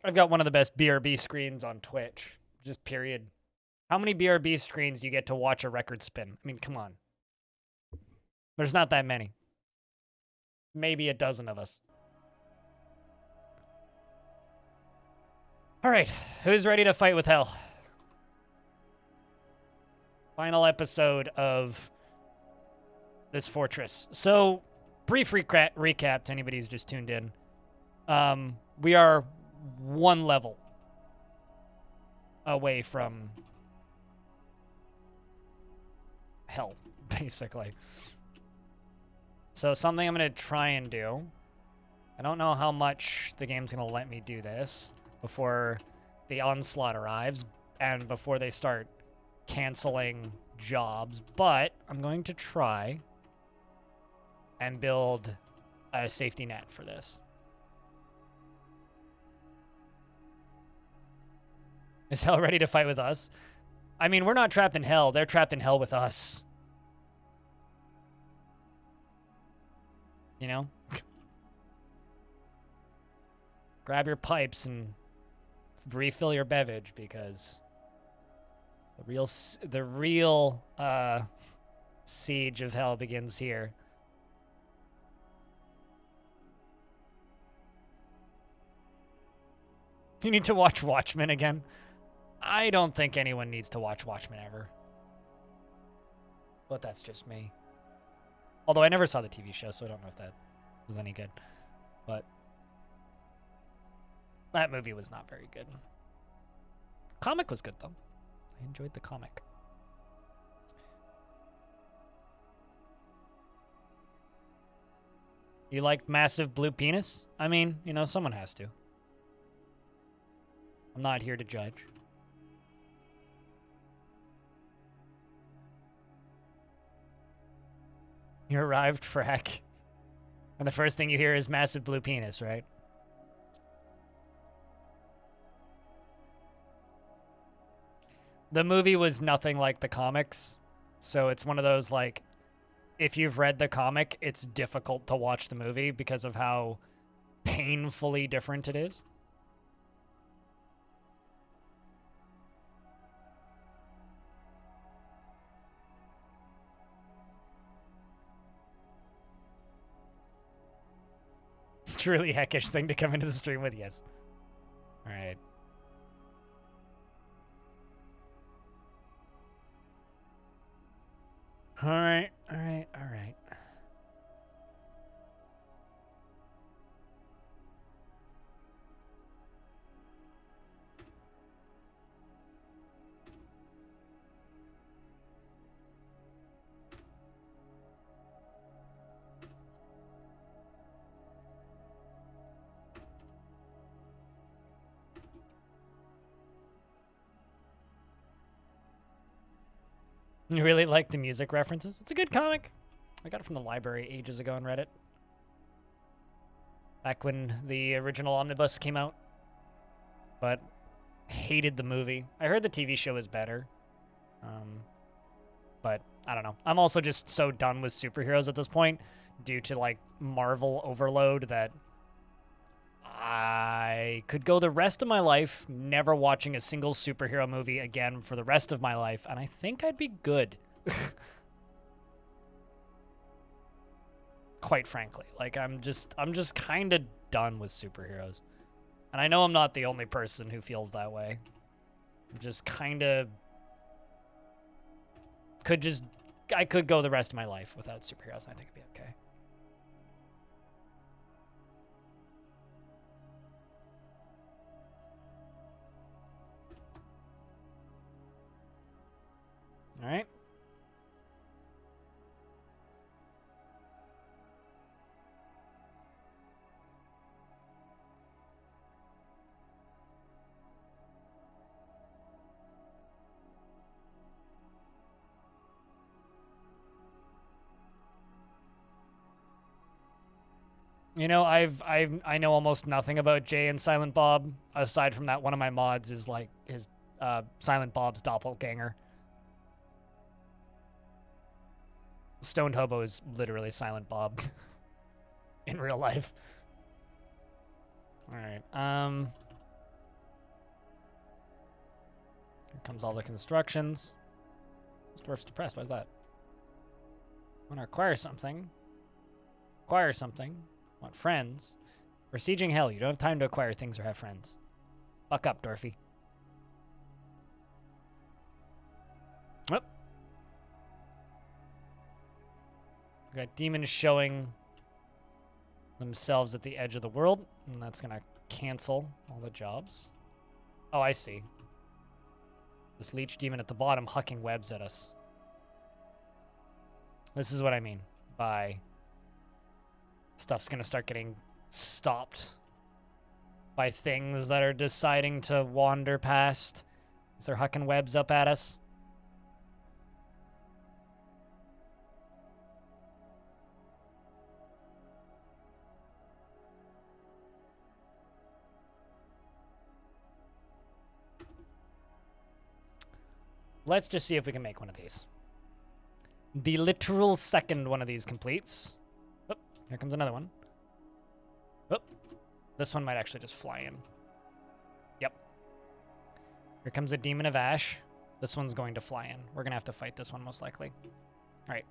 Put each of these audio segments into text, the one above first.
I've got one of the best BRB screens on Twitch. Just period. How many BRB screens do you get to watch a record spin? I mean, come on. There's not that many. Maybe a dozen of us. All right, who's ready to fight with hell? Final episode of this fortress. So, brief recap to anybody who's just tuned in. We are one level away from hell, basically. So something I'm going to try and do. I don't know how much the game's going to let me do this before the onslaught arrives and before they start canceling jobs, but I'm going to try and build a safety net for this. Is hell ready to fight with us? I mean, we're not trapped in hell. They're trapped in hell with us. You know? Grab your pipes and refill your beverage because the real siege of hell begins here. You need to watch Watchmen again? I don't think anyone needs to watch Watchmen ever. But that's just me. Although I never saw the TV show, so I don't know if that was any good. But that movie was not very good. Comic was good, though. I enjoyed the comic. You like massive blue penis? I mean, you know, someone has to. I'm not here to judge. You arrived, frack. And the first thing you hear is massive blue penis, right? The movie was nothing like the comics. So it's one of those, like, if you've read the comic, it's difficult to watch the movie because of how painfully different it is. Truly heckish thing to come into the stream with, yes. All right. All right. You really like the music references? It's a good comic. I got it from the library ages ago and read it. Back when the original Omnibus came out. But hated the movie. I heard the TV show is better. But I don't know. I'm also just so done with superheroes at this point due to, like, Marvel overload that I could go the rest of my life never watching a single superhero movie again for the rest of my life, and I think I'd be good. Quite frankly. Like, I'm just kind of done with superheroes. And I know I'm not the only person who feels that way. I'm just kind of I could go the rest of my life without superheroes, and I think it'd be okay. All right. You know, I know almost nothing about Jay and Silent Bob aside from that one of my mods is like his Silent Bob's doppelganger. Stoned Hobo is literally Silent Bob in real life. All right. comes all the constructions. This dwarf's depressed. Why is that? Want to acquire something. Acquire something. Want friends. We're sieging hell. You don't have time to acquire things or have friends. Fuck up, Dwarfy. Oh. We got demons showing themselves at the edge of the world, and that's gonna cancel all the jobs. Oh, I see. This leech demon at the bottom hucking webs at us. This is what I mean by stuff's gonna start getting stopped by things that are deciding to wander past. So they're hucking webs up at us. Let's just see if we can make one of these. The literal second one of these completes. Oh, here comes another one. Oh, this one might actually just fly in. Yep. Here comes a Demon of Ash. This one's going to fly in. We're going to have to fight this one most likely. All right.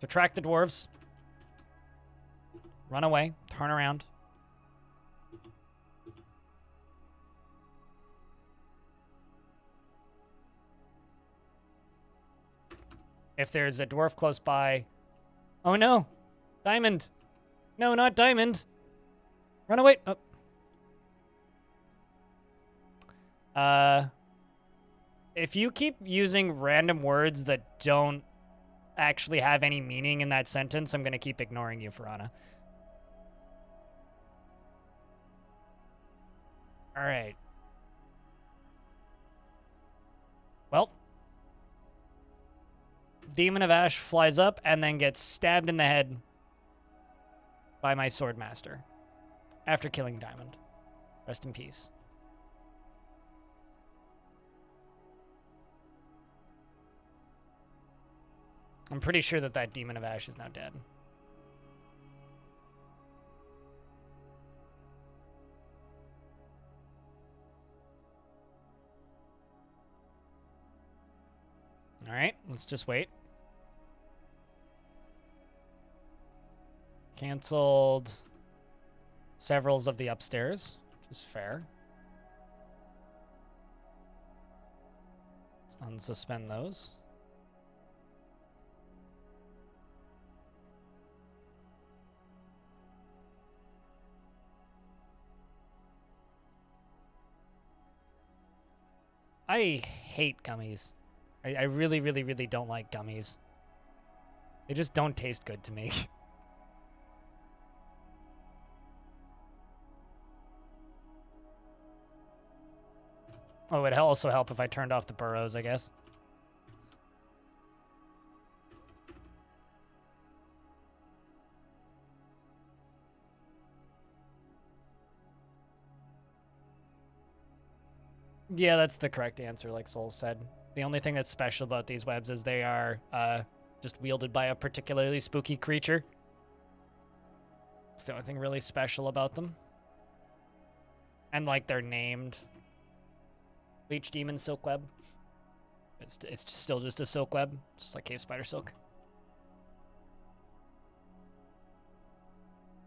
So track the dwarves. Run away. Turn around. If there's a dwarf close by... Oh no! Diamond! No, not diamond! Run away! Oh. If you keep using random words that don't actually have any meaning in that sentence, I'm gonna keep ignoring you, Farana. Alright. Well... Demon of Ash flies up and then gets stabbed in the head by my sword master after killing Diamond. Rest in peace. I'm pretty sure that that Demon of Ash is now dead. All right, let's just wait. Canceled severals of the upstairs, which is fair. Let's unsuspend those. I hate gummies. I really, really, really don't like gummies. They just don't taste good to me. Oh, it would also help if I turned off the burrows, I guess. Yeah, that's the correct answer, like Soul said. The only thing that's special about these webs is they are just wielded by a particularly spooky creature. It's the only thing really special about them. And, like, they're named Leech Demon Silk Web. It's still just a silk web. It's just like Cave Spider Silk.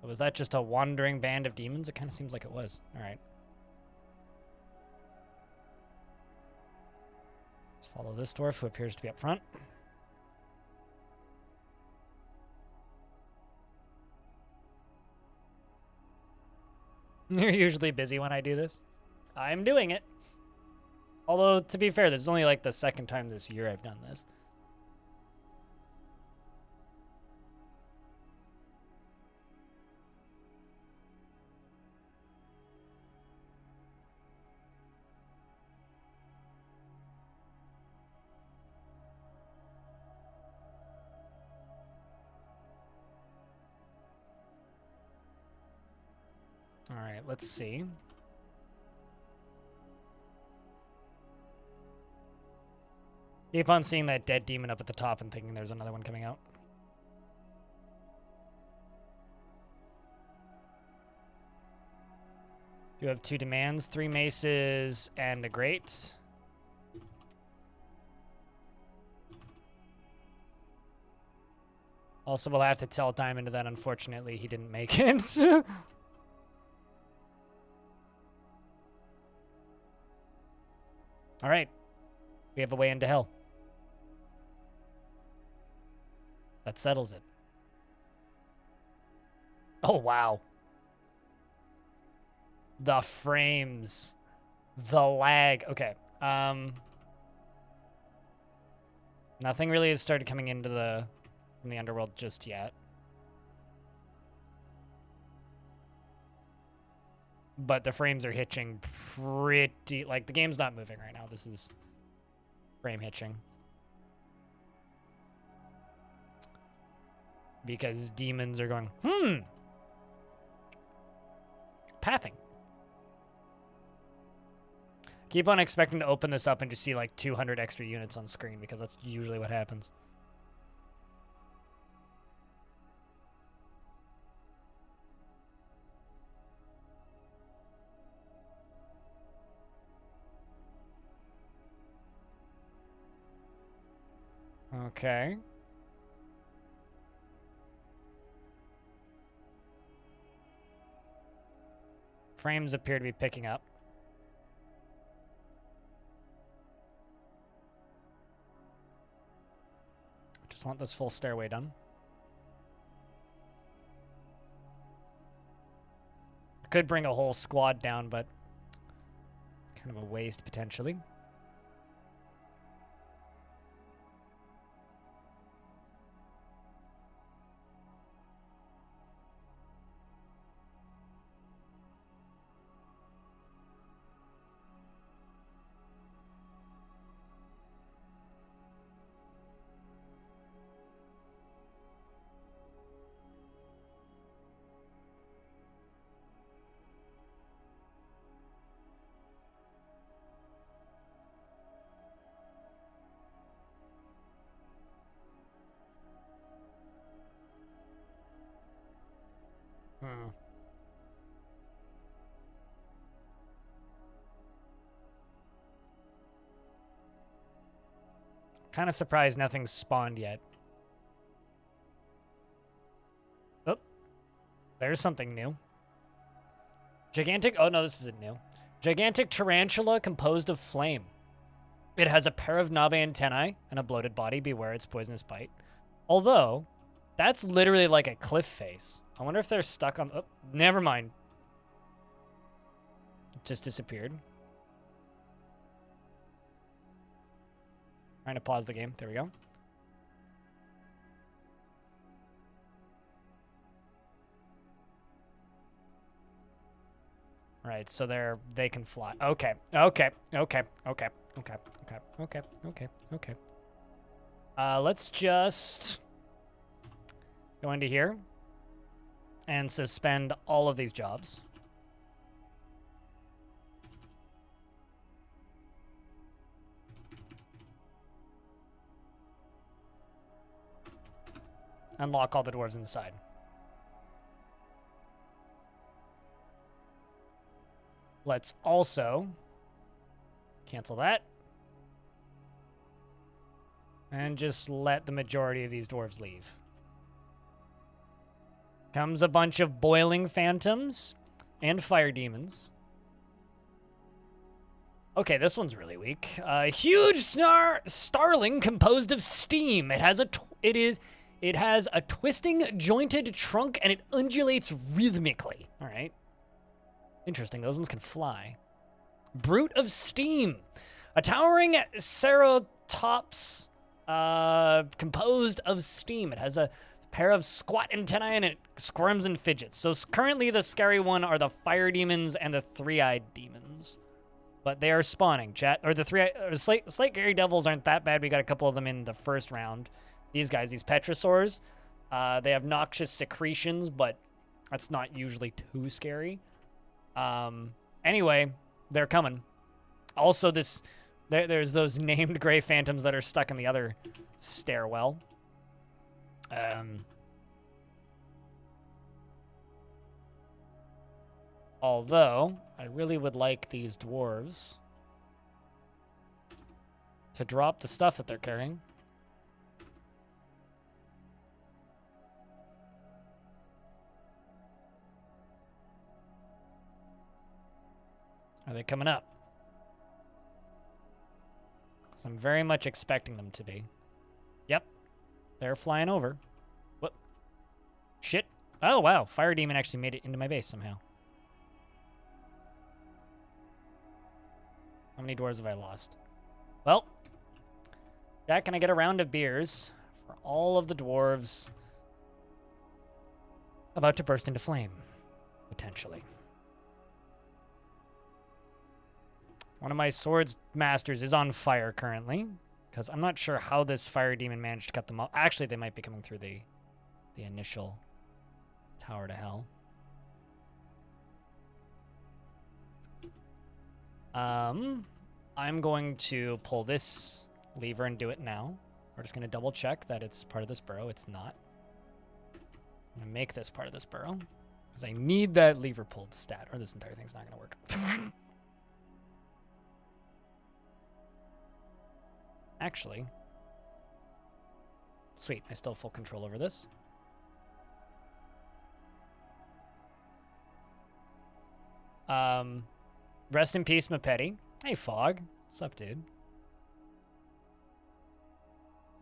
But was that just a wandering band of demons? It kind of seems like it was. All right. Let's follow this dwarf who appears to be up front. You're usually busy when I do this. I'm doing it. Although, to be fair, this is only like the second time this year I've done this. All right, let's see. Keep on seeing that dead demon up at the top and thinking there's another one coming out. You have 2 demands, 3 maces, and a grate. Also, we'll have to tell Diamond that unfortunately he didn't make it. All right. We have a way into hell. That settles it. Oh, wow. The frames. The lag. Okay. Nothing really has started coming into from the underworld just yet. But the frames are hitching pretty... Like, the game's not moving right now. This is frame hitching. Because demons are going, pathing. Keep on expecting to open this up and just see like 200 extra units on screen, because that's usually what happens. Okay. Frames appear to be picking up. Just want this full stairway done. I could bring a whole squad down, but it's kind of a waste potentially. Kind of surprised nothing's spawned yet. Oh, there's something new. Gigantic, oh no, this isn't new. Gigantic tarantula composed of flame. It has a pair of knobby antennae and a bloated body. Beware its poisonous bite. Although, that's literally like a cliff face. I wonder if they're stuck on... Oh, never mind. It just disappeared. Trying to pause the game. There we go. Right, so they can fly. Okay. Let's just go into here and suspend all of these jobs. Unlock all the dwarves inside. Let's also cancel that. And just let the majority of these dwarves leave. Comes a bunch of boiling phantoms and fire demons. Okay, this one's really weak. Huge starling composed of steam. It has a twisting, jointed trunk, and it undulates rhythmically. All right. Interesting. Those ones can fly. Brute of steam. A towering ceratops composed of steam. It has a pair of squat antennae, and it squirms and fidgets. So currently the scary one are the fire demons and the three-eyed demons. But they are spawning, chat. Or the slate Gary devils aren't that bad. We got a couple of them in the first round. These guys, these petrosaurs, they have noxious secretions, but that's not usually too scary. Anyway, they're coming. Also, there's those named gray phantoms that are stuck in the other stairwell. Although, I really would like these dwarves to drop the stuff that they're carrying. Are they coming up? 'Cause I'm very much expecting them to be. Yep. They're flying over. What? Shit. Oh, wow. Fire Demon actually made it into my base somehow. How many dwarves have I lost? Well, Jack, can I get a round of beers for all of the dwarves about to burst into flame? Potentially. One of my swords masters is on fire currently, because I'm not sure how this fire demon managed to cut them off. Actually, they might be coming through the initial tower to hell. I'm going to pull this lever and do it now. We're just going to double check that it's part of this burrow. It's not. I'm going to make this part of this burrow because I need that lever pulled stat, or this entire thing's not going to work. Actually, sweet. I still have full control over this. Rest in peace, Mapetti. Hey, Fog. What's up, dude?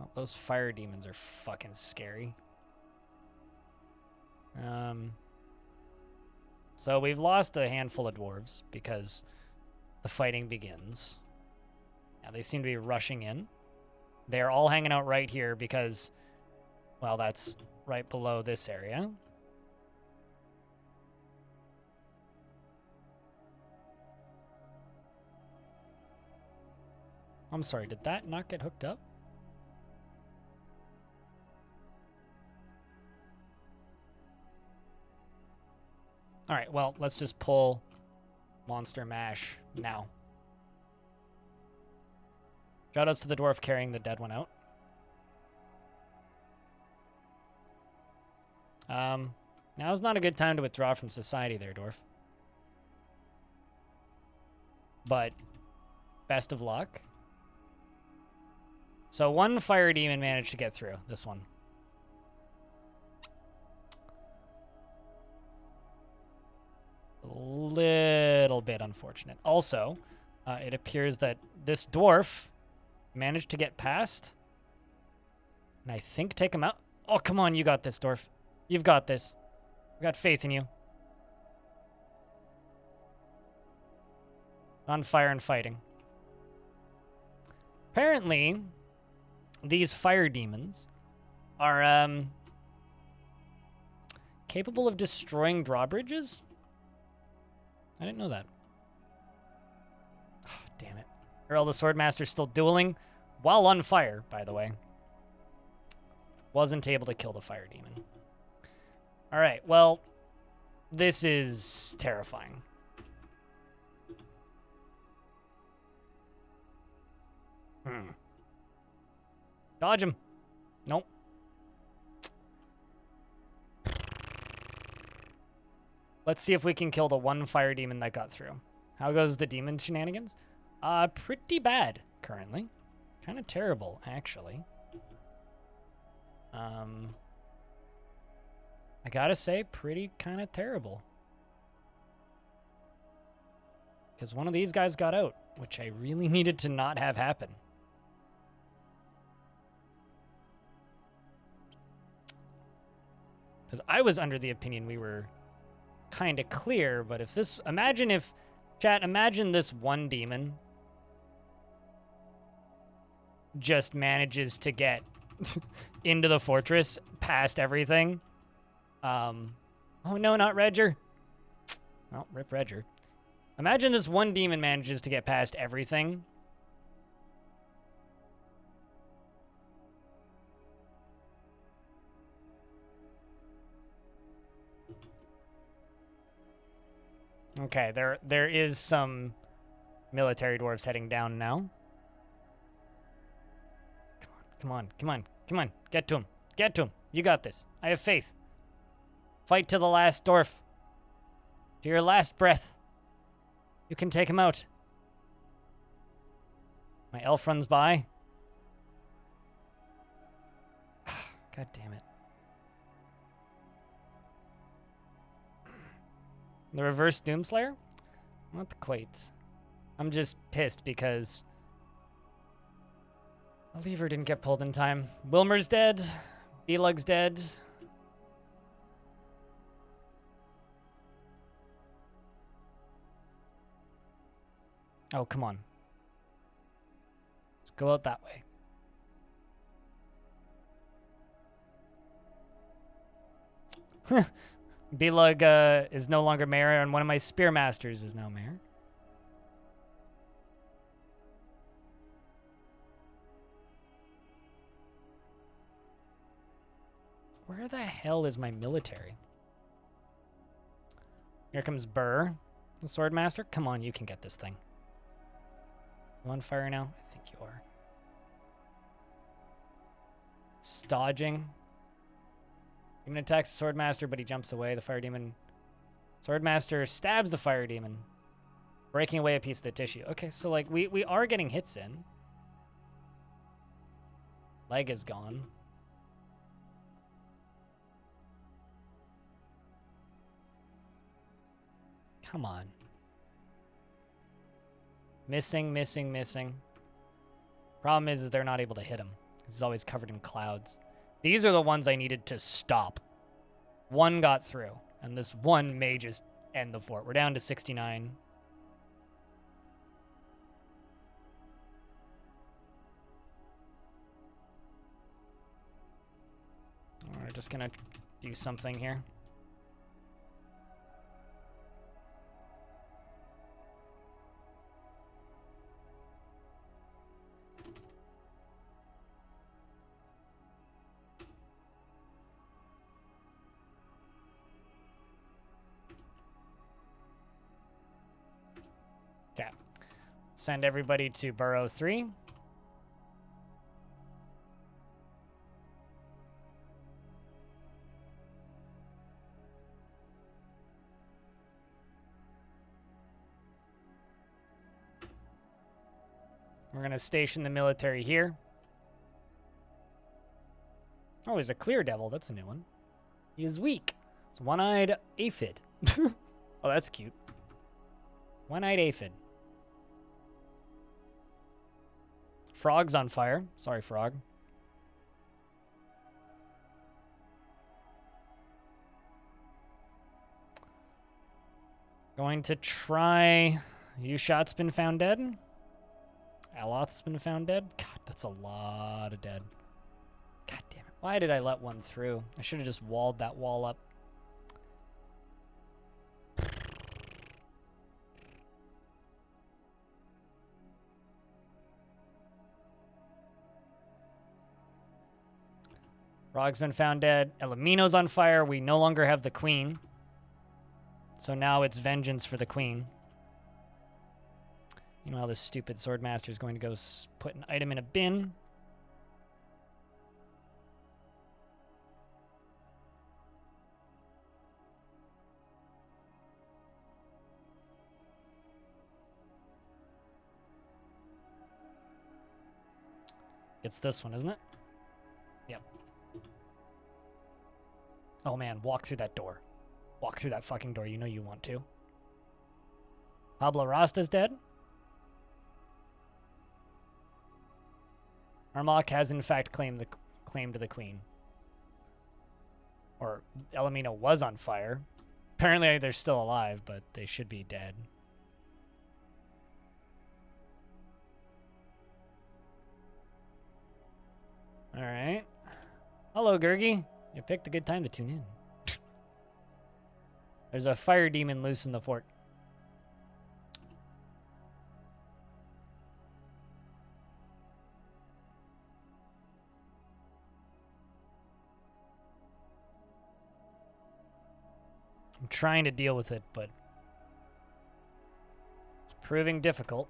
Oh, those fire demons are fucking scary. So we've lost a handful of dwarves because the fighting begins. Yeah, they seem to be rushing in. They're all hanging out right here because, well, that's right below this area. I'm sorry, did that not get hooked up? All right, well, let's just pull Monster Mash now. Shoutouts to the dwarf carrying the dead one out. Now's not a good time to withdraw from society there, dwarf. But best of luck. So one fire demon managed to get through this one. A little bit unfortunate. Also, it appears that this dwarf managed to get past and I think take him out. Oh, come on, you got this, dwarf. You've got this. We got faith in you. On fire and fighting. Apparently, these fire demons are capable of destroying drawbridges. I didn't know that. Oh, damn it. Earl the Swordmaster still dueling while on fire, by the way. Wasn't able to kill the fire demon. All right, well, this is terrifying. Dodge him. Nope. Let's see if we can kill the one fire demon that got through. How goes the demon shenanigans? Pretty bad currently. Kind of terrible, actually. I gotta say, pretty kind of terrible. Because one of these guys got out, which I really needed to not have happen. Because I was under the opinion we were kind of clear, but if this... Imagine this one demon just manages to get into the fortress past everything. Oh no, not Redger. Oh, rip Redger. Imagine this one demon manages to get past everything. Okay, there is some military dwarves heading down now. Come on, come on, come on. Get to him. Get to him. You got this. I have faith. Fight to the last, dwarf. To your last breath. You can take him out. My elf runs by. God damn it. The reverse Doomslayer? Not quite. I'm just pissed because the lever didn't get pulled in time. Wilmer's dead. B-Lug's dead. Oh, come on. Let's go out that way. B-Lug is no longer mayor, and one of my Spearmasters is now mayor. Where the hell is my military? Here comes Burr, the Swordmaster. Come on, you can get this thing. You on fire now? I think you are. Just dodging. Demon attacks the Swordmaster, but he jumps away. The Fire Demon. Swordmaster stabs the Fire Demon, breaking away a piece of the tissue. Okay, so like we are getting hits in. Leg is gone. Come on. Missing, missing, missing. Problem is they're not able to hit him. He's always covered in clouds. These are the ones I needed to stop. One got through, and this one may just end the fort. We're down to 69. We're just gonna do something here. Okay. Send everybody to Burrow 3. We're going to station the military here. Oh, there's a Clear Devil. That's a new one. He is weak. It's One-Eyed Aphid. Oh, that's cute. One-Eyed Aphid. Frog's on fire. Sorry, Frog. Going to try... U-Shot's been found dead. Aloth's been found dead. God, that's a lot of dead. God damn it. Why did I let one through? I should have just walled that wall up. Frog's been found dead. Elamino's on fire. We no longer have the queen. So now it's vengeance for the queen. You know how this stupid Swordmaster is going to go put an item in a bin. It's this one, isn't it? Yep. Oh man, walk through that door. Walk through that fucking door. You know you want to. Pablo Rasta's dead. Armok has in fact claimed the queen. Or Elamino was on fire. Apparently they're still alive, but they should be dead. Alright. Hello, Gurgi. You picked a good time to tune in. There's a fire demon loose in the fort. I'm trying to deal with it, but it's proving difficult.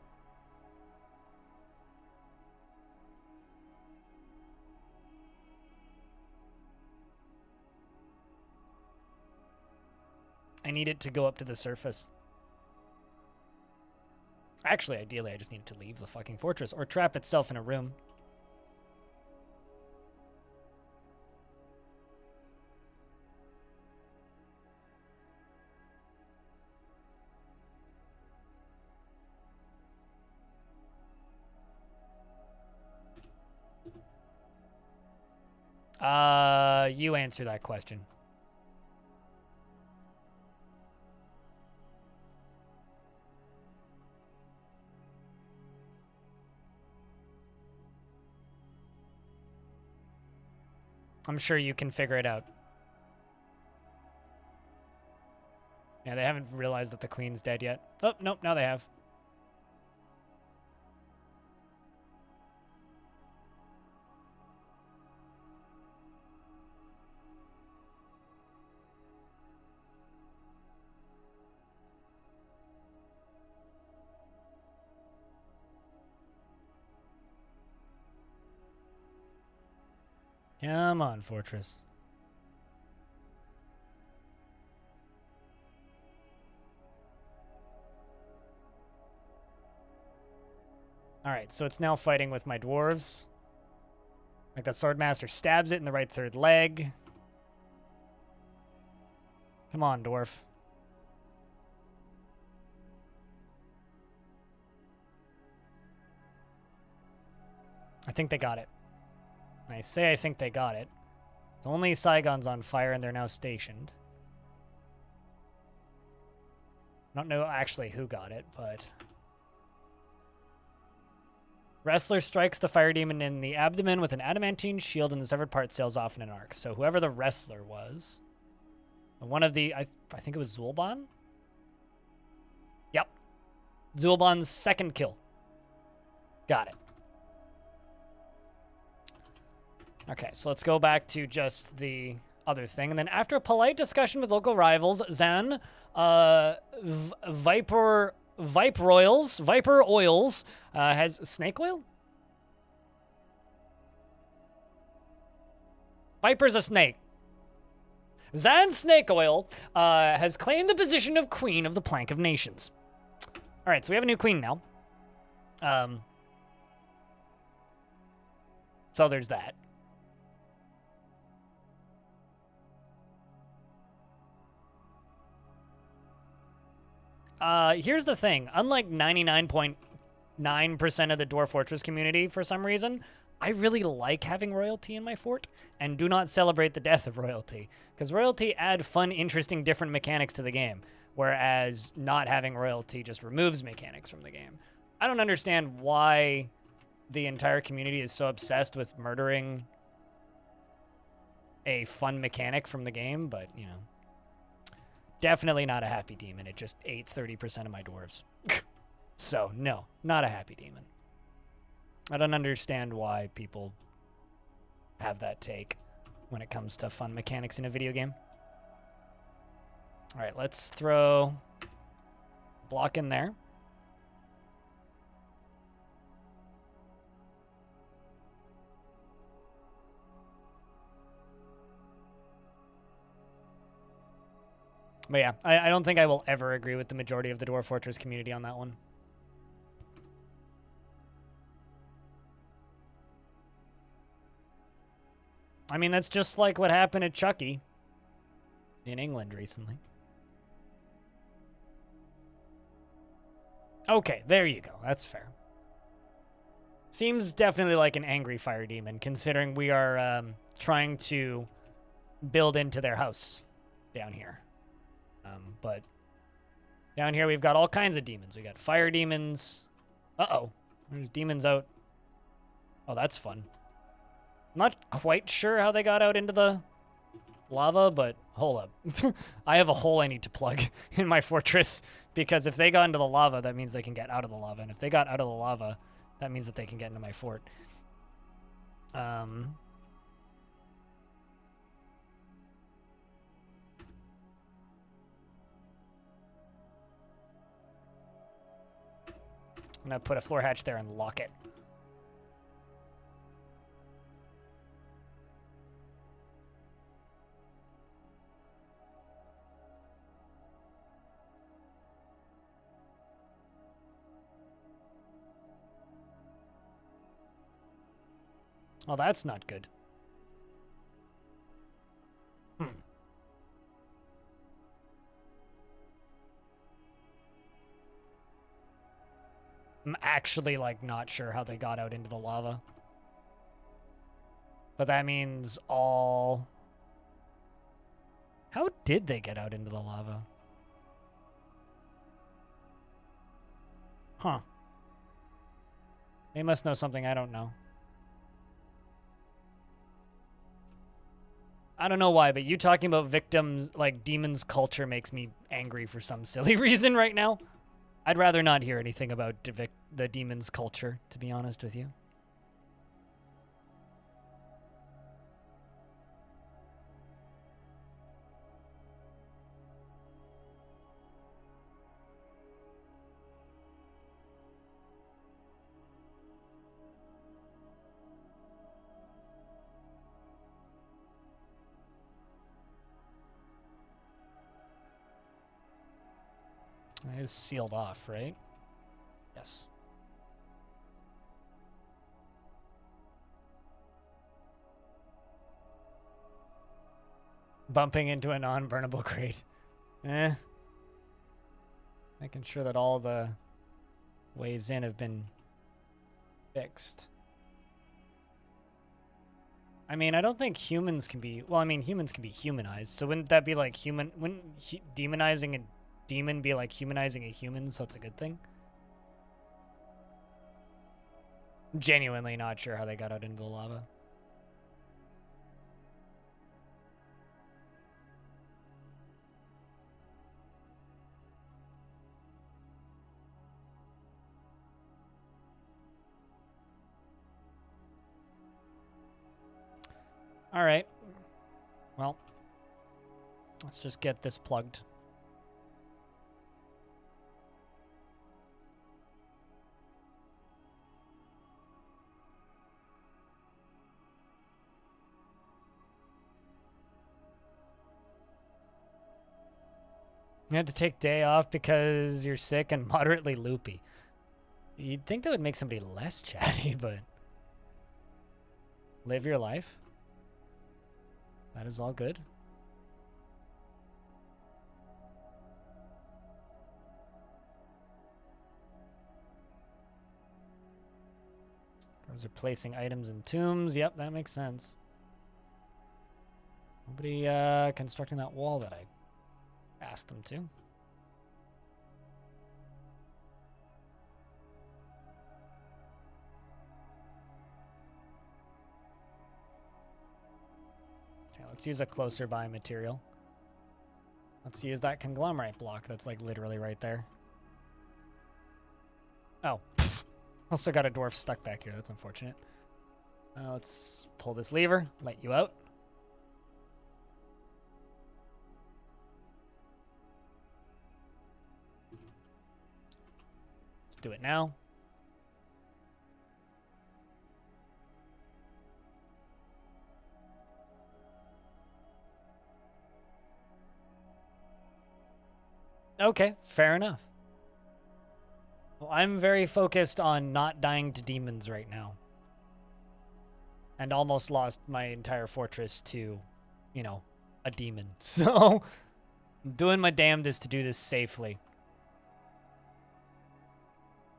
I need it to go up to the surface. Actually, ideally, I just need it to leave the fucking fortress or trap itself in a room. You answer that question. I'm sure you can figure it out. Yeah, they haven't realized that the queen's dead yet. Oh, nope, now they have. Come on, Fortress. Alright, so it's now fighting with my dwarves. Like that Swordmaster stabs it in the right third leg. Come on, Dwarf. I think they got it. I say I think they got it. It's only Saigon's on fire and they're now stationed. I don't know actually who got it, but... Wrestler strikes the fire demon in the abdomen with an adamantine shield and the severed part sails off in an arc. So whoever the wrestler was... One of the... I think it was Zul'Ban? Yep. Zul'Ban's second kill. Got it. Okay, so let's go back to just the other thing. And then after a polite discussion with local rivals, Zan, Viper Oils, has snake oil? Viper's a snake. Zan Snake Oil has claimed the position of Queen of the Plank of Nations. All right, so we have a new queen now. So there's that. Here's the thing. Unlike 99.9% of the Dwarf Fortress community, for some reason, I really like having royalty in my fort and do not celebrate the death of royalty. Because royalty add fun, interesting, different mechanics to the game, whereas not having royalty just removes mechanics from the game. I don't understand why the entire community is so obsessed with murdering a fun mechanic from the game, but, you know. Definitely not a happy demon. It just ate 30% of my dwarves. So, no, not a happy demon. I don't understand why people have that take when it comes to fun mechanics in a video game. All right, let's throw block in there. But yeah, I don't think I will ever agree with the majority of the Dwarf Fortress community on that one. I mean, that's just like what happened at Chucky in England recently. Okay, there you go. That's fair. Seems definitely like an angry fire demon, considering we are trying to build into their house down here. But down here we've got all kinds of demons. We got fire demons. Uh-oh. There's demons out. Oh, that's fun. I'm not quite sure how they got out into the lava, but hold up. I have a hole I need to plug in my fortress, because if they got into the lava, that means they can get out of the lava. And if they got out of the lava, that means that they can get into my fort. I'm going to put a floor hatch there and lock it. Oh, that's not good. I'm actually, like, not sure how they got out into the lava. But that means all... How did they get out into the lava? Huh. They must know something I don't know. I don't know why, but you talking about victims, like demons culture, makes me angry for some silly reason right now. I'd rather not hear anything about the demons culture, to be honest with you. It is sealed off, right? Yes. Bumping into a non-burnable crate. Making sure that all the ways in have been fixed. I mean, I don't think humans can be... Well, I mean, humans can be humanized. So wouldn't that be like human... Wouldn't demonizing a demon be like humanizing a human, so it's a good thing? I'm genuinely not sure how they got out into the lava. All right. Well, let's just get this plugged. You had to take day off because you're sick and moderately loopy. You'd think that would make somebody less chatty, but live your life. That is all good. Those are placing items in tombs. Yep, that makes sense. Nobody constructing that wall that I asked them to. Okay, let's use a closer by material. Let's use that conglomerate block that's like literally right there. Oh, also got a dwarf stuck back here. That's unfortunate. Let's pull this lever, let you out. Let's do it now. Okay, fair enough. Well, I'm very focused on not dying to demons right now. And almost lost my entire fortress to, you know, a demon. So, I'm doing my damnedest to do this safely.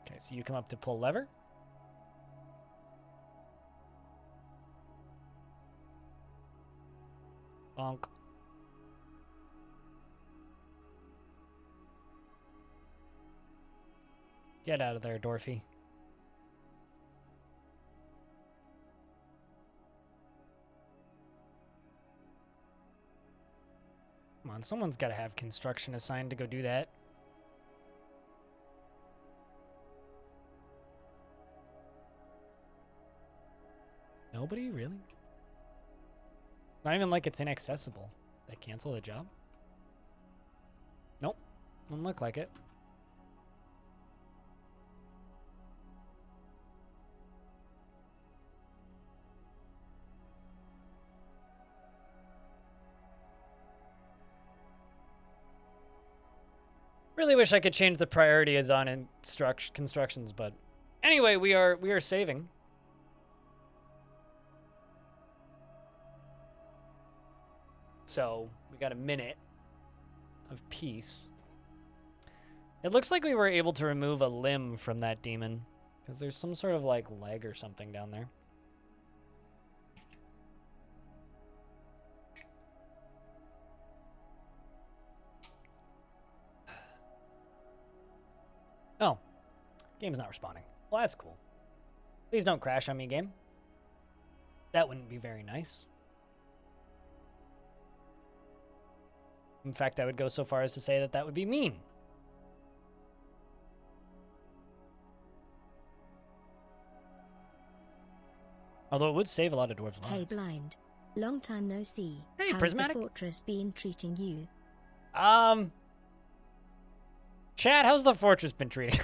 Okay, so you come up to pull lever. Bonk. Get out of there, Dwarfy. Come on, someone's got to have construction assigned to go do that. Nobody? Really? Not even like it's inaccessible. They cancel the job? Nope. Doesn't look like it. Really wish I could change the priorities on constructions, but anyway, we are saving. So we got a minute of peace. It looks like we were able to remove a limb from that demon because there's some sort of like leg or something down there. Oh. Game's not responding. Well, that's cool. Please don't crash on me, game. That wouldn't be very nice. In fact, I would go so far as to say that that would be mean. Although it would save a lot of dwarves' lives. Hey, Blind. Long time no see. Hey, How's Prismatic. the fortress been treating you? Chat, how's the fortress been treating?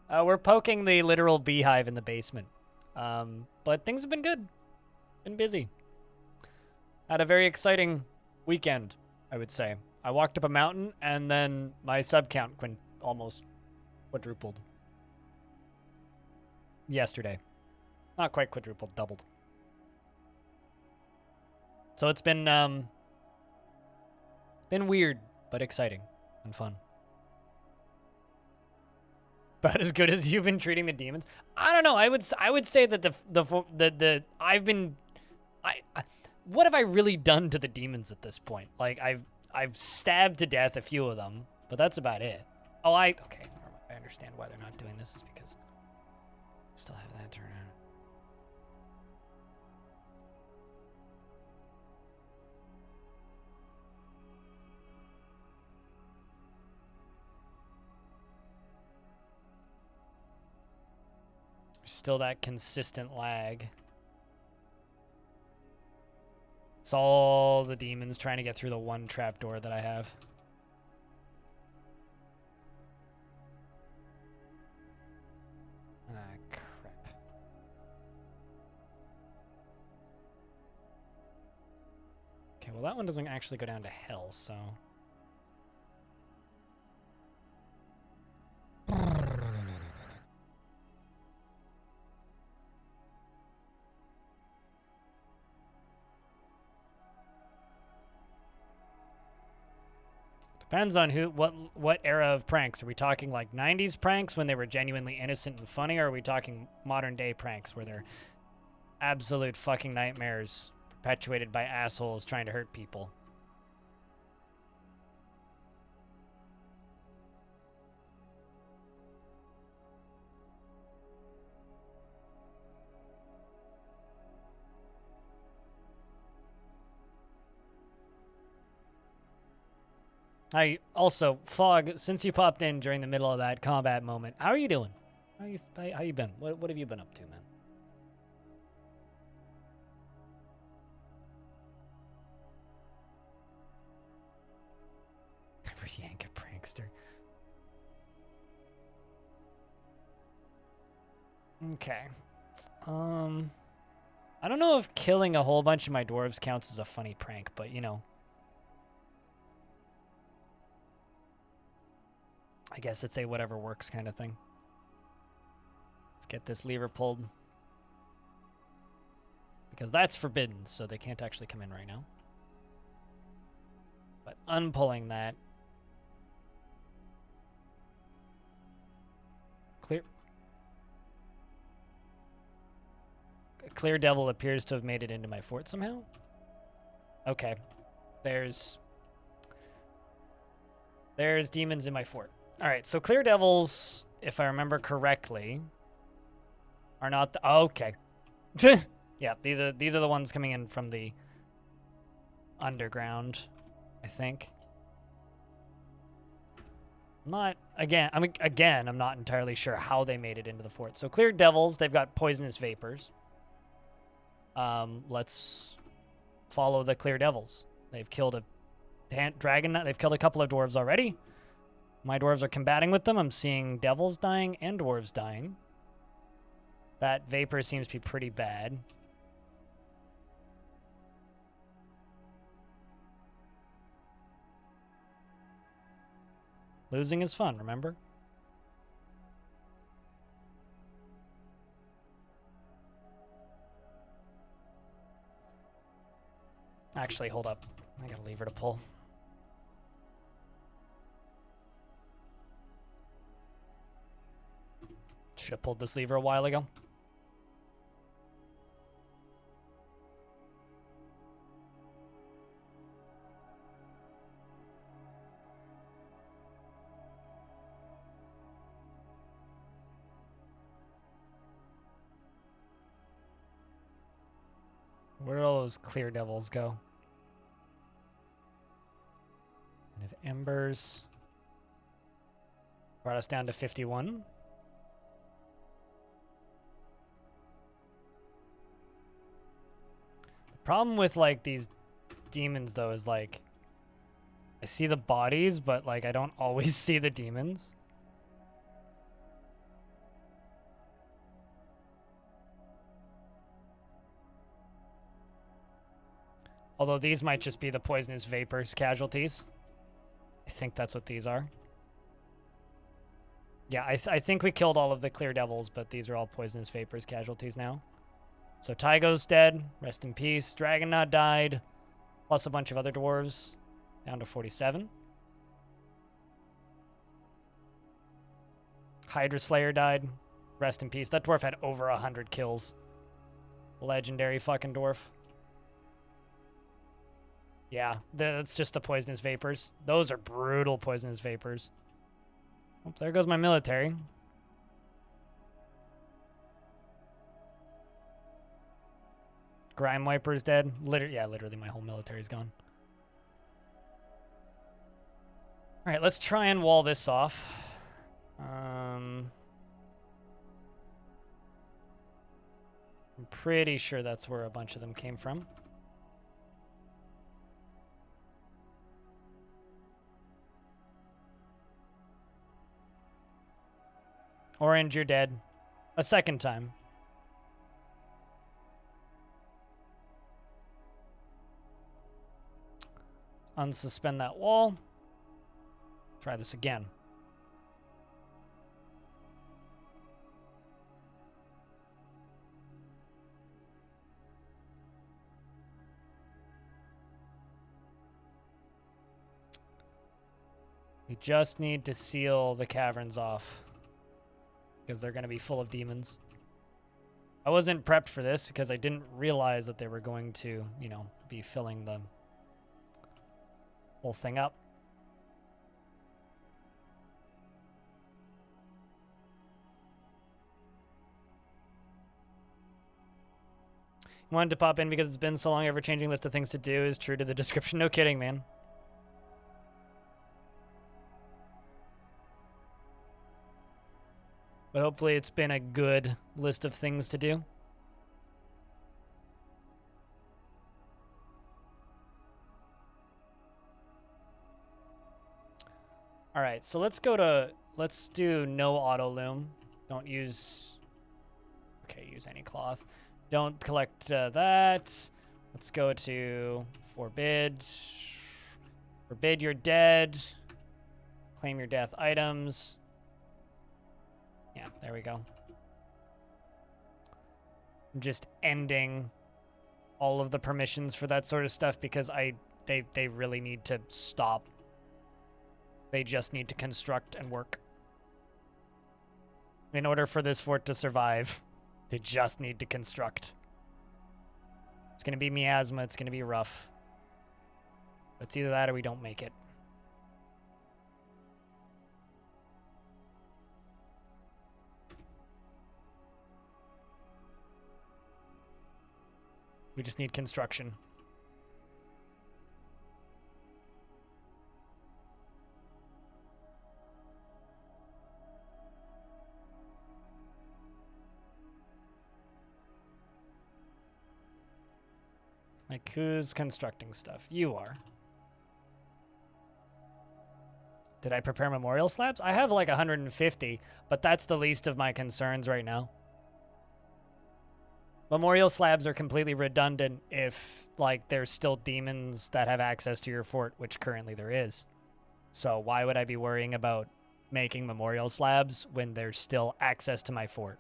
We're poking the literal beehive in the basement. But things have been good. Been busy. Had a very exciting weekend, I would say. I walked up a mountain, and then my sub count almost quadrupled. Yesterday. Not quite quadrupled, doubled. So it's been weird, but exciting and fun. About as good as you've been treating the demons. I don't know. I would say that what have I really done to the demons at this point? Like I've stabbed to death a few of them, but that's about it. Oh, okay. I understand why they're not doing this is because I still have that turn on. Still that consistent lag. It's all the demons trying to get through the one trapdoor that I have. Ah, crap. Okay, well that one doesn't actually go down to hell, so... Depends on what era of pranks. Are we talking like 90s pranks when they were genuinely innocent and funny, or are we talking modern day pranks where they're absolute fucking nightmares perpetuated by assholes trying to hurt people? Also, Fog, since you popped in during the middle of that combat moment, how are you doing? How you been? What have you been up to, man? Never yank a prankster. Okay. I don't know if killing a whole bunch of my dwarves counts as a funny prank, but you know. I guess it's a whatever works kind of thing. Let's get this lever pulled. Because that's forbidden, so they can't actually come in right now. But unpulling that. Clear Devil appears to have made it into my fort somehow. Okay. There's demons in my fort. All right, so Clear Devils, if I remember correctly, are not the... Oh, okay. Yeah, these are the ones coming in from the underground, I think. I'm not entirely sure how they made it into the fort. So Clear Devils, they've got poisonous vapors. Let's follow the Clear Devils. They've killed a dragon. They've killed a couple of dwarves already. My dwarves are combating with them. I'm seeing devils dying and dwarves dying. That vapor seems to be pretty bad. Losing is fun, remember? Actually, hold up. I got a lever to pull. Should have pulled this lever a while ago. Where did all those clear devils go? And if embers brought us down to 51. The problem with like these demons though is like I see the bodies, but like I don't always see the demons. Although these might just be the poisonous vapors casualties. I think that's what these are. Yeah, I think we killed all of the clear devils, but these are all poisonous vapors casualties now. So Tygo's dead. Rest in peace. Dragonaut died. Plus a bunch of other dwarves. Down to 47. Hydra Slayer died. Rest in peace. That dwarf had over 100 kills. Legendary fucking dwarf. Yeah, that's just the poisonous vapors. Those are brutal poisonous vapors. Oh, there goes my military. Grime Wiper's dead. Literally my whole military's gone. All right, let's try and wall this off. I'm pretty sure that's where a bunch of them came from. Orange, you're dead. A second time. Unsuspend that wall. Try this again. We just need to seal the caverns off, because they're going to be full of demons. I wasn't prepped for this because I didn't realize that they were going to, you know, be filling the whole thing up. Wanted to pop in because it's been so long. Ever-changing list of things to do is true to the description. No kidding, man. But hopefully it's been a good list of things to do. All right, so let's do no auto loom. Don't use, okay, use any cloth. Don't collect that. Let's go to forbid. Forbid you're dead. Claim your death items. Yeah, there we go. I'm just ending all of the permissions for that sort of stuff because they really need to stop. They just need to construct and work. In order for this fort to survive, they just need to construct. It's going to be miasma. It's going to be rough. It's either that or we don't make it. We just need construction. Like, who's constructing stuff? You are. Did I prepare memorial slabs? I have like 150, but that's the least of my concerns right now. Memorial slabs are completely redundant if, like, there's still demons that have access to your fort, which currently there is. So why would I be worrying about making memorial slabs when there's still access to my fort?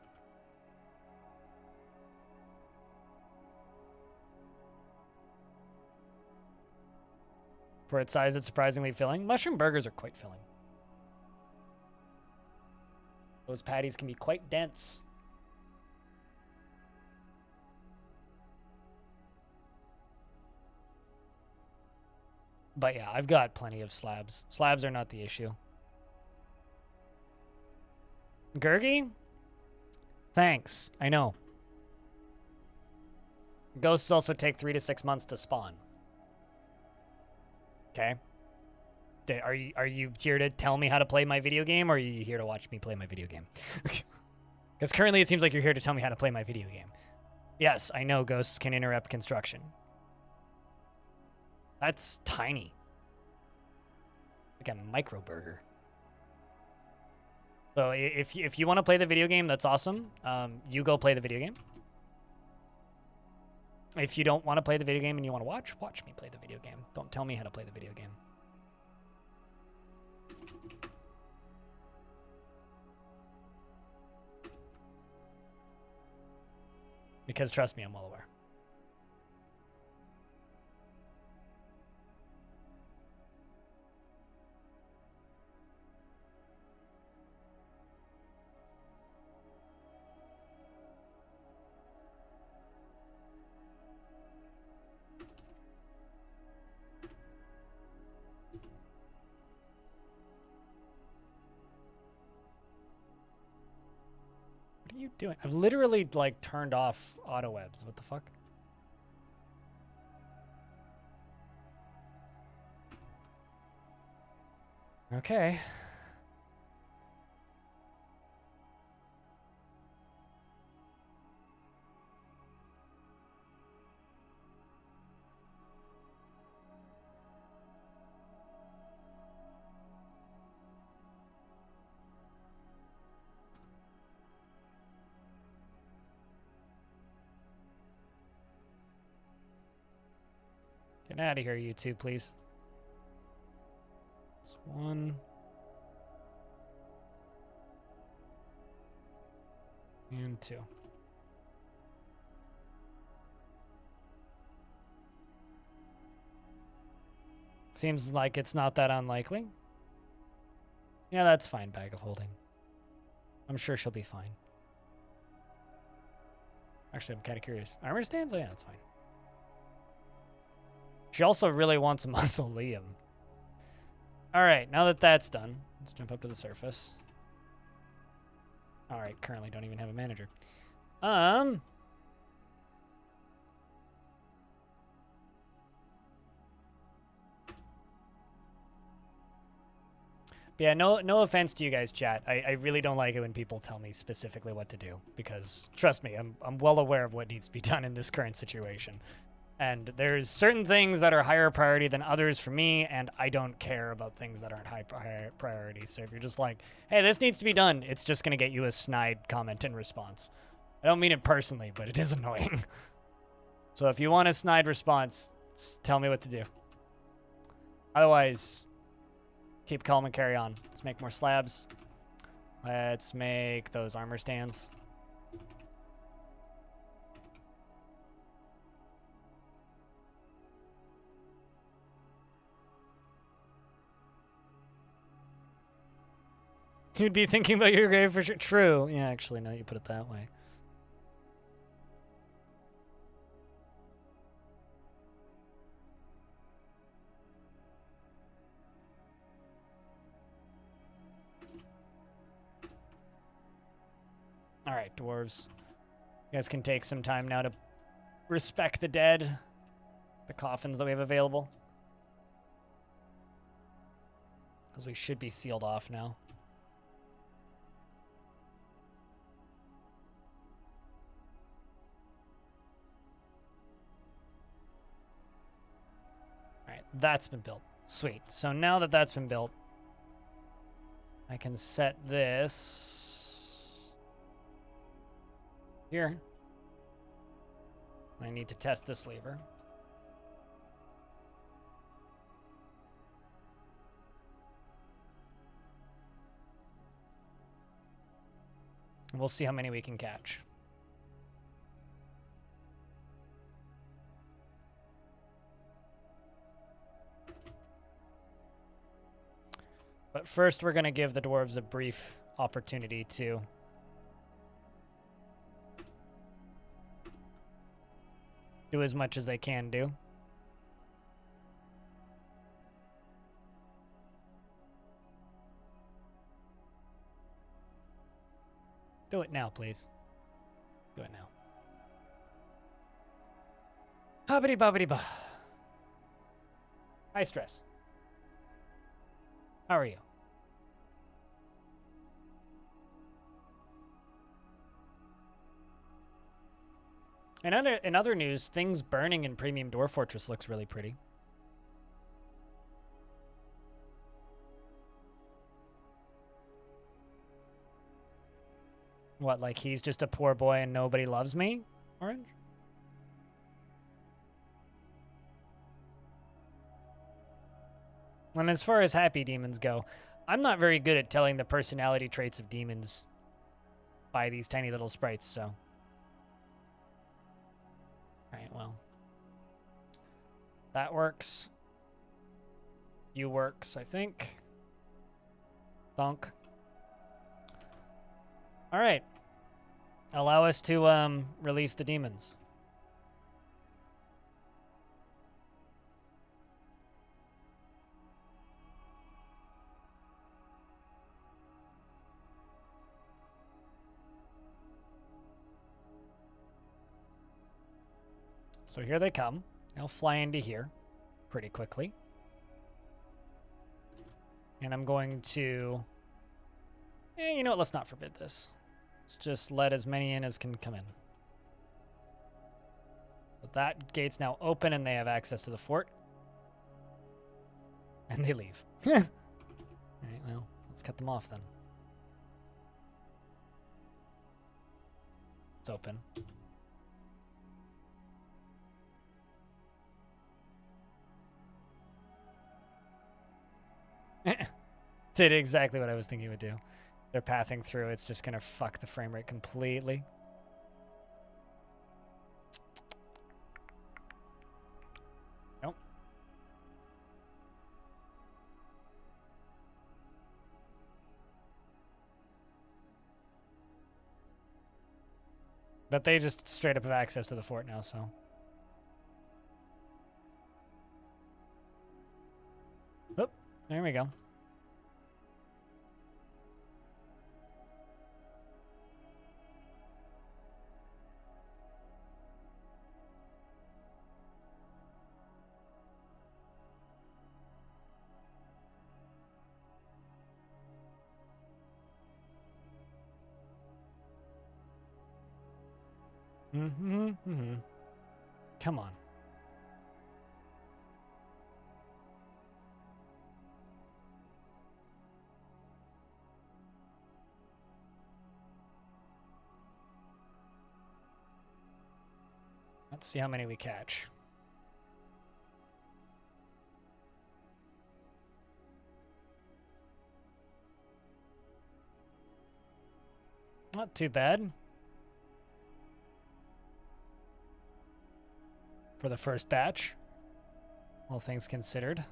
For its size, it's surprisingly filling. Mushroom burgers are quite filling. Those patties can be quite dense. But yeah, I've got plenty of slabs. Slabs are not the issue. Gurgi? Thanks. I know. Ghosts also take 3 to 6 months to spawn. Okay. Are you here to tell me how to play my video game, or are you here to watch me play my video game? Because currently it seems like you're here to tell me how to play my video game. Yes, I know ghosts can interrupt construction. That's tiny. Like a micro burger. So if you want to play the video game, that's awesome. You go play the video game. If you don't want to play the video game and you want to watch me play the video game. Don't tell me how to play the video game. Because trust me, I'm well aware. What are you doing? I've literally, like, turned off auto webs. What the fuck? Okay. Get out of here, you two, please. That's 1. And 2. Seems like it's not that unlikely. Yeah, that's fine, bag of holding. I'm sure she'll be fine. Actually, I'm kind of curious. Armor stands? Oh, yeah, that's fine. She also really wants a mausoleum. All right, now that that's done, let's jump up to the surface. All right, currently don't even have a manager. But yeah, no offense to you guys, chat. I really don't like it when people tell me specifically what to do, because trust me, I'm well aware of what needs to be done in this current situation. And there's certain things that are higher priority than others for me, and I don't care about things that aren't high priority. So if you're just like, hey, this needs to be done, it's just going to get you a snide comment in response. I don't mean it personally, but it is annoying. So if you want a snide response, tell me what to do. Otherwise, keep calm and carry on. Let's make more slabs. Let's make those armor stands. You'd be thinking about your grave for sure. True. Yeah, actually, now you put it that way. All right, dwarves. You guys can take some time now to respect the dead, the coffins that we have available. Because we should be sealed off now. That's been built. Sweet. So now that that's been built, I can set this here. I need to test this lever. And we'll see how many we can catch. But first, we're going to give the dwarves a brief opportunity to do as much as they can do. Do it now, please. Do it now. Hobbity bobbity ba. High stress. How are you? In other news, things burning in Premium Dwarf Fortress looks really pretty. What, like he's just a poor boy and nobody loves me? Orange? And as far as happy demons go, I'm not very good at telling the personality traits of demons by these tiny little sprites, so. Alright, well. That works. You works, I think. Thunk. Alright. Allow us to release the demons. So here they come. They'll fly into here pretty quickly. And I'm going to... you know what? Let's not forbid this. Let's just let as many in as can come in. But that gate's now open and they have access to the fort. And they leave. Alright, well, let's cut them off then. It's open. Did exactly what I was thinking it would do. They're pathing through. It's just going to fuck the frame rate completely. Nope. But they just straight up have access to the fort now, so. Oop, there we go. Come on. Let's see how many we catch. Not too bad. For the first batch, all things considered.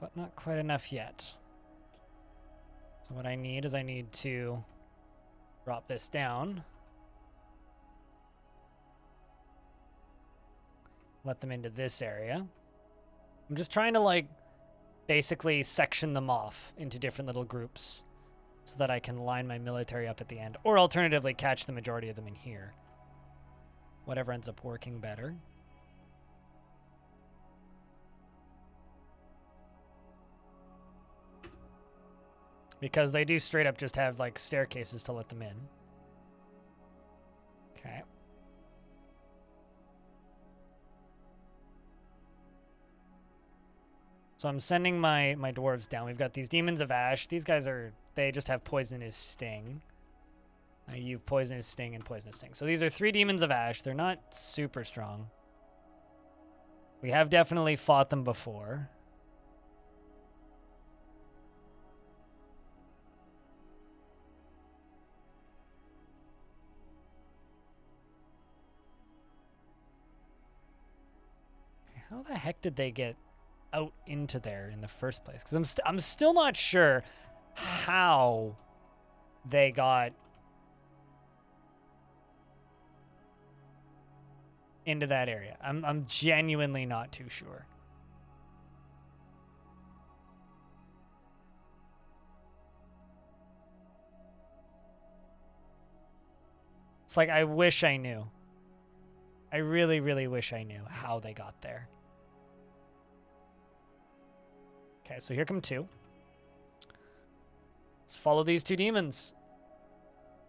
But not quite enough yet. So what I need is I need to drop this down. Let them into this area. I'm just trying to, like, basically section them off into different little groups so that I can line my military up at the end. Or alternatively, catch the majority of them in here. Whatever ends up working better. Because they do straight up just have, like, staircases to let them in. Okay. So I'm sending my dwarves down. We've got these demons of ash. These guys are, they just have poisonous sting. You have poisonous sting and poisonous sting. So these are 3 demons of ash. They're not super strong. We have definitely fought them before. How the heck did they get out into there in the first place? Because I'm still not sure how they got into that area. I'm genuinely not too sure. It's like I wish I knew. I really, really wish I knew how they got there. Okay, so here come two. Let's follow these two demons.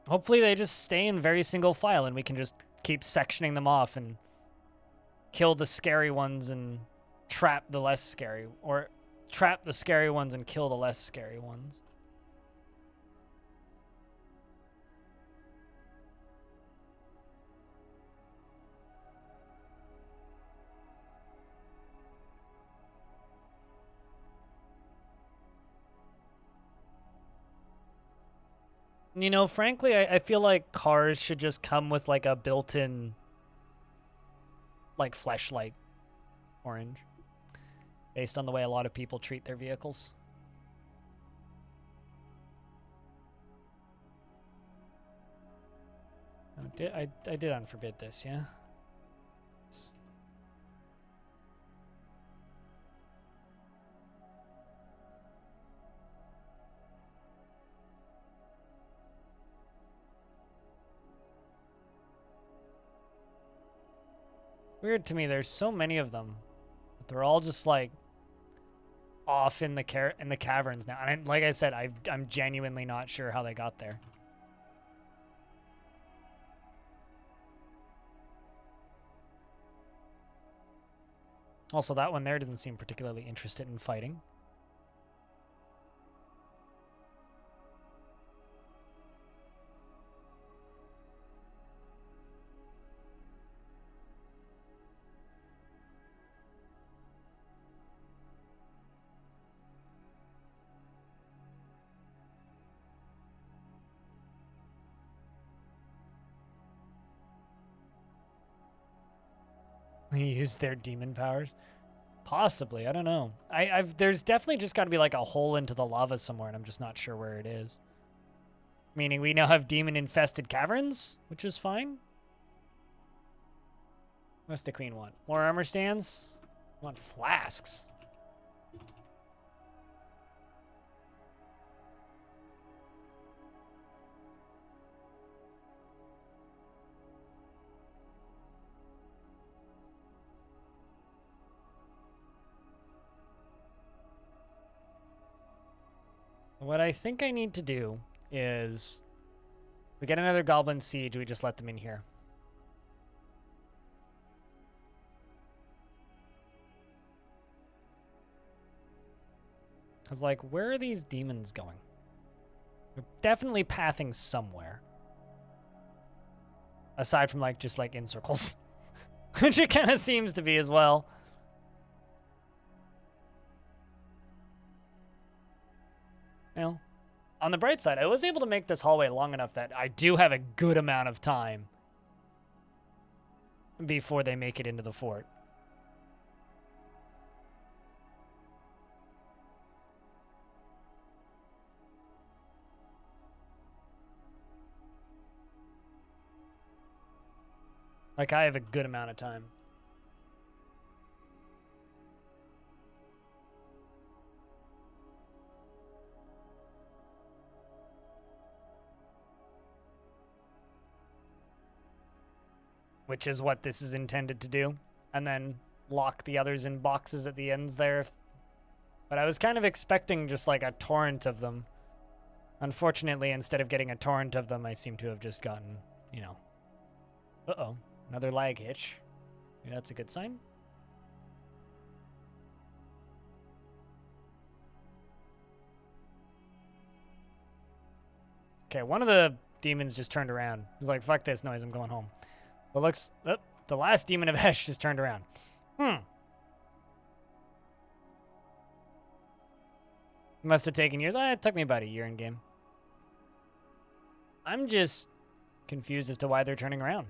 Hopefully they just stay in very single file and we can just keep sectioning them off and kill the scary ones and trap the less scary, or trap the scary ones and kill the less scary ones. You know, frankly, I feel like cars should just come with like a built-in like fleshlight orange, based on the way a lot of people treat their vehicles. I did unforbid this, yeah? Weird to me, there's so many of them. But they're all just like off in the caverns now. And like I said, I'm genuinely not sure how they got there. Also, that one there doesn't seem particularly interested in fighting. He used their demon powers. Possibly, I don't know. There's definitely just got to be like a hole into the lava somewhere, and I'm just not sure where it is. Meaning we now have demon-infested caverns, which is fine. What's the queen want? More armor stands? Want flasks? What I think I need to do is we get another goblin siege, we just let them in here. Because, like, where are these demons going? They're definitely pathing somewhere. Aside from, like, just, like, in circles. Which it kind of seems to be as well. Well, on the bright side, I was able to make this hallway long enough that I do have a good amount of time before they make it into the fort. Like, I have a good amount of time. Which is what this is intended to do. And then lock the others in boxes at the ends there. But I was kind of expecting just like a torrent of them. Unfortunately, instead of getting a torrent of them, I seem to have just gotten, you know. Uh-oh. Another lag hitch. Maybe that's a good sign. Okay, one of the demons just turned around. He's like, fuck this noise, I'm going home. Well, looks... Oh, the last demon of Hesh just turned around. Must have taken years. It took me about a year in game. I'm just confused as to why they're turning around.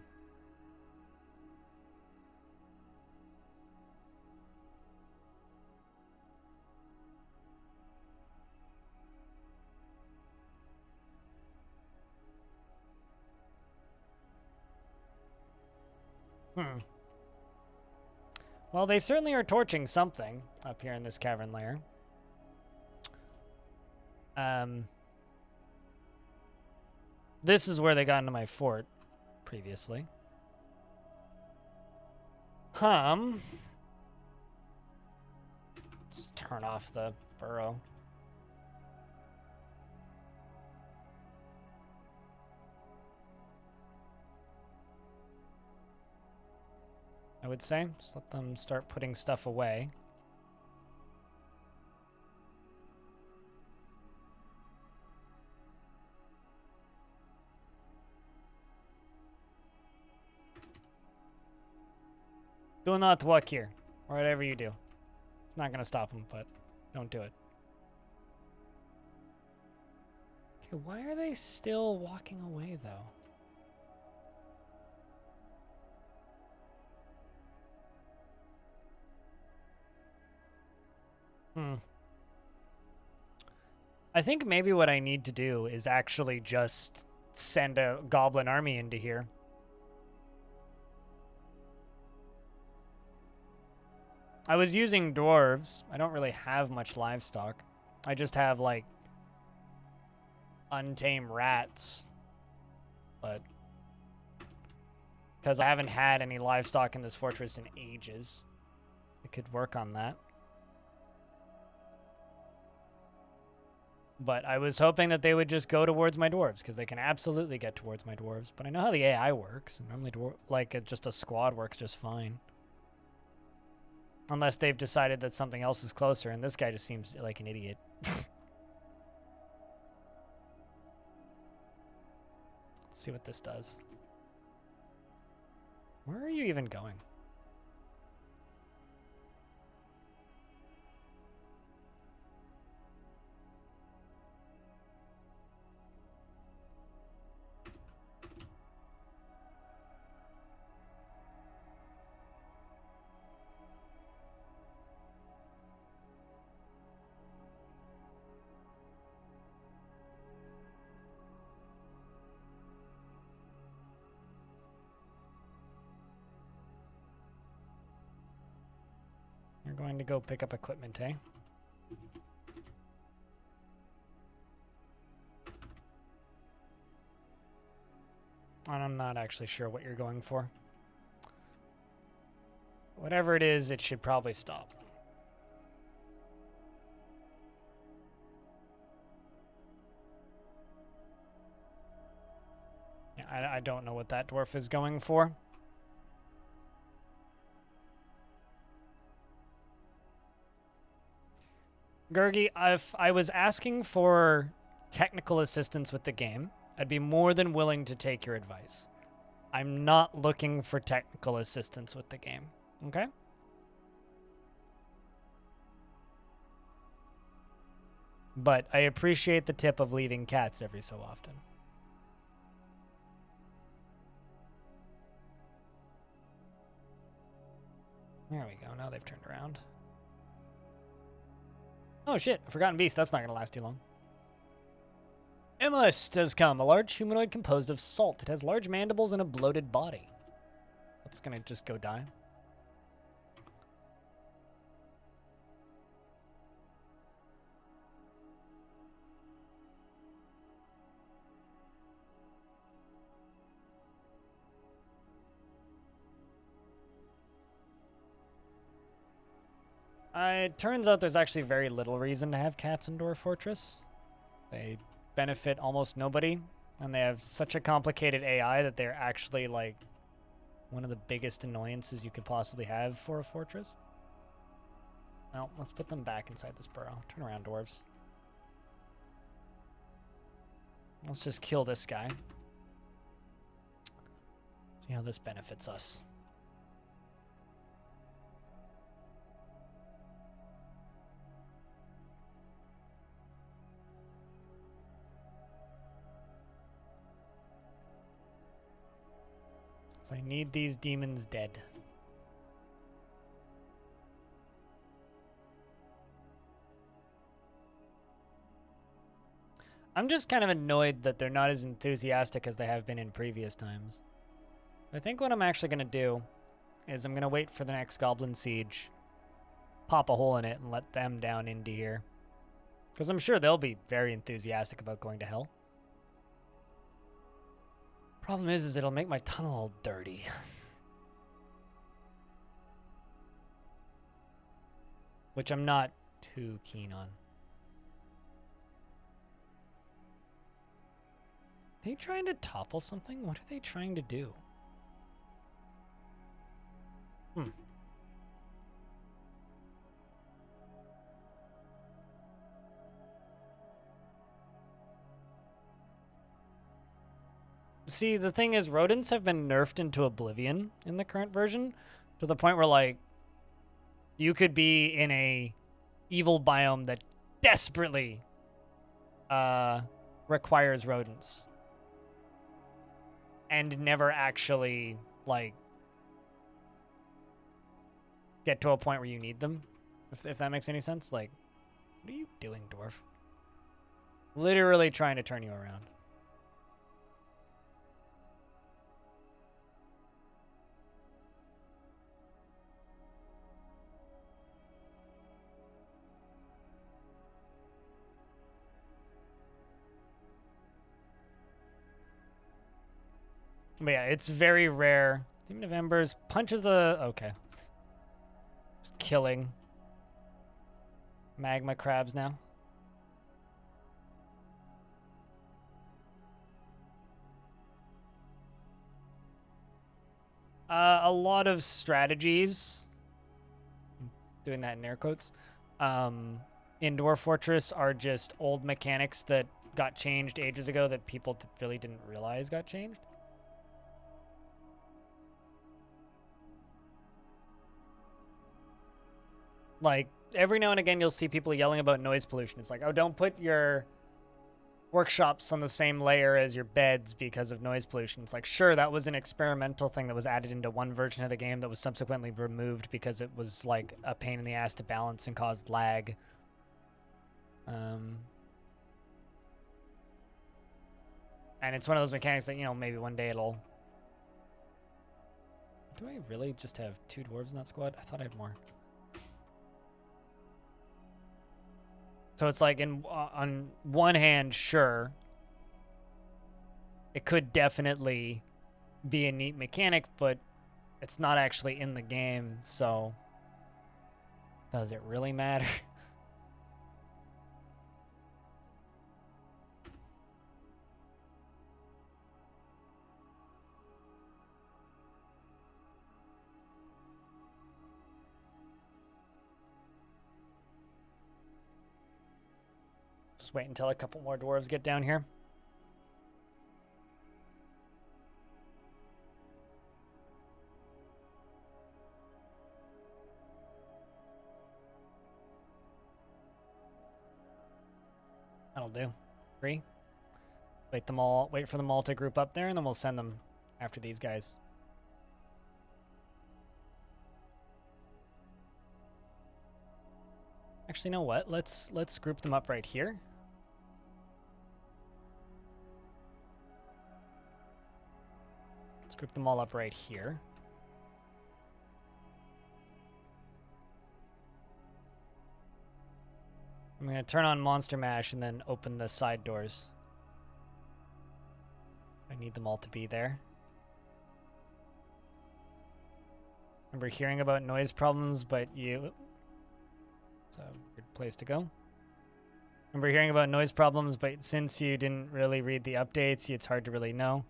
Well, they certainly are torching something up here in this cavern lair. This is where they got into my fort previously. Let's turn off the burrow. I would say. Just let them start putting stuff away. Do not walk here. Whatever you do. It's not going to stop them, but don't do it. Okay, why are they still walking away, though? I think maybe what I need to do is actually just send a goblin army into here. I was using dwarves. I don't really have much livestock. I just have, like, untamed rats. But because I haven't had any livestock in this fortress in ages, I could work on that. But I was hoping that they would just go towards my dwarves, because they can absolutely get towards my dwarves. But I know how the AI works. And normally, just a squad works just fine. Unless they've decided that something else is closer, and this guy just seems like an idiot. Let's see what this does. Where are you even going? You're going to go pick up equipment, eh? And I'm not actually sure what you're going for. Whatever it is, it should probably stop. Yeah, I don't know what that dwarf is going for. Gurgi, if I was asking for technical assistance with the game, I'd be more than willing to take your advice. I'm not looking for technical assistance with the game, okay? But I appreciate the tip of leaving cats every so often. There we go, now they've turned around. Oh shit, a forgotten beast. That's not going to last too long. Emulist has come. A large humanoid composed of salt. It has large mandibles and a bloated body. It's going to just go die. It turns out there's actually very little reason to have cats in Dwarf Fortress. They benefit almost nobody, and they have such a complicated AI that they're actually, like, one of the biggest annoyances you could possibly have for a fortress. Well, let's put them back inside this burrow. Turn around, dwarves. Let's just kill this guy. See how this benefits us. So I need these demons dead. I'm just kind of annoyed that they're not as enthusiastic as they have been in previous times. I think what I'm actually going to do is I'm going to wait for the next Goblin Siege, pop a hole in it, and let them down into here. Because I'm sure they'll be very enthusiastic about going to hell. Problem is it'll make my tunnel all dirty. which I'm not too keen on. Are they trying to topple something? What are they trying to do? See, the thing is, rodents have been nerfed into oblivion in the current version, to the point where, like, you could be in a evil biome that desperately requires rodents and never actually, like, get to a point where you need them, if that makes any sense. Like, what are you doing, Dwarf? Literally trying to turn you around. But yeah, it's very rare. Demon of Embers punches the... Okay. Just killing magma crabs now. A lot of strategies, doing that in air quotes, in Dwarf Fortress are just old mechanics that got changed ages ago that people really didn't realize got changed. Like, every now and again, you'll see people yelling about noise pollution. It's like, oh, don't put your workshops on the same layer as your beds because of noise pollution. It's like, sure, that was an experimental thing that was added into one version of the game that was subsequently removed because it was, like, a pain in the ass to balance and caused lag. And it's one of those mechanics that, you know, maybe one day it'll... Do I really just have 2 dwarves in that squad? I thought I had more. So it's like, on one hand, sure, it could definitely be a neat mechanic, but it's not actually in the game, so does it really matter? Just wait until a couple more dwarves get down here. That'll do. 3. Wait for them all to group up there, and then we'll send them after these guys. Actually, you know what? Let's group them up right here. Let's group them all up right here. I'm going to turn on Monster Mash and then open the side doors. I need them all to be there. Remember hearing about noise problems, but you... It's a weird place to go. Remember hearing about noise problems, but since you didn't really read the updates, it's hard to really know.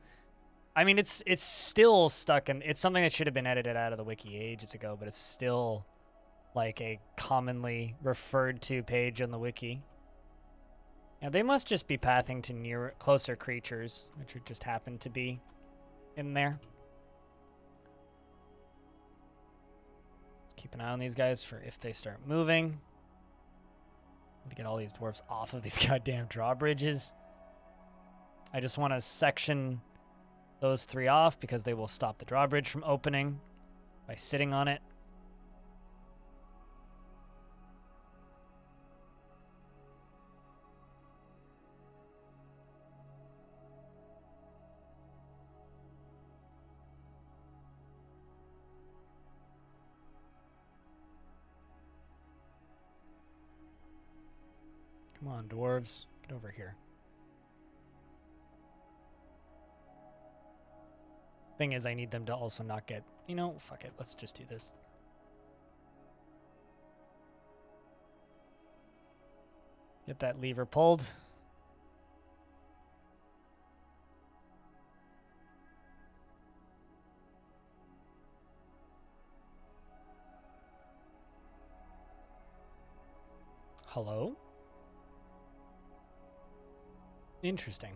I mean, it's still stuck in... It's something that should have been edited out of the wiki ages ago, but it's still like a commonly referred to page on the wiki. Now, they must just be pathing to closer creatures, which would just happen to be in there. Let's keep an eye on these guys for if they start moving. To get all these dwarves off of these goddamn drawbridges. I just want to section those 3 off because they will stop the drawbridge from opening by sitting on it. Come on, dwarves. Get over here. Thing is, I need them to also not get... You know, fuck it. Let's just do this. Get that lever pulled. Hello? Interesting.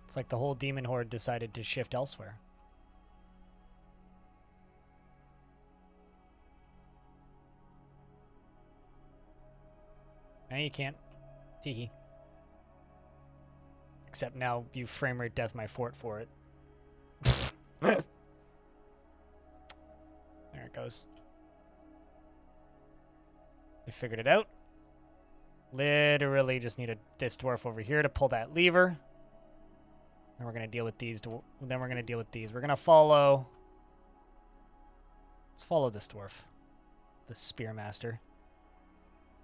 It's like the whole demon horde decided to shift elsewhere. Now you can't. Teehee. Except now you frame rate death my fort for it. There it goes. We figured it out. Literally just need this dwarf over here to pull that lever. Then we're going to deal with these. Then we're going to deal with these. We're going to follow. Let's follow this dwarf. The Spearmaster.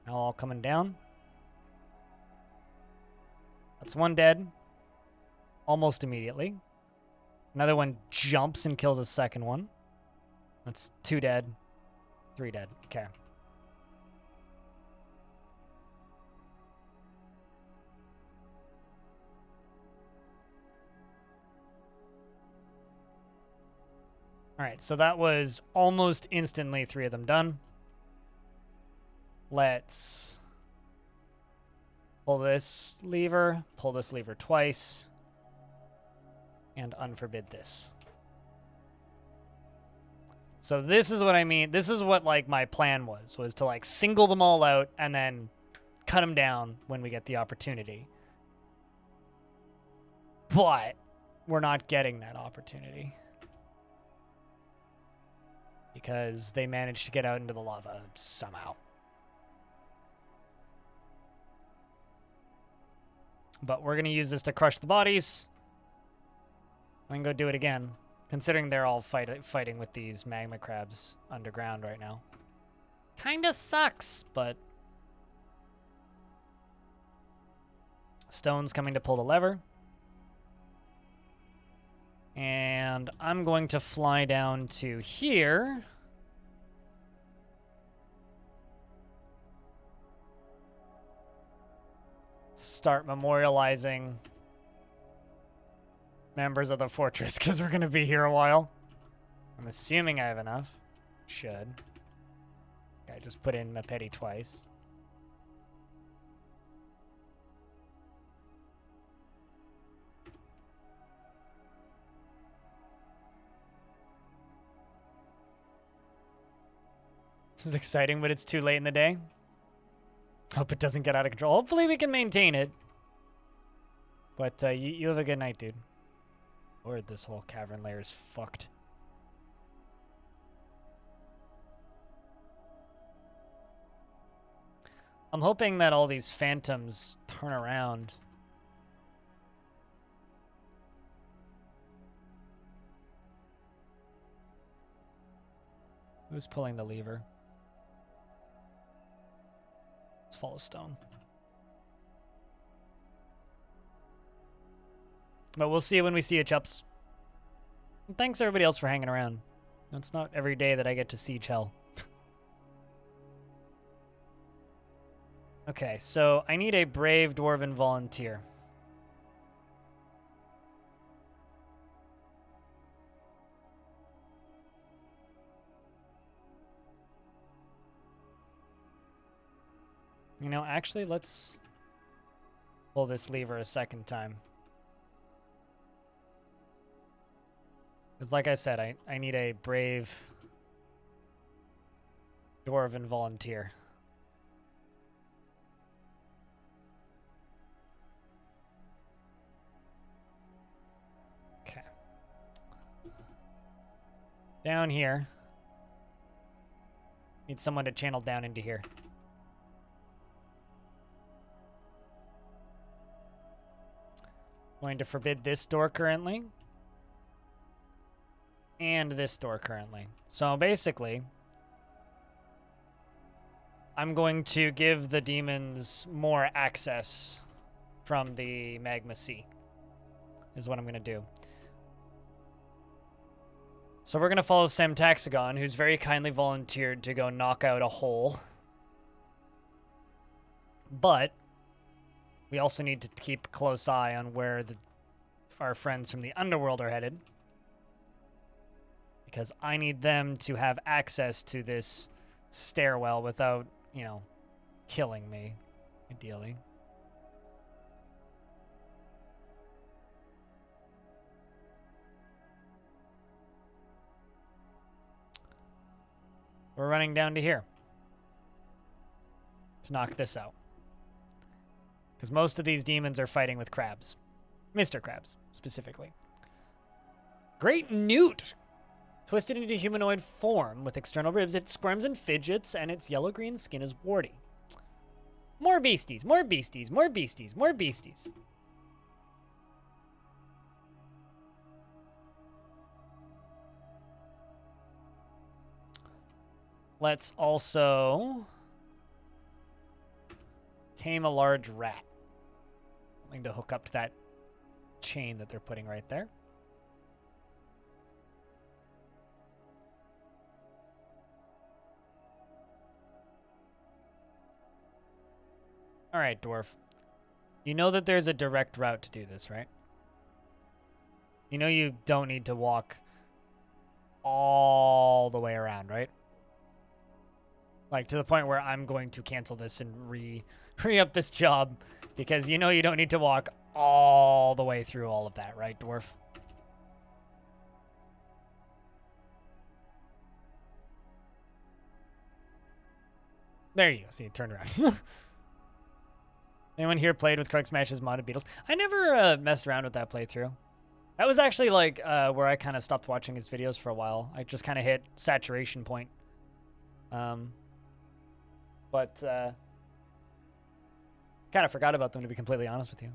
Now all coming down. That's one dead. Almost immediately. Another one jumps and kills a second one. That's 2 dead. 3 dead. Okay. All right, so that was almost instantly 3 of them done. Let's pull this lever twice, and unforbid this. So this is what I mean. This is what like my plan was to like single them all out and then cut them down when we get the opportunity. But we're not getting that opportunity because they managed to get out into the lava somehow. But we're going to use this to crush the bodies. And go do it again. Considering they're all fighting with these magma crabs underground right now. Kinda sucks, but... Stone's coming to pull the lever. And I'm going to fly down to here. Start memorializing members of the fortress, because we're going to be here a while. I'm assuming I have enough. Should. Okay, just put in Mapeti twice. This is exciting, but it's too late in the day. Hope it doesn't get out of control. Hopefully we can maintain it. But you have a good night, dude. Lord, this whole cavern layer is fucked. I'm hoping that all these phantoms turn around. Who's pulling the lever? Let's follow Stone. But we'll see you when we see you, Chups. And thanks everybody else for hanging around. It's not every day that I get to siege hell. Okay, so I need a brave dwarven volunteer. You know, actually, let's pull this lever a second time. Because like I said, I need a brave dwarven volunteer. Okay. Down here. Need someone to channel down into here. Going to forbid this door currently. And this door currently. So basically, I'm going to give the demons more access from the magma sea, is what I'm going to do. So we're going to follow Sam Taxagon, who's very kindly volunteered to go knock out a hole. But we also need to keep a close eye on where our friends from the underworld are headed. Because I need them to have access to this stairwell without, you know, killing me, ideally. We're running down to here to knock this out. Because most of these demons are fighting with crabs. Mr. Krabs, specifically. Great Newt! Twisted into humanoid form with external ribs, it squirms and fidgets, and its yellow-green skin is warty. More beasties, more beasties, more beasties, more beasties. Let's also tame a large rat. Something to hook up to that chain that they're putting right there. All right, Dwarf. You know that there's a direct route to do this, right? You know you don't need to walk all the way around, right? Like, to the point where I'm going to cancel this and re-up this job, because you know you don't need to walk all the way through all of that, right, Dwarf? There you go. See, turn around. Anyone here played with Krug Smash's modded Beatles? I never messed around with that playthrough. That was actually like where I kind of stopped watching his videos for a while. I just kind of hit saturation point. But kind of forgot about them, to be completely honest with you.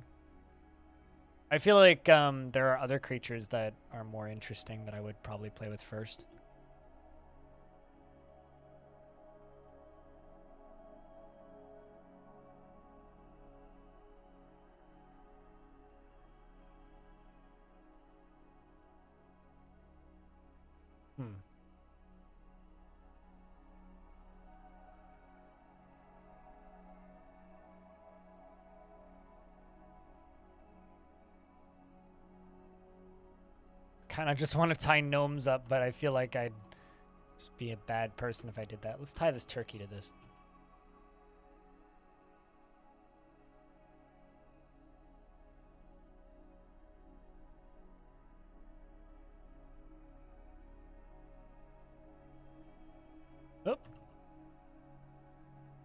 I feel like there are other creatures that are more interesting that I would probably play with first. Kind of just want to tie gnomes up, but I feel like I'd just be a bad person if I did that. Let's tie this turkey to this. Oop.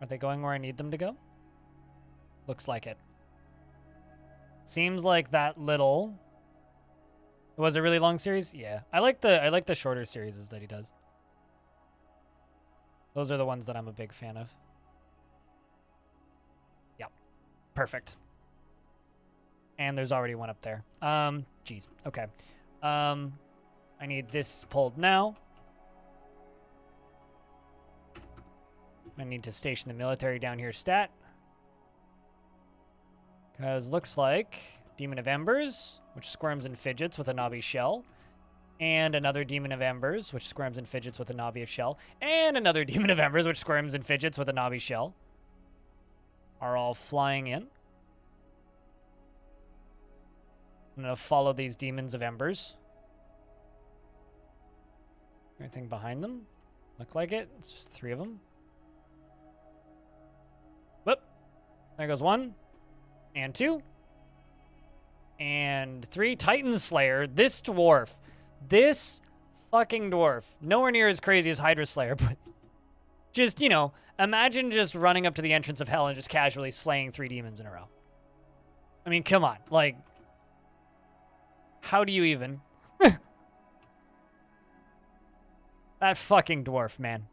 Are they going where I need them to go? Looks like it. Seems like that little... It was a really long series? Yeah. I like the shorter series that he does. Those are the ones that I'm a big fan of. Yep. Perfect. And there's already one up there. Geez. Okay. I need this pulled now. I need to station the military down here stat. Because looks like Demon of Embers, which squirms and fidgets with a knobby shell. And another Demon of Embers, which squirms and fidgets with a knobby shell. And another Demon of Embers, which squirms and fidgets with a knobby shell. Are all flying in. I'm going to follow these Demons of Embers. Anything behind them? Look like it. It's just 3 of them. Whoop. There goes 1. And 2. And 3. Titan Slayer. This dwarf. This fucking dwarf. Nowhere near as crazy as Hydra Slayer, but just, you know, imagine just running up to the entrance of hell and just casually slaying 3 demons in a row. I mean, come on. Like, how do you even? That fucking dwarf, man.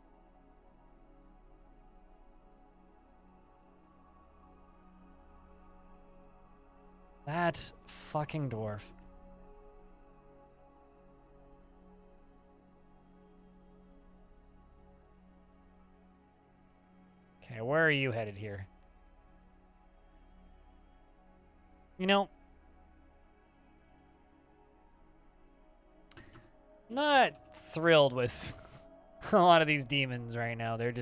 That fucking dwarf. Okay, where are you headed here? You know, Not thrilled with a lot of these demons right now. They're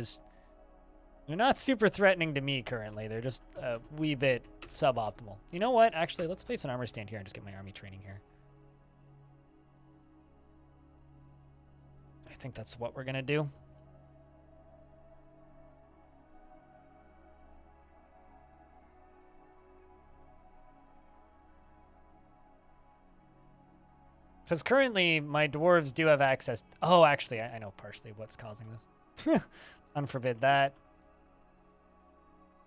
not super threatening to me currently. They're just a wee bit suboptimal. You know what? Actually, let's place an armor stand here and just get my army training here. I think that's what we're gonna do. Because currently, my dwarves do have access. Oh, actually, I know partially what's causing this. Unforbid that.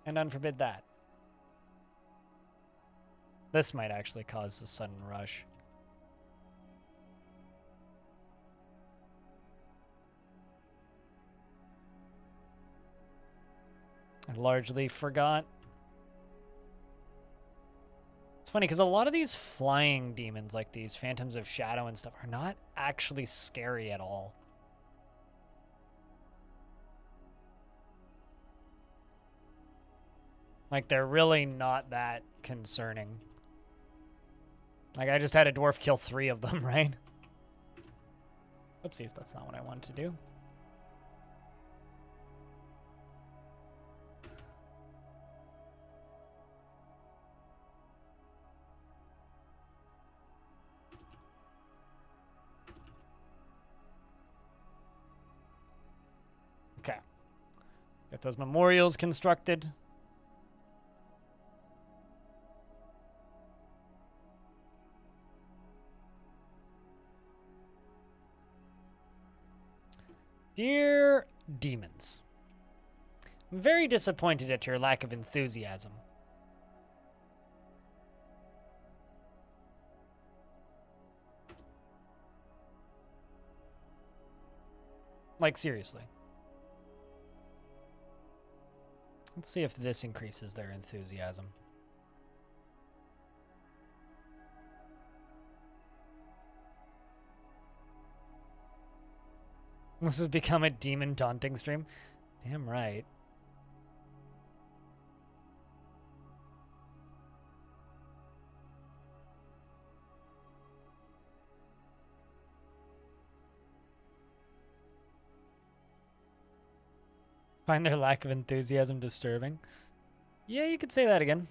And unforbid that. This might actually cause a sudden rush. I largely forgot. It's funny because a lot of these flying demons, like these Phantoms of Shadow and stuff, are not actually scary at all. Like, they're really not that concerning. Like, I just had a dwarf kill 3 of them, right? Oopsies, that's not what I wanted to do. Okay. Get those memorials constructed. Dear demons, I'm very disappointed at your lack of enthusiasm. Like, seriously. Let's see if this increases their enthusiasm. This has become a demon taunting stream. Damn right. Find their lack of enthusiasm disturbing. Yeah, you could say that again.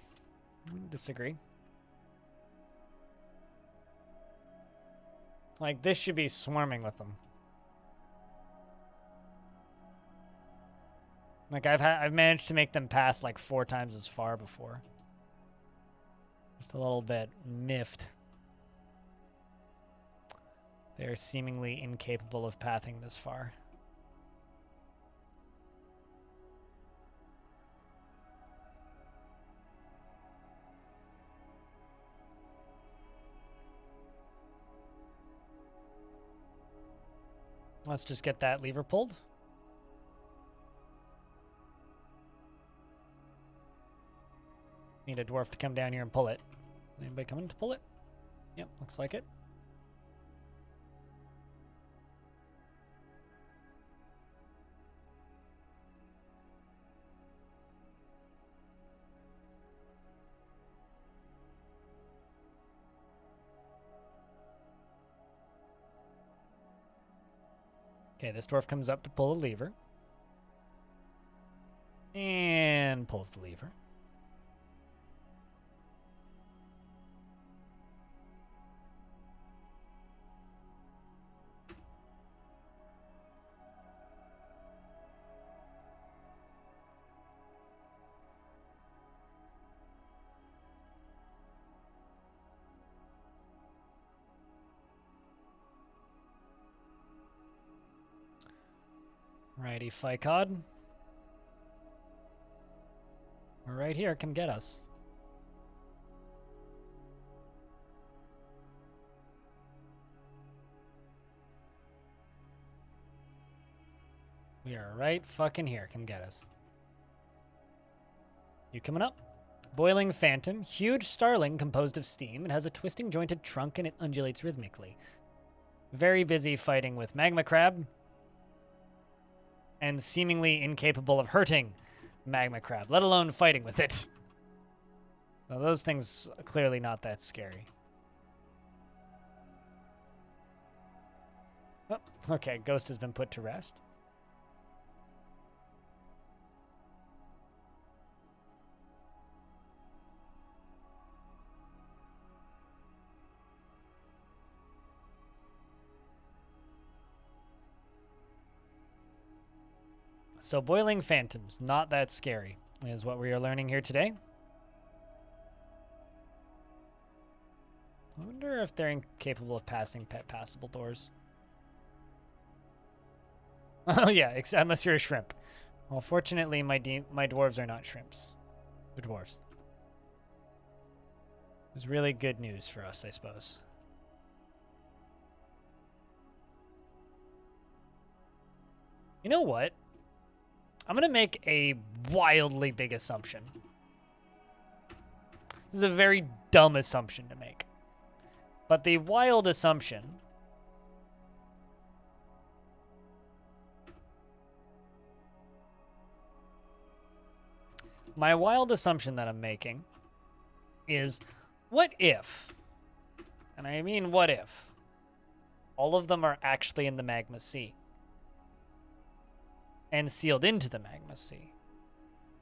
I wouldn't disagree. Like, this should be swarming with them. Like, I've managed to make them path like 4 times as far before. Just a little bit miffed. They're seemingly incapable of pathing this far. Let's just get that lever pulled. Need a dwarf to come down here and pull it. Is anybody coming to pull it? Yep, looks like it. Okay, this dwarf comes up to pull the lever. And pulls the lever. Righty, Ficod. We're right here. Come get us. We are right fucking here. Come get us. You coming up? Boiling Phantom. Huge starling composed of steam. It has a twisting jointed trunk and it undulates rhythmically. Very busy fighting with Magma Crab. And seemingly incapable of hurting Magma Crab, let alone fighting with it. Well, those things are clearly not that scary. Okay, ghost has been put to rest. So boiling phantoms, not that scary, is what we are learning here today. I wonder if they're incapable of passing pet passable doors. Oh yeah, unless you're a shrimp. Well, fortunately, my dwarves are not shrimps. They're dwarves. It's really good news for us, I suppose. You know what? I'm going to make a wildly big assumption. This is a very dumb assumption to make. But the wild assumption that I'm making is, what if, and I mean what if, all of them are actually in the magma sea and sealed into the magma sea?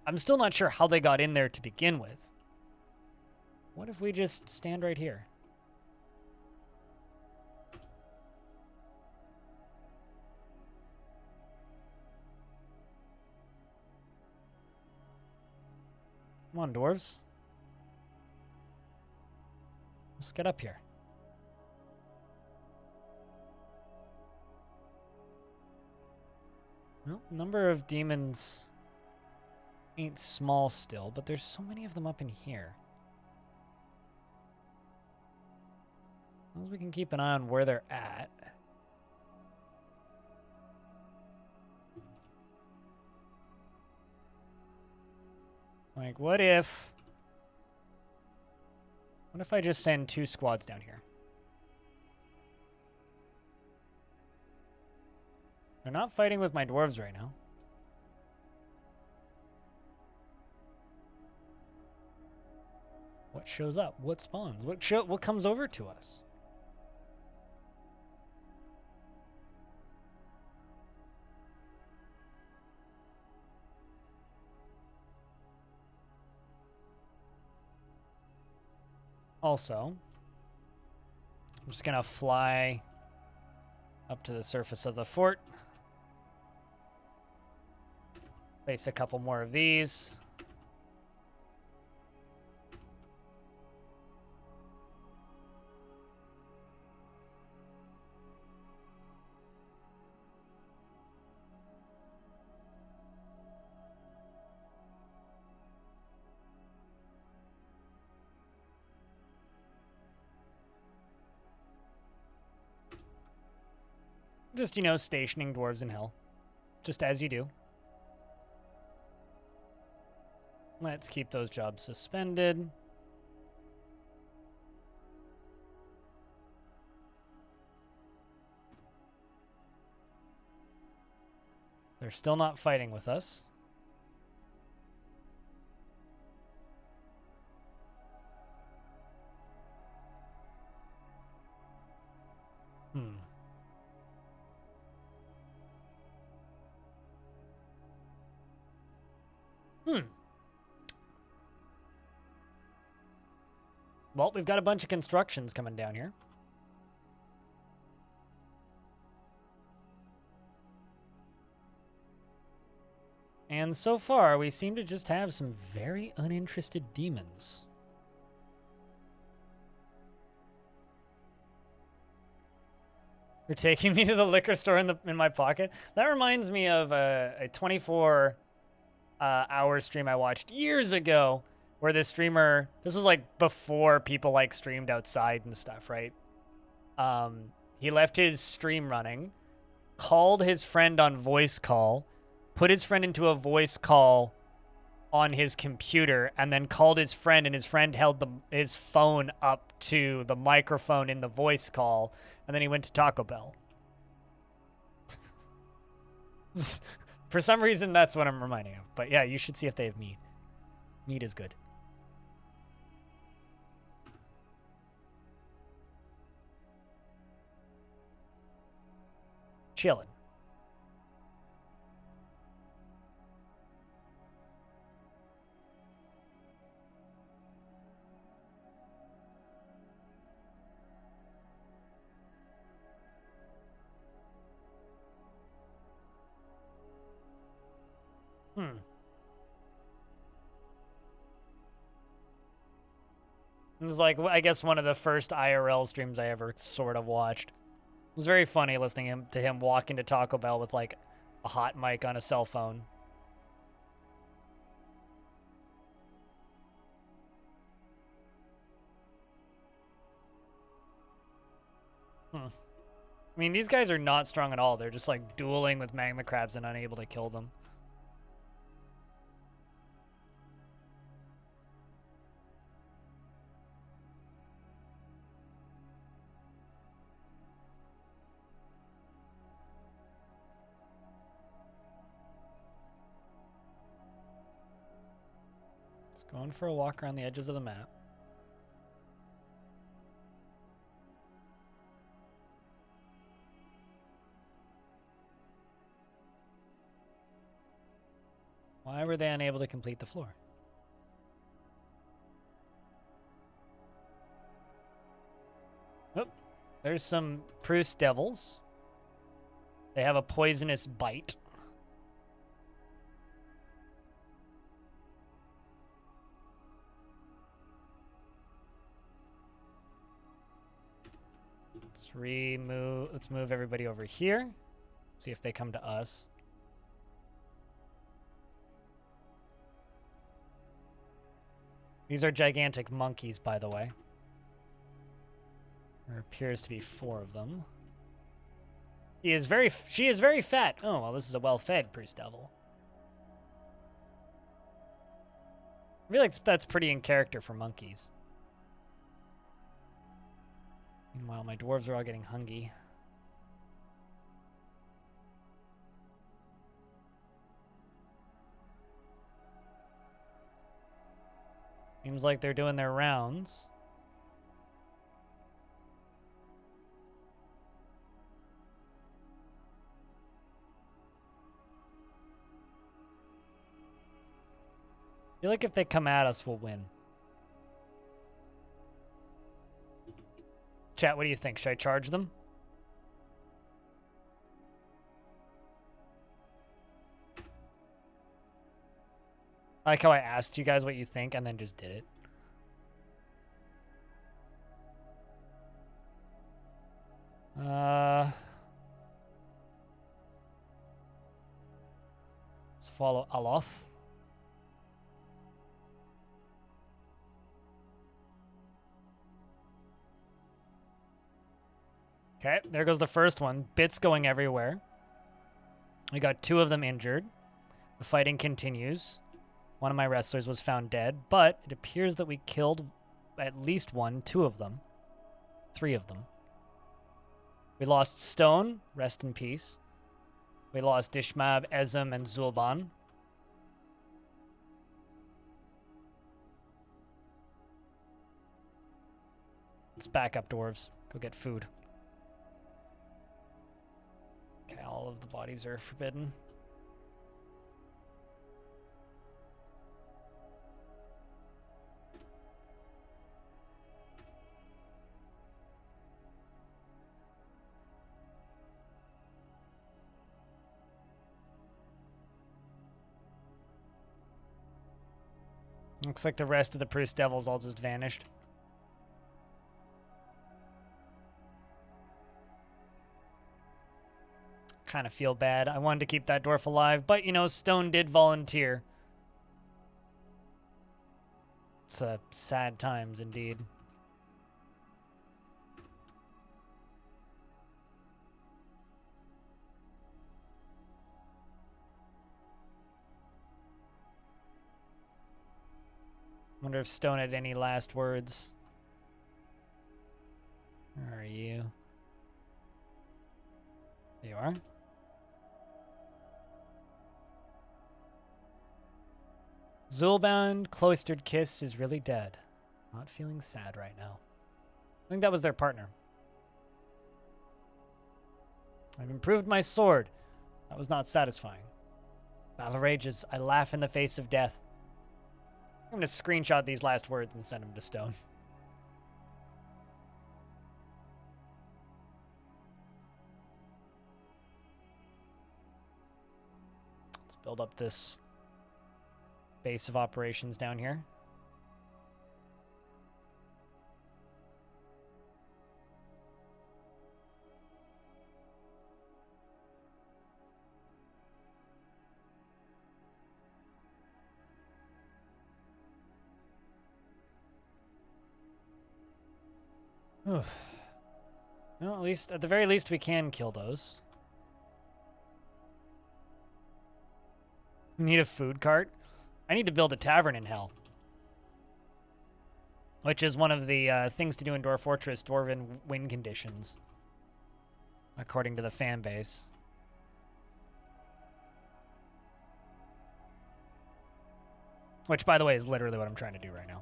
I'm still not sure how they got in there to begin with. What if we just stand right here? Come on, dwarves. Let's get up here. Well, number of demons ain't small still, but there's so many of them up in here. As long as we can keep an eye on where they're at. Like, what if I just send 2 squads down here? They're not fighting with my dwarves right now. What shows up? What spawns? What comes over to us? Also, I'm just gonna fly up to the surface of the fort. Place a couple more of these. Just, stationing dwarves in hell. Just as you do. Let's keep those jobs suspended. They're still not fighting with us. Well, we've got a bunch of constructions coming down here. And so far, we seem to just have some very uninterested demons. You're taking me to the liquor store in my pocket? That reminds me of a 24-hour stream I watched years ago, where this streamer, this was like before people like streamed outside and stuff, right? He left his stream running, called his friend on voice call, put his friend into a voice call on his computer, and then called his friend, and his friend held his phone up to the microphone in the voice call, and then he went to Taco Bell. For some reason, that's what I'm reminding of. But yeah, you should see if they have meat. Meat is good. chilling. It was like, I guess, one of the first IRL streams I ever sort of watched. It was very funny listening to him walk into Taco Bell with, like, a hot mic on a cell phone. I mean, these guys are not strong at all. They're just, like, dueling with magma crabs and unable to kill them. Just going for a walk around the edges of the map. Why were they unable to complete the floor? Oh, there's some Proust devils. They have a poisonous bite. Let's move everybody over here. See if they come to us. These are gigantic monkeys, by the way. There appears to be 4 of them. She is very fat. Oh, well, this is a well-fed Proust devil. I feel like that's pretty in character for monkeys. Meanwhile, my dwarves are all getting hungry. Seems like they're doing their rounds. I feel like if they come at us, we'll win. Chat, what do you think? Should I charge them? I like how I asked you guys what you think and then just did it. Let's follow Aloth. Okay, there goes the first one. Bits going everywhere. We got 2 of them injured. The fighting continues. One of my wrestlers was found dead, but it appears that we killed at least 2 of them. 3 of them. We lost Stone, rest in peace. We lost Dishmab, Ezem, and Zulban. Let's back up, dwarves. Go get food. Okay, all of the bodies are forbidden. Looks like the rest of the Proust devils all just vanished. Kind of feel bad. I wanted to keep that dwarf alive, but, you know, Stone did volunteer. It's sad times indeed. Wonder if Stone had any last words. Where are you? There you are. Zulban, Cloistered Kiss, is really dead. Not feeling sad right now. I think that was their partner. I've improved my sword. That was not satisfying. Battle rages. I laugh in the face of death. I'm going to screenshot these last words and send them to Stone. Let's build up this base of operations down here. Oof. Well, at the very least, we can kill those. Need a food cart? I need to build a tavern in hell. Which is one of the things to do in Dwarf Fortress, Dwarven win conditions. According to the fan base. Which, by the way, is literally what I'm trying to do right now.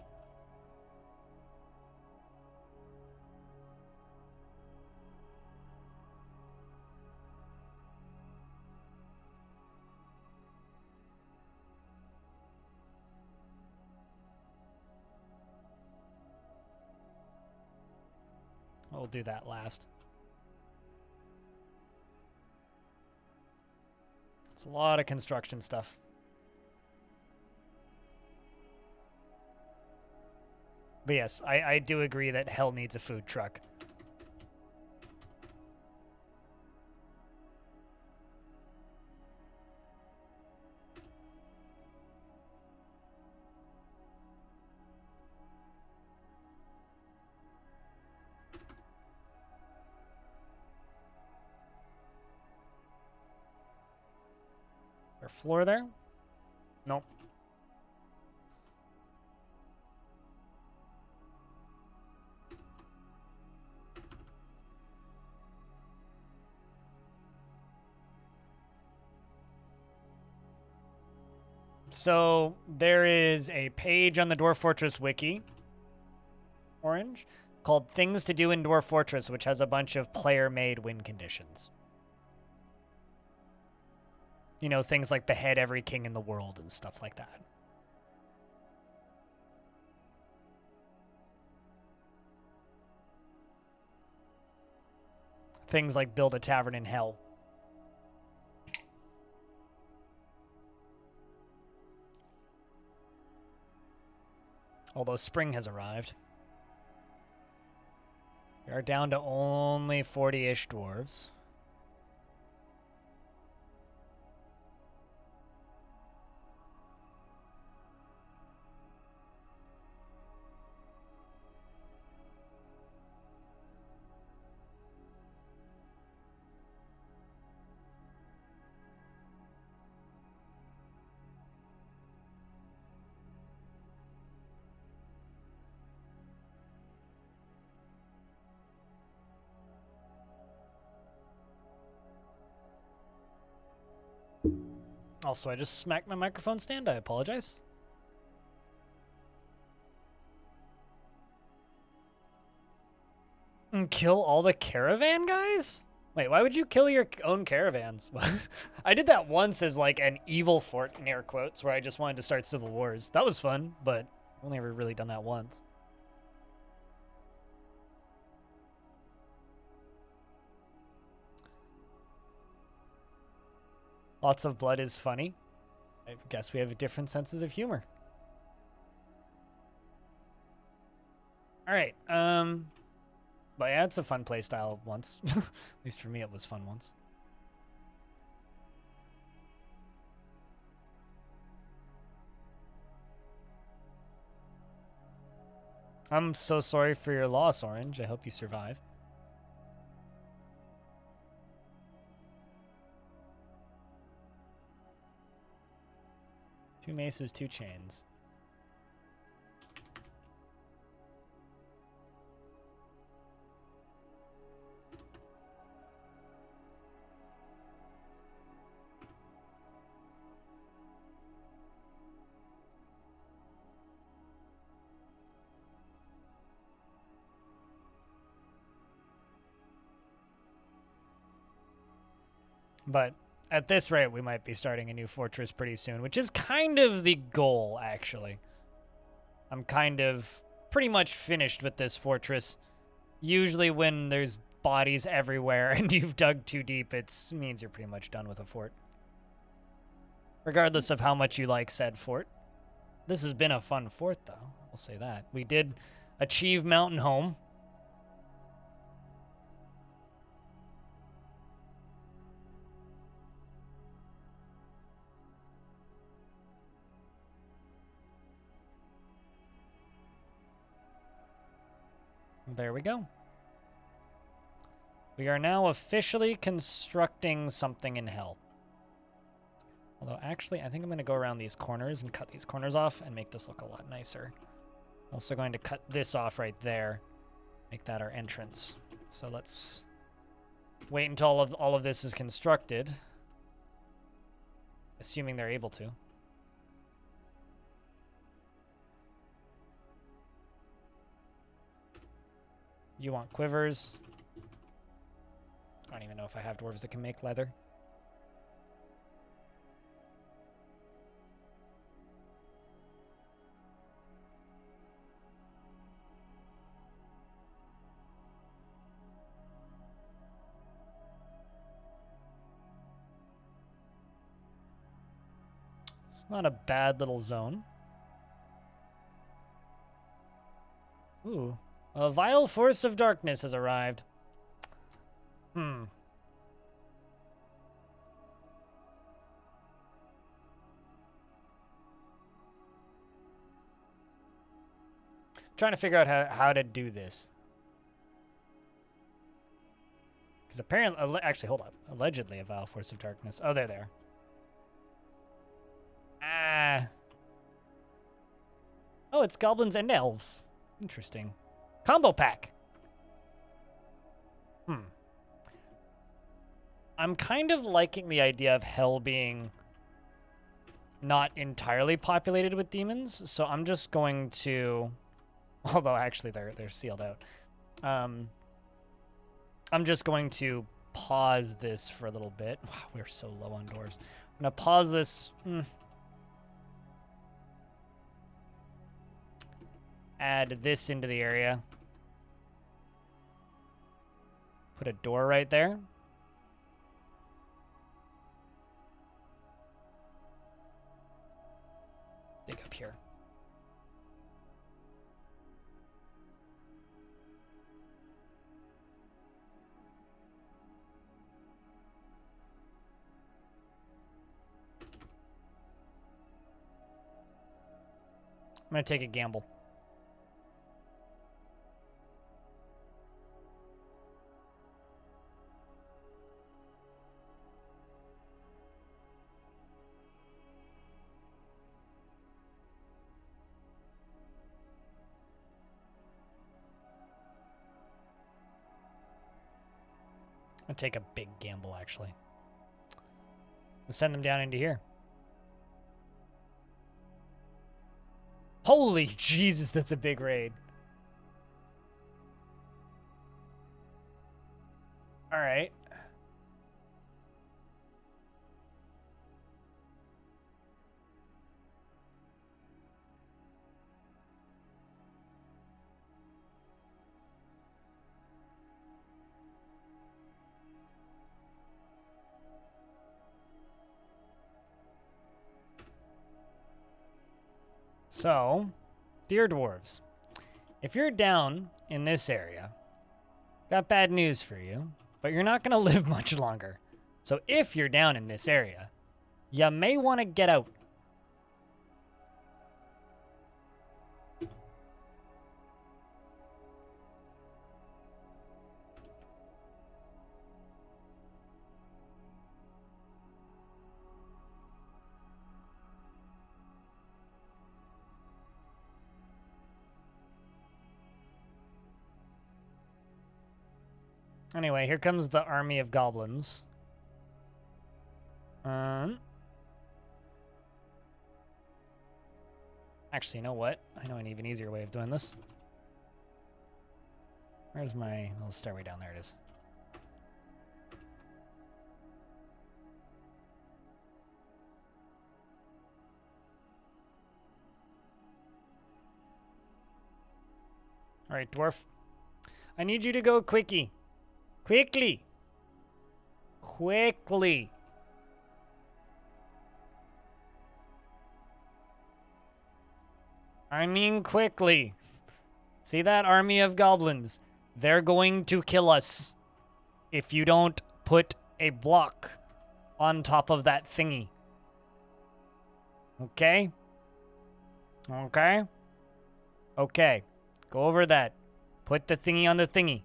We'll do that last. It's a lot of construction stuff. But yes, I do agree that hell needs a food truck. Or floor there? Nope. So there is a page on the Dwarf Fortress wiki, Orange, called Things to Do in Dwarf Fortress, which has a bunch of player-made win conditions. You know, things like behead every king in the world and stuff like that. Things like build a tavern in hell. Although spring has arrived. We are down to only 40-ish dwarves. Also, I just smacked my microphone stand. I apologize. And kill all the caravan guys? Wait, why would you kill your own caravans? I did that once as like an evil fort, in air quotes, where I just wanted to start civil wars. That was fun, but I've only ever really done that once. Lots of blood is funny. I guess we have different senses of humor. All right. But yeah, it's a fun play style once. At least for me, it was fun once. I'm so sorry for your loss, Orange. I hope you survive. Two maces, two chains. But at this rate, we might be starting a new fortress pretty soon, which is kind of the goal, actually. I'm kind of pretty much finished with this fortress. Usually when there's bodies everywhere and you've dug too deep, it means you're pretty much done with a fort. Regardless of how much you like said fort. This has been a fun fort, though. I'll say that. We did achieve Mountain Home. There we go. We are now officially constructing something in hell. Although, actually, I think I'm going to go around these corners and cut these corners off and make this look a lot nicer. Also going to cut this off right there. Make that our entrance. So let's wait until all of this is constructed. Assuming they're able to. You want quivers. I don't even know if I have dwarves that can make leather. It's not a bad little zone. Ooh. A vile force of darkness has arrived. Trying to figure out how to do this. Because apparently, actually, hold up. Allegedly a vile force of darkness. Oh, they're there. Ah. Oh, it's goblins and elves. Interesting. Combo pack. I'm kind of liking the idea of hell being not entirely populated with demons, so I'm just going to, although actually they're sealed out. I'm just going to pause this for a little bit. Wow, we're so low on doors. I'm gonna pause this. Add this into the area. Put a door right there. Dig up here. I'm gonna take a gamble. I'm gonna take a big gamble, actually. We'll send them down into here. Holy Jesus, that's a big raid. All right. So, dear dwarves, if you're down in this area, got bad news for you, but you're not going to live much longer. So if you're down in this area, you may want to get out. Anyway, here comes the army of goblins. Actually, you know what? I know an even easier way of doing this. Where's my little stairway down there? It is. All right, Dwarf. I need you to go quickie. Quickly. Quickly. I mean quickly. See that army of goblins? They're going to kill us if you don't put a block on top of that thingy. Okay? Okay? Okay. Go over that. Put the thingy on the thingy.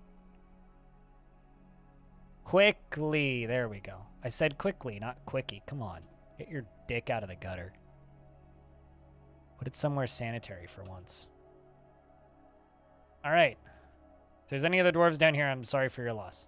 Quickly. There we go. I said quickly, not quickie. Come on. Get your dick out of the gutter. Put it somewhere sanitary for once. All right. If there's any other dwarves down here, I'm sorry for your loss.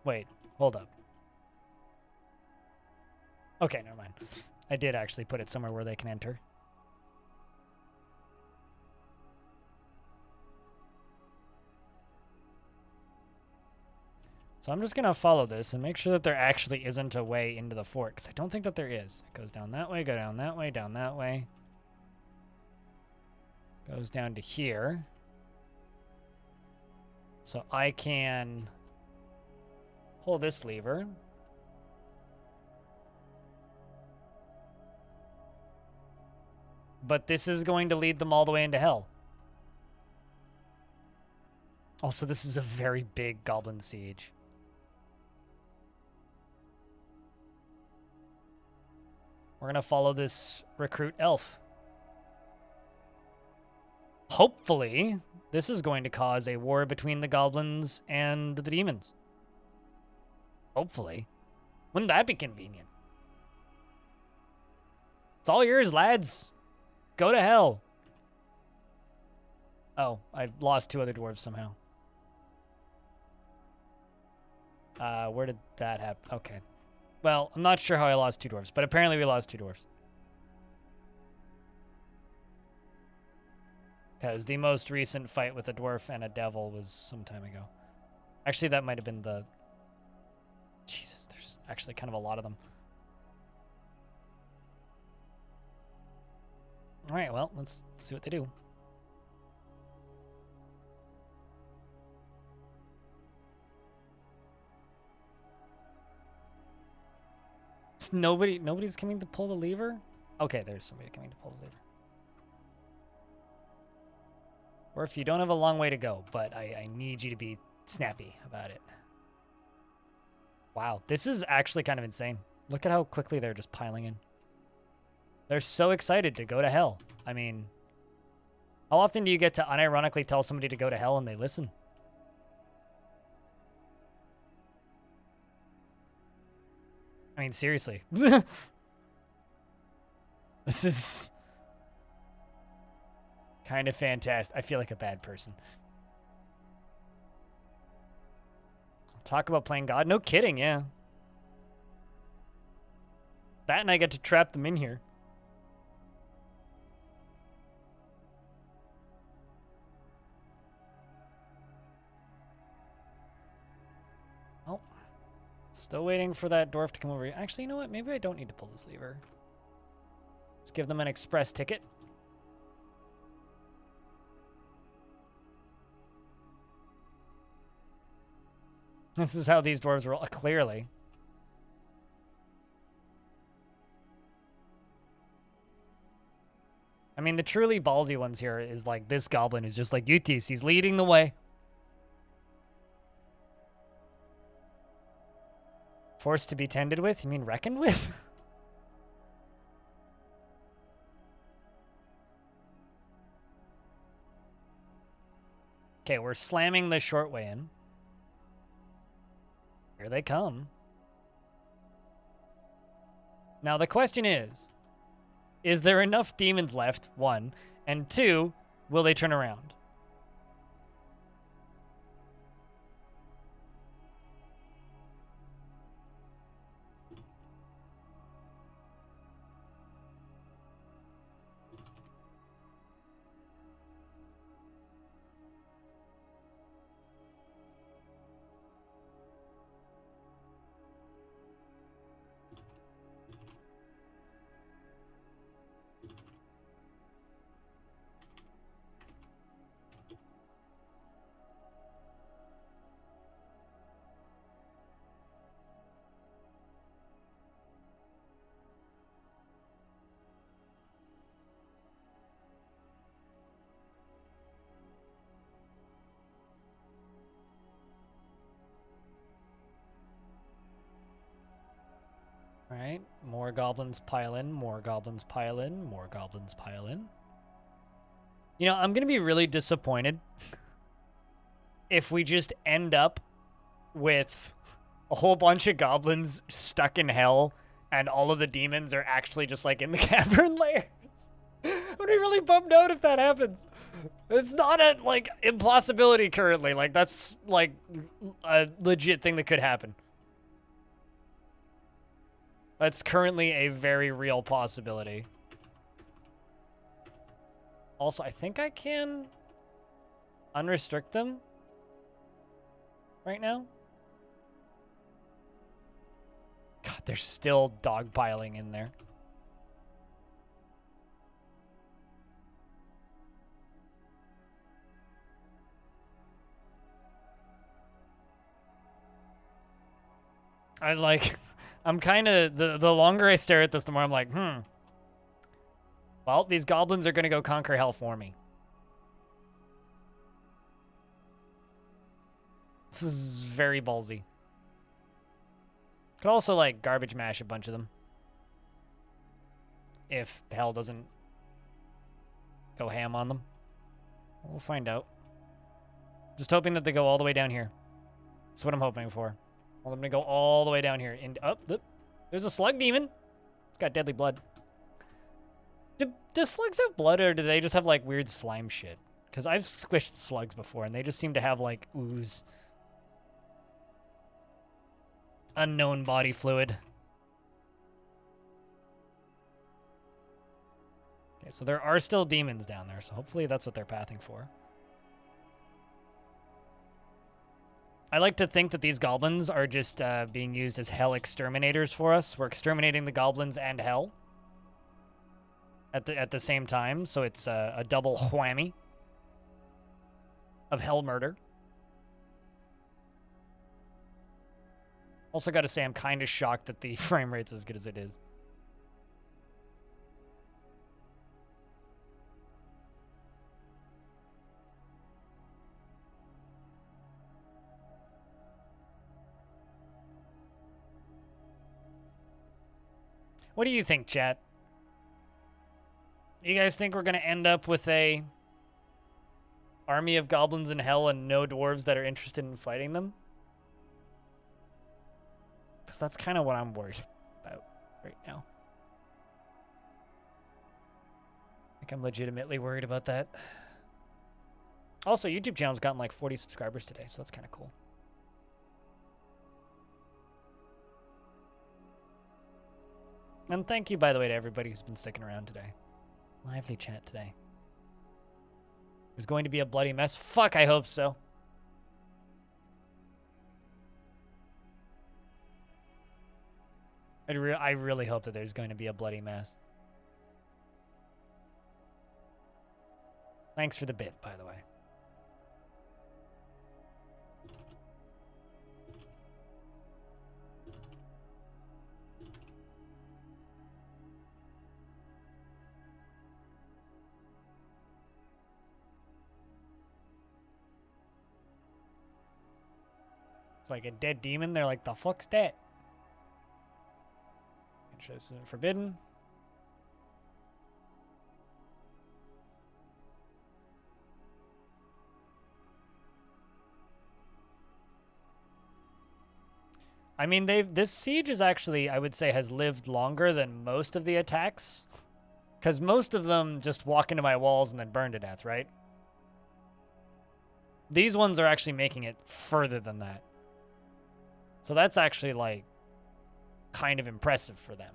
Wait, hold up. Okay, never mind. I did actually put it somewhere where they can enter. So I'm just going to follow this and make sure that there actually isn't a way into the fort, because I don't think that there is. It goes down that way, go down that way, down that way. Goes down to here. So I can pull this lever. But this is going to lead them all the way into hell. Also, this is a very big goblin siege. We're going to follow this recruit elf. Hopefully, this is going to cause a war between the goblins and the demons. Hopefully. Wouldn't that be convenient? It's all yours, lads. Go to hell. Oh, I lost 2 other dwarves somehow. Where did that happen? Okay. Well, I'm not sure how I lost 2 dwarves, but apparently we lost 2 dwarves. Because the most recent fight with a dwarf and a devil was some time ago. Actually, that might have been the... Jesus, there's actually kind of a lot of them. All right, well, let's see what they do. Nobody's coming to pull the lever? Okay, there's somebody coming to pull the lever. Or if you don't have a long way to go, but I need you to be snappy about it. Wow, this is actually kind of insane. Look at how quickly they're just piling in. They're so excited to go to hell. I mean, how often do you get to unironically tell somebody to go to hell and they listen? I mean, seriously. This is kind of fantastic. I feel like a bad person. Talk about playing God. No kidding, yeah. That and I get to trap them in here. Oh. Still waiting for that dwarf to come over here. Actually, you know what? Maybe I don't need to pull this lever. Just give them an express ticket. This is how these dwarves roll. Clearly. I mean, the truly ballsy ones here is like this goblin who's just like Yutis. He's leading the way. Forced to be tended with? You mean reckoned with? Okay, we're slamming the short way in. Here they come. Now the question is there enough demons left, 1, and 2, will they turn around? More goblins pile in, more goblins pile in, more goblins pile in. You know, I'm going to be really disappointed if we just end up with a whole bunch of goblins stuck in hell and all of the demons are actually just like in the cavern layers. I'm gonna be really bummed out if that happens. It's not a, like, impossibility currently. Like, that's, like, a legit thing that could happen. That's currently a very real possibility. Also, I think I can unrestrict them right now. God, there's still dogpiling in there. I'm kind of, the longer I stare at this, the more I'm like, well, these goblins are going to go conquer hell for me. This is very ballsy. Could also, like, garbage mash a bunch of them. If hell doesn't go ham on them. We'll find out. Just hoping that they go all the way down here. That's what I'm hoping for. Well, I'm going to go all the way down here. And there's a slug demon. It's got deadly blood. Do slugs have blood, or do they just have, like, weird slime shit? Because I've squished slugs before, and they just seem to have, like, ooze. Unknown body fluid. Okay, so there are still demons down there, so hopefully that's what they're pathing for. I like to think that these goblins are just being used as hell exterminators for us. We're exterminating the goblins and hell at the same time, so it's a double whammy of hell murder. Also got to say, I'm kind of shocked that the frame rate's as good as it is. What do you think, chat? You guys think we're going to end up with a army of goblins in hell and no dwarves that are interested in fighting them? Because that's kind of what I'm worried about right now. I think I'm legitimately worried about that. Also, YouTube channel's gotten like 40 subscribers today, so that's kind of cool. And thank you, by the way, to everybody who's been sticking around today. Lively chat today. There's going to be a bloody mess. Fuck, I hope so. I really hope that there's going to be a bloody mess. Thanks for the bit, by the way. It's like a dead demon. They're like, the fuck's that? This isn't forbidden. I mean, this siege is actually, I would say, has lived longer than most of the attacks. Because most of them just walk into my walls and then burn to death, right? These ones are actually making it further than that. So that's actually, like, kind of impressive for them.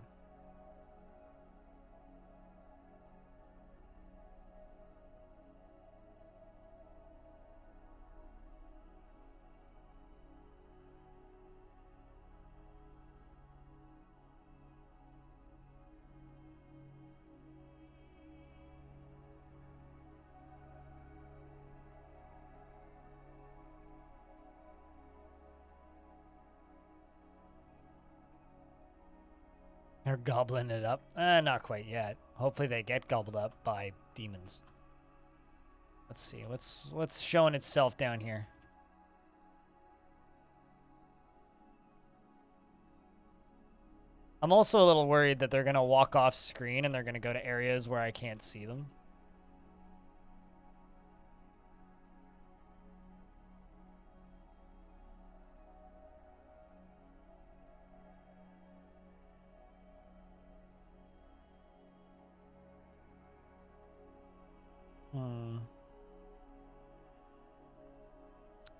They're gobbling it up. Not quite yet. Hopefully they get gobbled up by demons. Let's see. What's showing itself down here? I'm also a little worried that they're going to walk off screen and they're going to go to areas where I can't see them.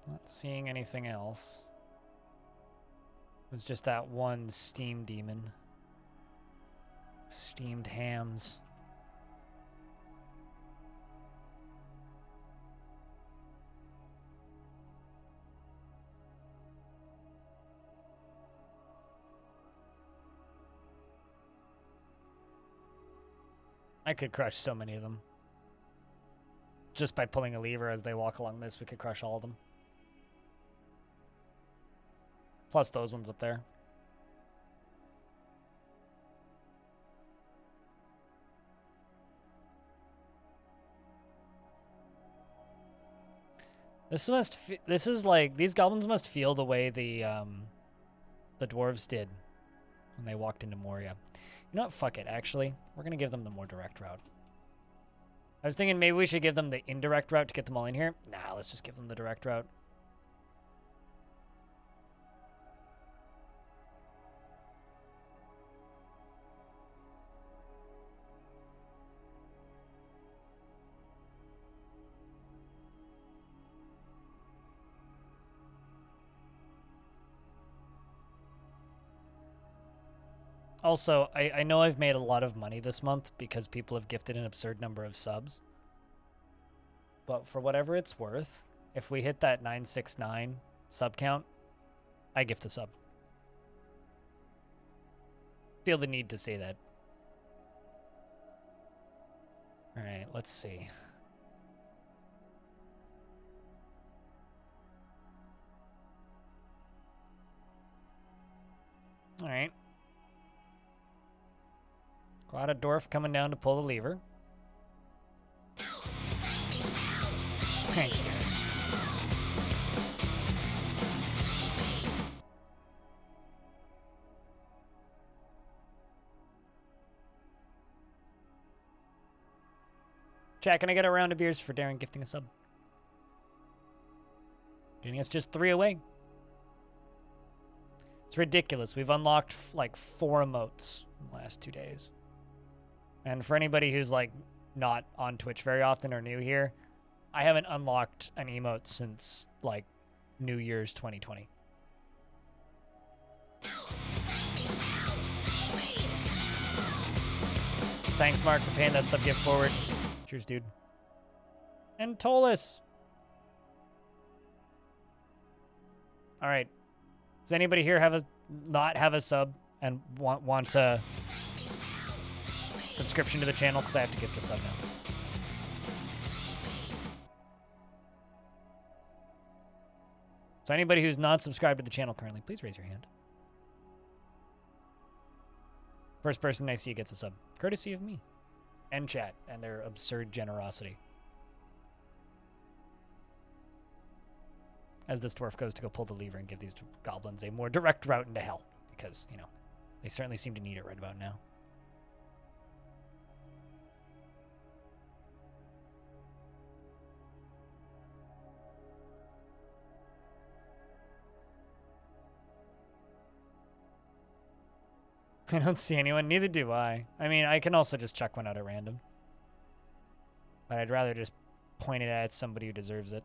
Not seeing anything else. It was just that one steam demon. Steamed hams. I could crush so many of them. Just by pulling a lever as they walk along this, we could crush all of them. Plus those ones up there. This is like, these goblins must feel the way the dwarves did when they walked into Moria. You know what? Fuck it, actually. We're going to give them the more direct route. I was thinking maybe we should give them the indirect route to get them all in here. Nah, let's just give them the direct route. Also, I know I've made a lot of money this month because people have gifted an absurd number of subs. But for whatever it's worth, if we hit that 969 sub count, I gift a sub. Feel the need to say that. All right, let's see. All right. Got a dwarf coming down to pull the lever. Thanks, Darren. Chat, can I get a round of beers for Darren gifting a sub? Getting us just 3 away. It's ridiculous. We've unlocked like 4 emotes in the last 2 days. And for anybody who's like not on Twitch very often or new here, I haven't unlocked an emote since like New Year's 2020. Thanks, Mark, for paying that sub gift forward. Cheers, dude. And Tolus. All right. Does anybody here not have a sub and want to subscription to the channel? Because I have to gift a sub now. So anybody who's not subscribed to the channel currently, please raise your hand. First person I see gets a sub, courtesy of me and chat and their absurd generosity. As this dwarf goes to go pull the lever and give these goblins a more direct route into hell, because, you know, they certainly seem to need it right about now. I don't see anyone, neither do I. I mean, I can also just chuck one out at random. But I'd rather just point it at somebody who deserves it.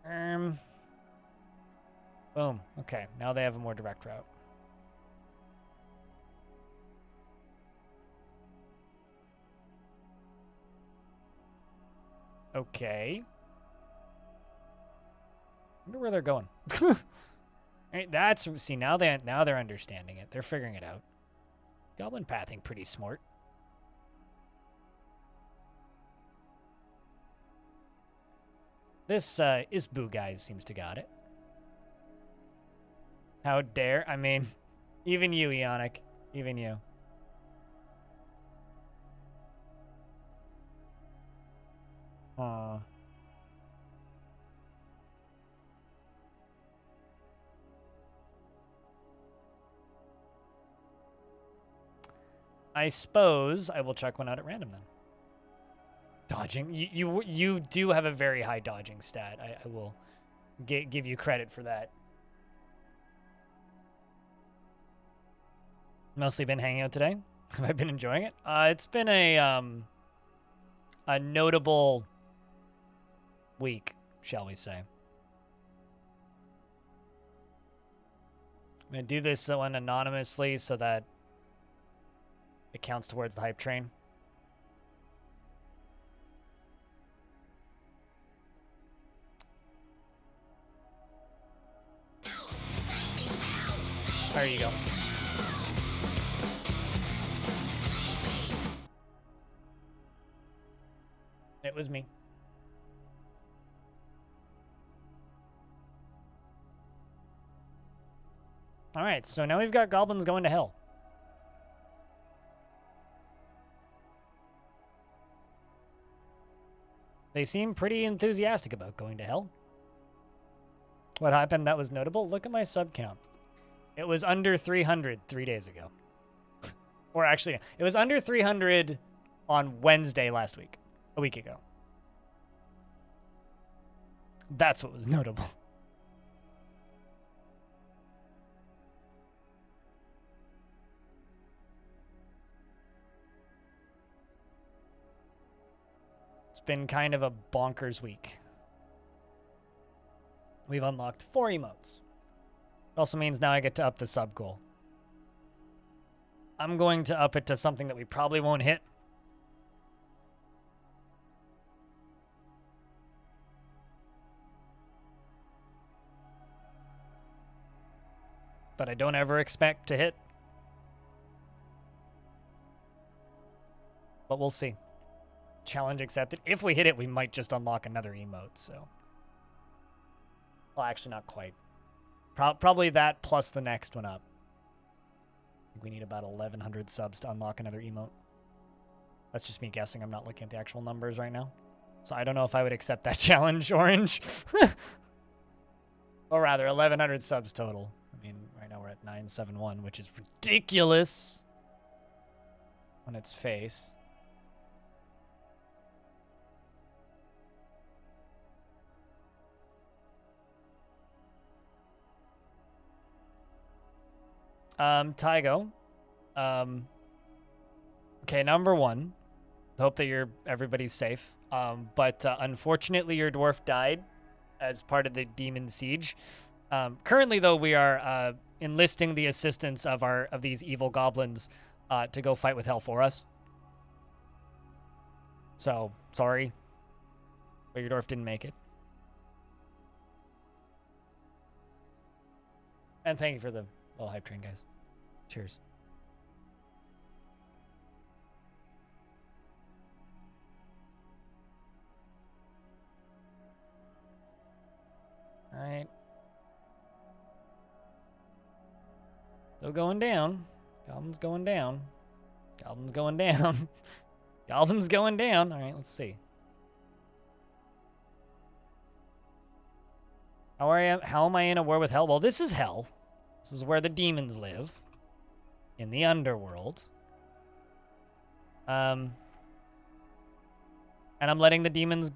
Right. Boom. Okay, now they have a more direct route. Okay. Wonder where they're going. Right, that's, see, now they're understanding it. They're figuring it out. Goblin pathing pretty smart. This Isbu guy seems to got it. How dare, I mean, even you, Eonic, even you. Aw. I suppose I will check one out at random then. Dodging. You do have a very high dodging stat. I will give you credit for that. Mostly been hanging out today. Have I been enjoying it? It's been a notable week, shall we say. I'm going to do this one anonymously so that it counts towards the hype train. There you go. It was me. All right, so now we've got goblins going to hell. They seem pretty enthusiastic about going to hell. What happened that was notable? Look at my sub count. It was under 300 3 days ago. Or actually, it was under 300 on Wednesday last week, a week ago. That's what was notable. It's been kind of a bonkers week. We've unlocked 4 emotes. It also means now I get to up the sub goal. I'm going to up it to something that we probably won't hit. But I don't ever expect to hit. But we'll see. Challenge accepted. If we hit it, we might just unlock another emote, so. Well, actually, not quite. Probably that plus the next one up. I think we need about 1,100 subs to unlock another emote. That's just me guessing. I'm not looking at the actual numbers right now. So I don't know if I would accept that challenge, Orange. Or rather, 1,100 subs total. I mean, right now we're at 971, which is ridiculous on its face. Tygo. Okay, number one. Hope that everybody's safe. But unfortunately, your dwarf died as part of the demon siege. Currently, though, we are enlisting the assistance of these evil goblins to go fight with hell for us. So sorry, but your dwarf didn't make it. And thank you for the little hype train, guys. Cheers. All right. Still going down. Goblin's going down. Goblin's going down. Goblin's going down. All right, let's see. How am I in a war with hell? Well, this is hell. This is where the demons live. In the underworld. And I'm letting the demons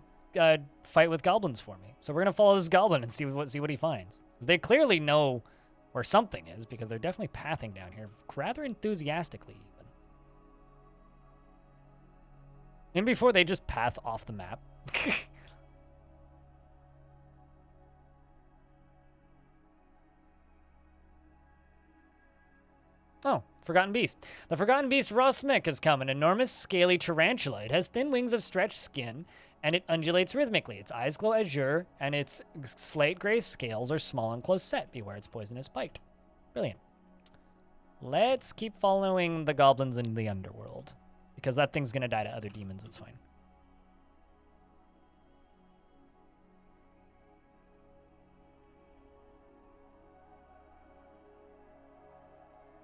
fight with goblins for me. So we're gonna follow this goblin and see what he finds. 'Cause they clearly know where something is because they're definitely pathing down here rather enthusiastically even. And before they just path off the map. Oh, Forgotten Beast. The Forgotten Beast Rosmic has come, an enormous, scaly tarantula. It has thin wings of stretched skin, and it undulates rhythmically. Its eyes glow azure, and its slate gray scales are small and close set. Beware its poisonous bite. Brilliant. Let's keep following the goblins in the underworld, because that thing's going to die to other demons. It's fine.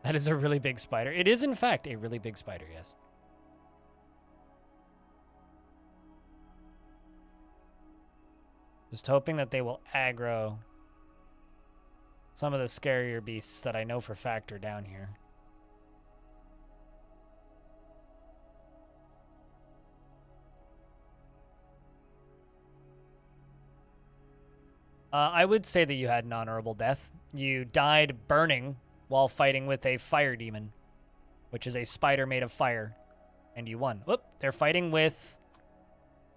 That is a really big spider. It is, in fact, a really big spider, yes. Just hoping that they will aggro some of the scarier beasts that I know for a fact are down here. I would say that you had an honorable death. You died burning while fighting with a fire demon, which is a spider made of fire, and you won. Whoop, they're fighting with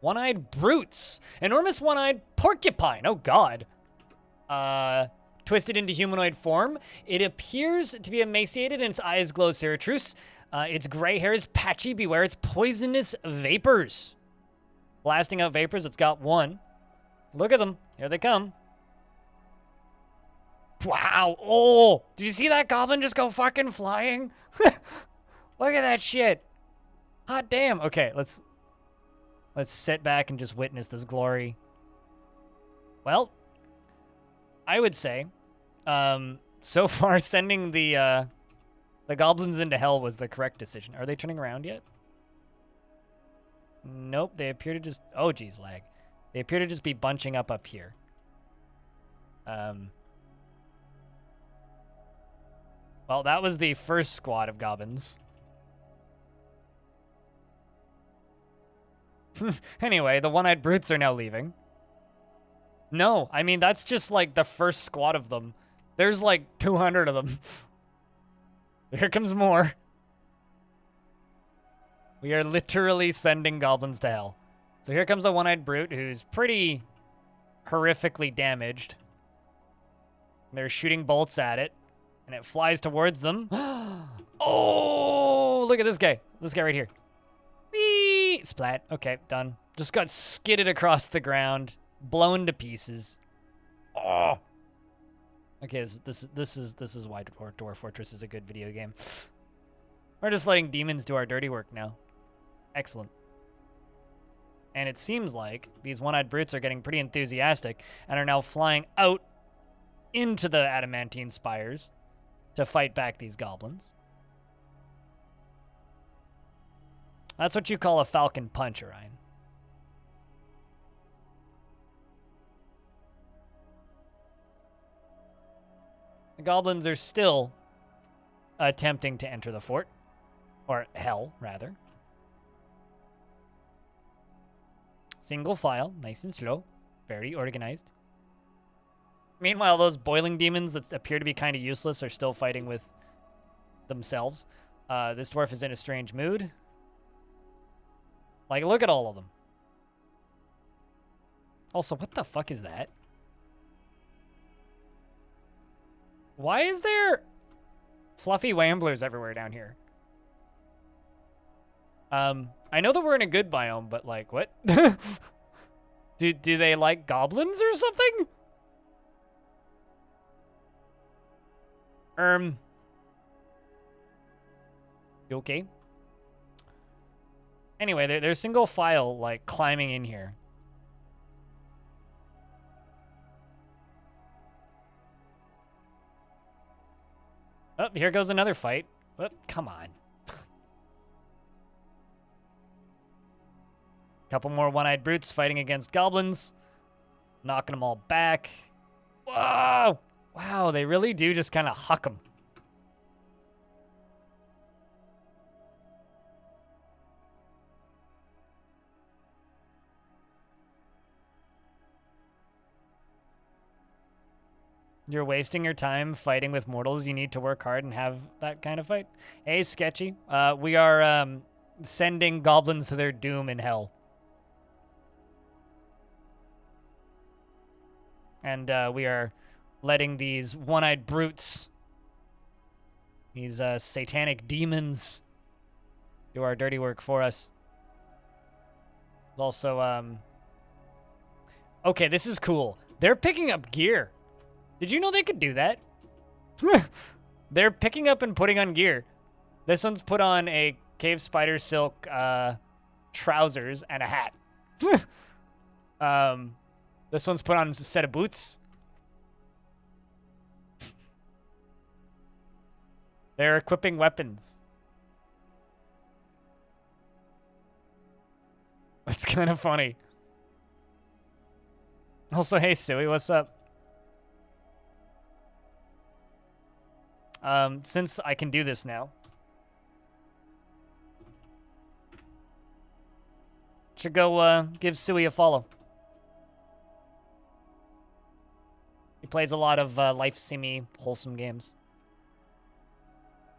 one-eyed brutes. Enormous one-eyed porcupine. Oh, God. Twisted into humanoid form. It appears to be emaciated, and its eyes glow chartreuse. Its gray hair is patchy. Beware its poisonous vapors. Blasting out vapors, it's got one. Look at them. Here they come. Wow. Oh, did you see that goblin just go fucking flying? Look at that shit. Hot damn. Okay, let's sit back and just witness this glory. Well, I would say, so far sending the goblins into hell was the correct decision. Are they turning around yet? Nope, they appear to just, oh geez, lag. They appear to just be bunching up here. Well, that was the first squad of goblins. Anyway, the one-eyed brutes are now leaving. No, I mean, that's just like the first squad of them. There's like 200 of them. Here comes more. We are literally sending goblins to hell. So here comes a one-eyed brute who's pretty horrifically damaged. They're shooting bolts at it, and it flies towards them. Oh, look at this guy. This guy right here. Whee! Splat. Okay, done. Just got skidded across the ground, blown to pieces. Oh. Okay, this is why Dwarf Fortress is a good video game. We're just letting demons do our dirty work now. Excellent. And it seems like these one-eyed brutes are getting pretty enthusiastic and are now flying out into the adamantine spires to fight back these goblins. That's what you call a falcon punch, Orion. The goblins are still attempting to enter the fort. Or hell, rather. Single file, nice and slow. Very organized. Meanwhile, those boiling demons that appear to be kind of useless are still fighting with themselves. This dwarf is in a strange mood. Like, look at all of them. Also, what the fuck is that? Why is there fluffy wamblers everywhere down here? I know that we're in a good biome, but like, what? Do they like goblins or something? You okay? Anyway, they're single file, like, climbing in here. Oh, here goes another fight. Oh, come on. Couple more one-eyed brutes fighting against goblins. Knocking them all back. Whoa! Wow, they really do just kind of huck them. You're wasting your time fighting with mortals. You need to work hard and have that kind of fight. Hey, Sketchy. We are sending goblins to their doom in hell. And we are letting these one-eyed brutes, these satanic demons, do our dirty work for us. Also, okay, this is cool. They're picking up gear. Did you know they could do that? They're picking up and putting on gear. This one's put on a cave spider silk trousers and a hat. This one's put on a set of boots. They're equipping weapons. It's kind of funny. Also, hey, Suey, what's up? Since I can do this now, should go give Suey a follow. He plays a lot of life simmy, wholesome games.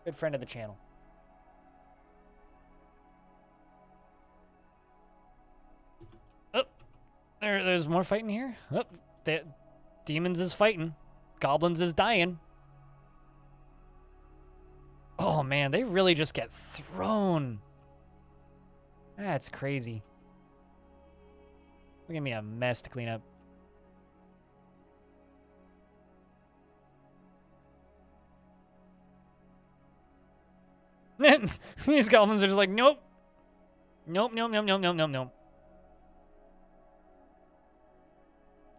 Good friend of the channel. Oh, there's more fighting here. Oh, the demons is fighting. Goblins is dying. Oh man, they really just get thrown. That's crazy. Look at me, a mess to clean up. These goblins are just like, nope. Nope, nope, nope, nope, nope, nope, nope.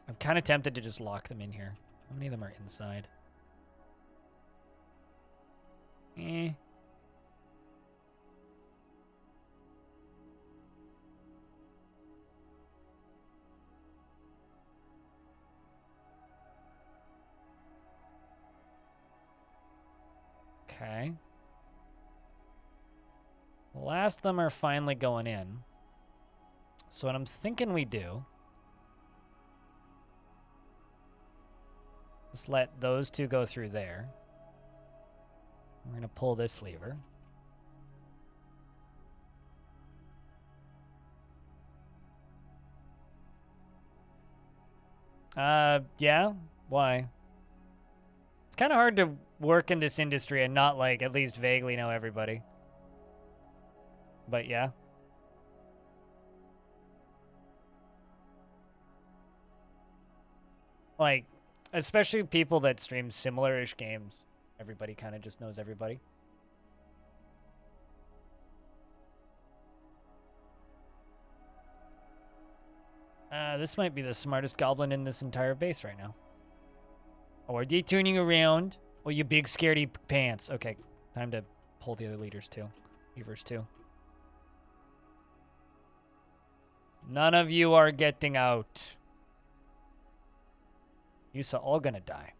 I'm kind of tempted to just lock them in here. How many of them are inside? Eh. Okay. The last of them are finally going in. So what I'm thinking we do, just let those two go through there. We're going to pull this lever. Yeah? Why? It's kind of hard to work in this industry and not, like, at least vaguely know everybody. But yeah. Like, especially people that stream similar-ish games. Everybody kind of just knows everybody. This might be the smartest goblin in this entire base right now. Oh, are they turning around? Oh, you big scaredy pants. Okay, time to pull the other leaders too. Levers too. None of you are getting out. You're all gonna die.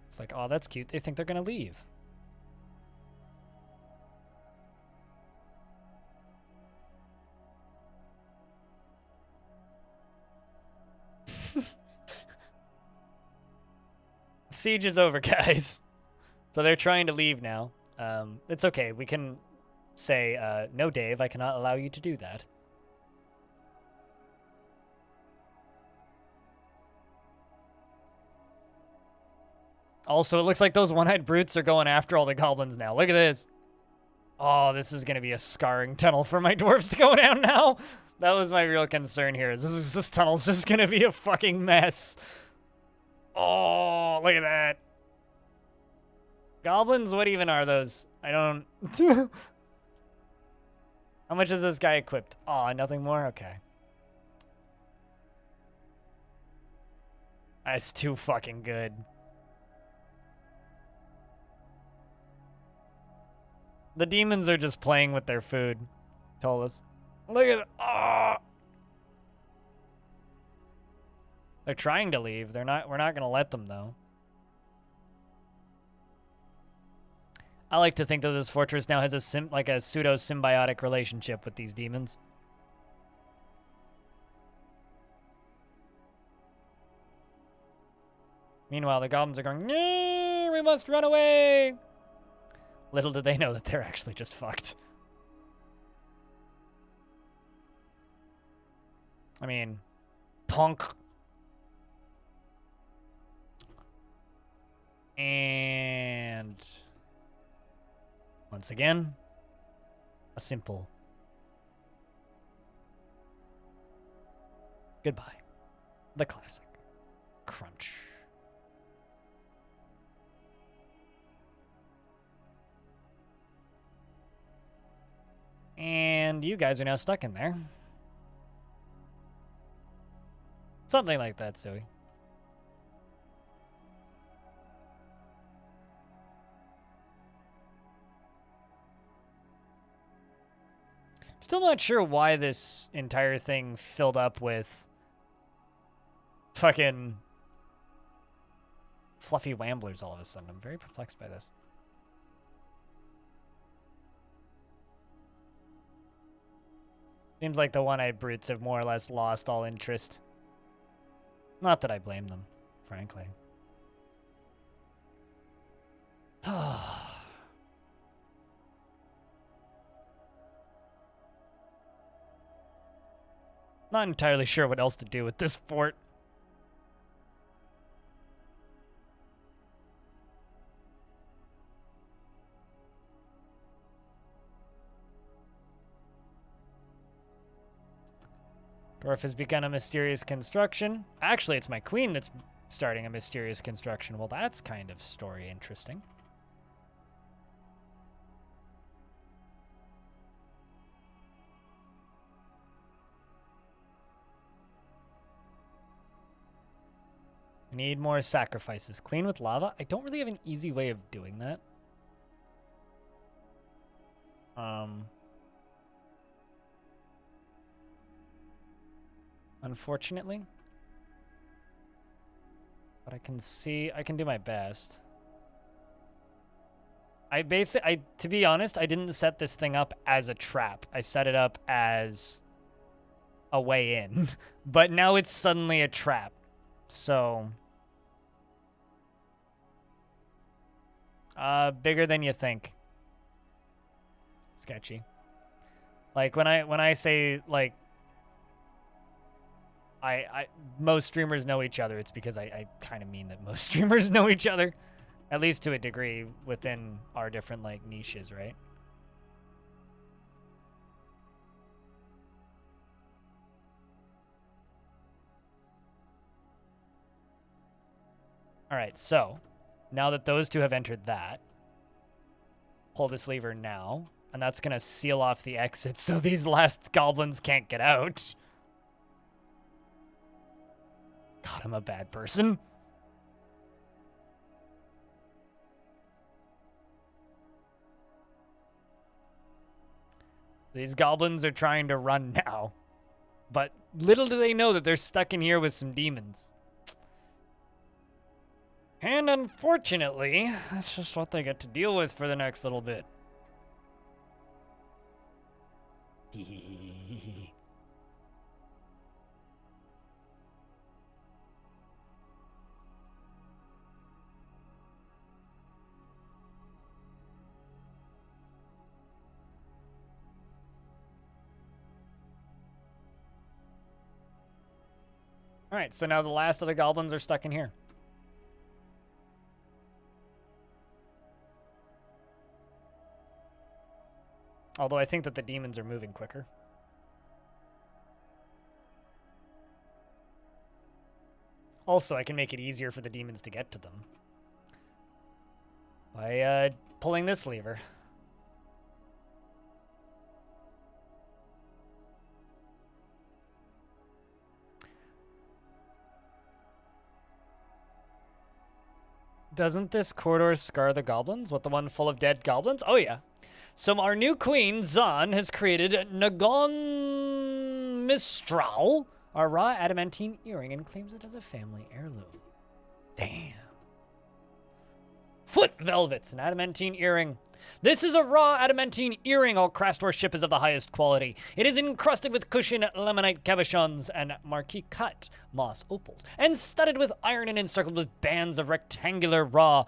It's like, oh, that's cute. They think they're gonna leave. Siege is over, guys. So they're trying to leave now. It's okay. We can say, no, Dave, I cannot allow you to do that. Also, it looks like those one-eyed brutes are going after all the goblins now. Look at this. Oh, this is going to be a scarring tunnel for my dwarves to go down now. That was my real concern here. This tunnel's just going to be a fucking mess. Oh, look at that. Goblins, what even are those? I don't... How much is this guy equipped? Oh, nothing more? Okay. That's too fucking good. The demons are just playing with their food. Told us. Look at it. Oh! They're trying to leave. We're not going to let them, though. I like to think that this fortress now has a pseudo-symbiotic relationship with these demons. Meanwhile, the goblins are going, no, we must run away. Little did they know that they're actually just fucked. I mean, punk. And once again, a simple goodbye. The classic crunch. And you guys are now stuck in there. Something like that, Zoe. Still not sure why this entire thing filled up with fucking fluffy wamblers all of a sudden. I'm very perplexed by this. Seems like the one-eyed brutes have more or less lost all interest. Not that I blame them, frankly. Not entirely sure what else to do with this fort. Dwarf has begun a mysterious construction. Actually, it's my queen that's starting a mysterious construction. Well, that's kind of story interesting. We need more sacrifices. Clean with lava? I don't really have an easy way of doing that. Unfortunately. But I can do my best. To be honest, I didn't set this thing up as a trap. I set it up as a way in. But now it's suddenly a trap. So, bigger than you think. Sketchy. Like when I say like most streamers know each other, it's because I kind of mean that most streamers know each other, at least to a degree within our different like niches, right? All right, so now that those two have entered that, pull this lever now, and that's going to seal off the exit so these last goblins can't get out. God, I'm a bad person. These goblins are trying to run now, but little do they know that they're stuck in here with some demons. And unfortunately, that's just what they get to deal with for the next little bit. All right, so now the last of the goblins are stuck in here. Although I think that the demons are moving quicker. Also, I can make it easier for the demons to get to them by pulling this lever. Doesn't this corridor scar the goblins? What, the one full of dead goblins? Oh, yeah. So our new queen, Zan, has created Nagon Mistral, a raw adamantine earring, and claims it as a family heirloom. Damn. Foot velvets, an adamantine earring. This is a raw adamantine earring. All Crastor ship is of the highest quality. It is encrusted with cushion lemonite cabochons and marquee cut moss opals, and studded with iron and encircled with bands of rectangular raw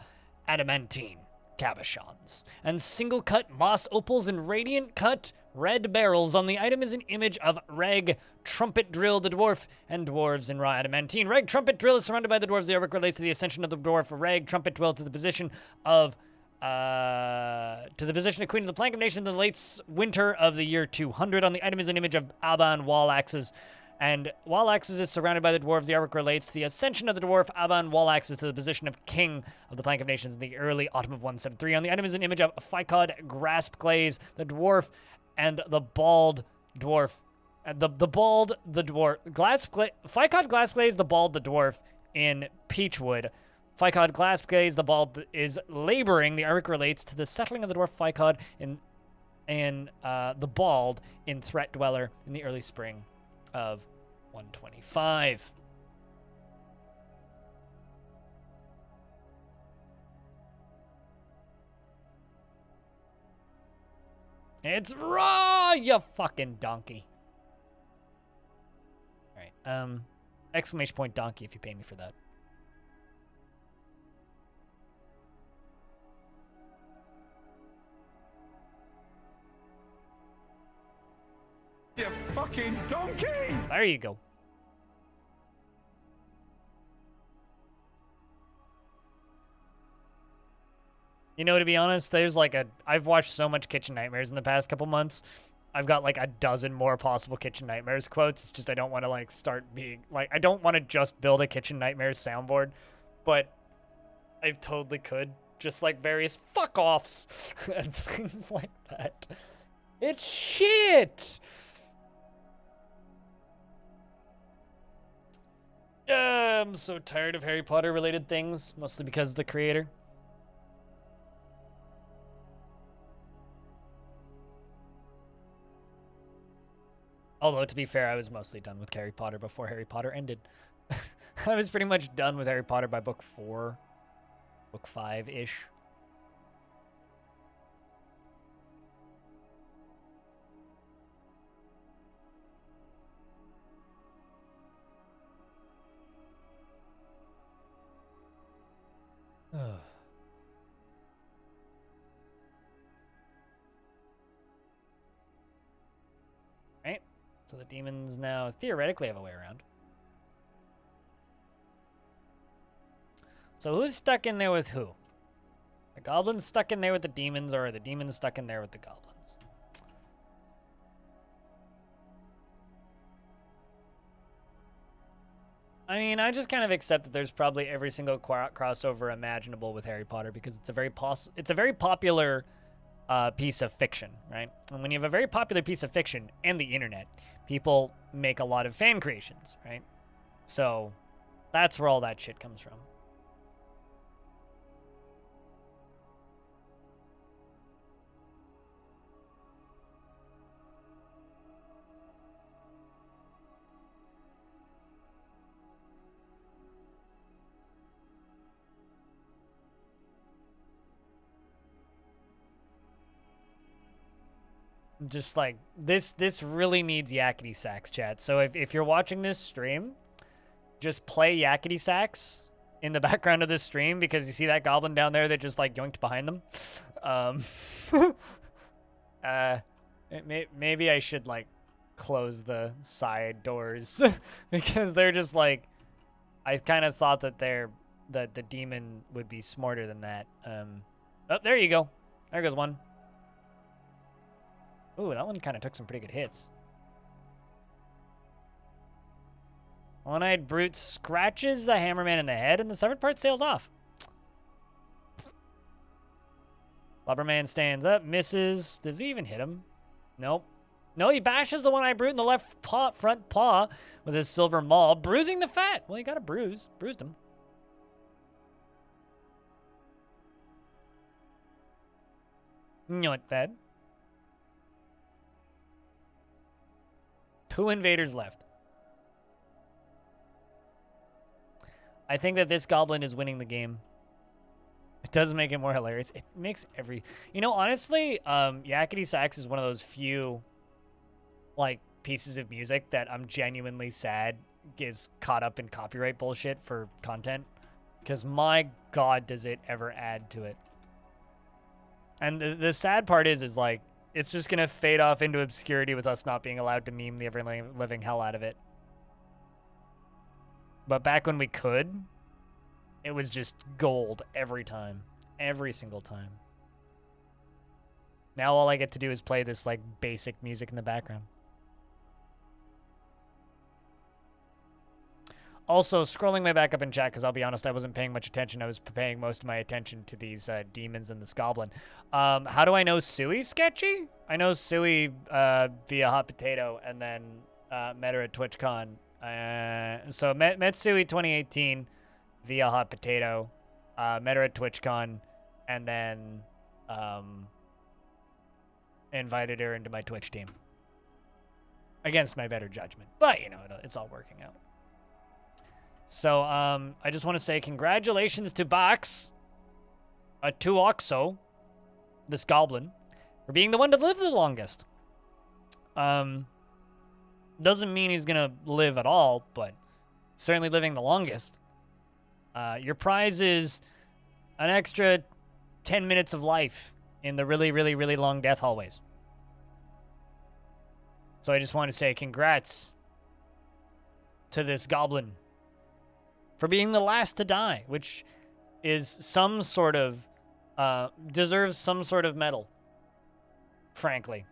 adamantine cabochons, and single cut moss opals and radiant cut red barrels. On the item is an image of Reg, Trumpet Drill, the dwarf, and dwarves in raw adamantine. Reg, Trumpet Drill is surrounded by the dwarves. The artwork relates to the ascension of the dwarf. Reg, Trumpet Drill to the position of Queen of the Plank of Nations in the late winter of the year 200. On the item is an image of Aban wall axes, and wall axes is surrounded by the dwarves. The artwork relates to the ascension of the dwarf Aban wall axes to the position of King of the Plank of Nations in the early autumn of 173. On the item is an image of Ficod Grasp Glaze, the dwarf, and the bald dwarf. Ficod Glass Glaze, the bald, the dwarf in Peachwood. Ficod Glass Glaze, the bald, is laboring. The artwork relates to the settling of the dwarf Ficod and the bald in Threatdweller in the early spring of 125. It's raw, you fucking donkey. Exclamation point donkey if you pay me for that. You fucking donkey! There you go. You know, to be honest, there's like I've watched so much Kitchen Nightmares in the past couple months. I've got like a dozen more possible Kitchen Nightmares quotes. It's just I don't want to like start being like, I don't want to just build a Kitchen Nightmares soundboard, but I totally could. Just like various fuck offs and things like that. It's shit! I'm so tired of Harry Potter related things, mostly because of the creator. Although, to be fair, I was mostly done with Harry Potter before Harry Potter ended. I was pretty much done with Harry Potter by book 4. Book 5-ish. Right? So the demons now theoretically have a way around. So who's stuck in there with who? The goblins stuck in there with the demons, or are the demons stuck in there with the goblins? I mean, I just kind of accept that there's probably every single crossover imaginable with Harry Potter because it's a very popular piece of fiction, right? And when you have a very popular piece of fiction and the internet, people make a lot of fan creations, right? So that's where all that shit comes from. Just like this really needs yakety sax, chat. So if you're watching this stream, just play yakety sax in the background of this stream because you see that goblin down there that just like yoinked behind them. Maybe I should like close the side doors because they're just like, I kind of thought that the demon would be smarter than that. Oh, there you go. There goes one. Ooh, that one kind of took some pretty good hits. One-eyed brute scratches the hammerman in the head, and the severed part sails off. Lubberman stands up, misses. Does he even hit him? Nope. No, he bashes the one-eyed brute in the left front paw with his silver maul, bruising the fat. Well, he got a bruise. Bruised him. Not bad. 2 invaders left. I think that this goblin is winning the game. It does make it more hilarious. It makes every... You know, honestly, Yakety Sax is one of those few, like, pieces of music that I'm genuinely sad gets caught up in copyright bullshit for content. Because my god, does it ever add to it. And the sad part is like, it's just going to fade off into obscurity with us not being allowed to meme the ever-living hell out of it. But back when we could, it was just gold every time. Every single time. Now all I get to do is play this, like, basic music in the background. Also, scrolling way back up in chat, because I'll be honest, I wasn't paying much attention. I was paying most of my attention to these demons and this goblin. How do I know Sui's sketchy? I know Sui via Hot Potato, and then met her at TwitchCon. So met Sui 2018 via Hot Potato, met her at TwitchCon, and then invited her into my Twitch team. Against my better judgment. But, you know, it's all working out. So, I just want to say congratulations to Box, to Oxo, this goblin, for being the one to live the longest. Doesn't mean he's gonna live at all, but certainly living the longest. Your prize is an extra 10 minutes of life in the really, really, really long death hallways. So I just want to say congrats to this goblin for being the last to die, which is some sort of, deserves some sort of medal, frankly.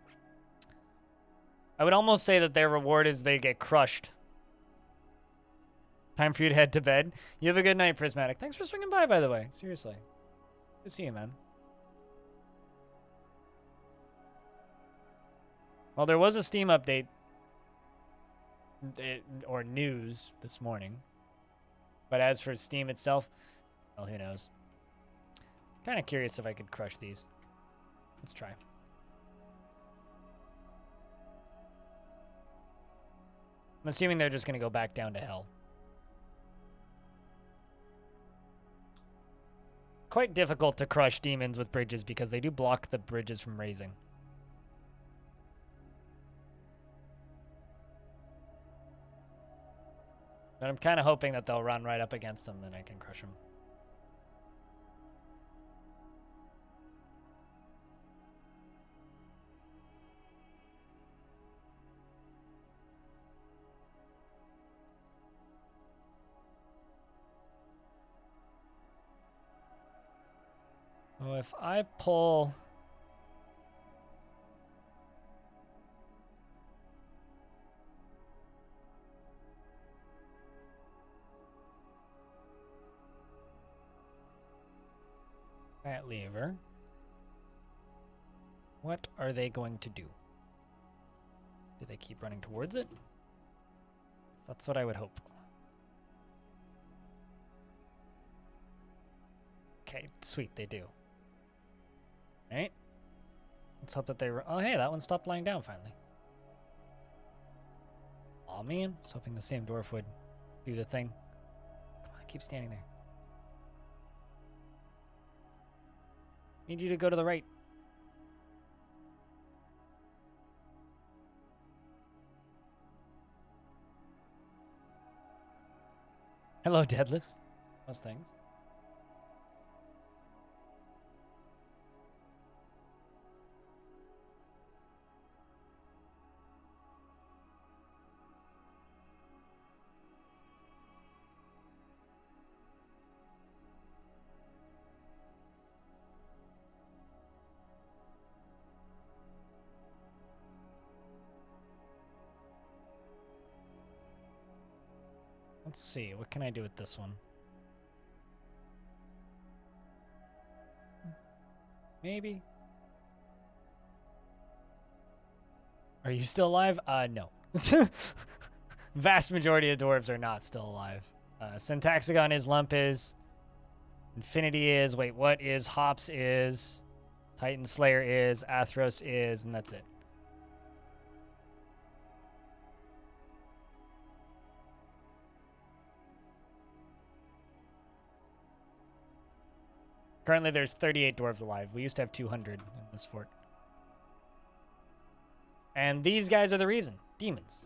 I would almost say that their reward is they get crushed. Time for you to head to bed. You have a good night, Prismatic. Thanks for swinging by the way. Seriously. Good to see you, man. Well, there was a Steam update or news this morning. But as for Steam itself, well, who knows. Kind of curious if I could crush these. Let's try. I'm assuming they're just going to go back down to hell. Quite difficult to crush demons with bridges because they do block the bridges from raising. But I'm kind of hoping that they'll run right up against them and I can crush them. Oh, if I pull... that lever, what are they going to do? Do they keep running towards it? That's what I would hope. Okay, sweet, they do. Right? Let's hope that they... Oh, hey, that one stopped lying down finally. Aw, man. I was hoping the same dwarf would do the thing. Come on, keep standing there. Need you to go to the right. Hello, Deadless. How's things? Let's see, what can I do with this one? Maybe. Are you still alive? No. Vast majority of dwarves are not still alive. Syntaxagon is, Lump is, Infinity is, wait, what is, Hops is, Titan Slayer is, Athros is, and that's it. Currently, there's 38 dwarves alive. We used to have 200 in this fort. And these guys are the reason. Demons.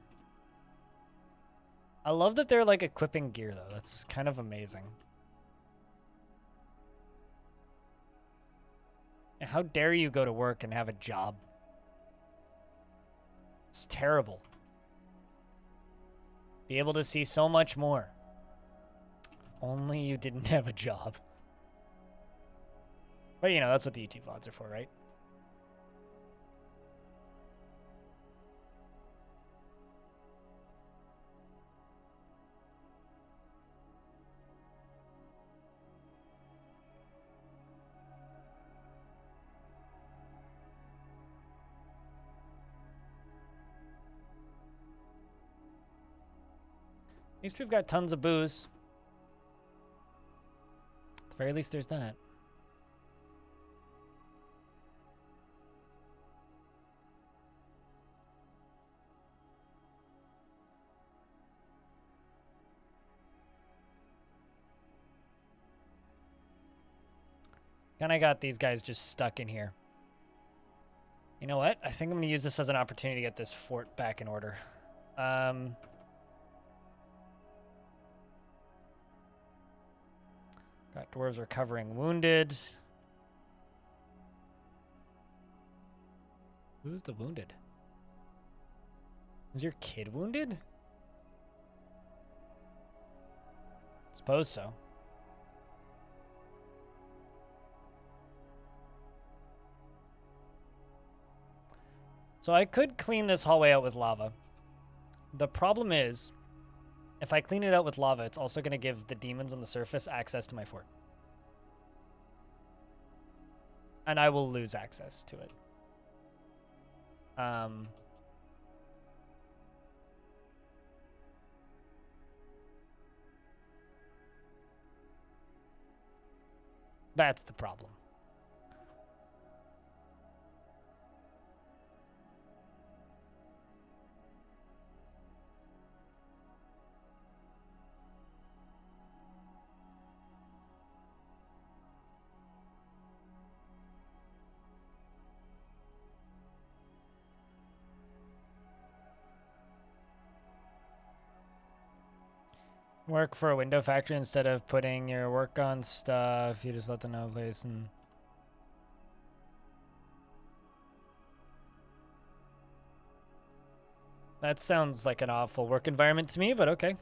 I love that they're, like, equipping gear, though. That's kind of amazing. And how dare you go to work and have a job? It's terrible. Be able to see so much more. Only you didn't have a job. But, you know, that's what the YouTube VODs are for, right? At least we've got tons of booze. At the very least, there's that. And I got these guys just stuck in here. You know what? I think I'm going to use this as an opportunity to get this fort back in order. Got dwarves recovering wounded. Who's the wounded? Is your kid wounded? Suppose so. So I could clean this hallway out with lava. The problem is, if I clean it out with lava, it's also going to give the demons on the surface access to my fort. And I will lose access to it. That's the problem. Work for a window factory instead of putting your work on stuff. You just let them know place and... That sounds like an awful work environment to me, but okay.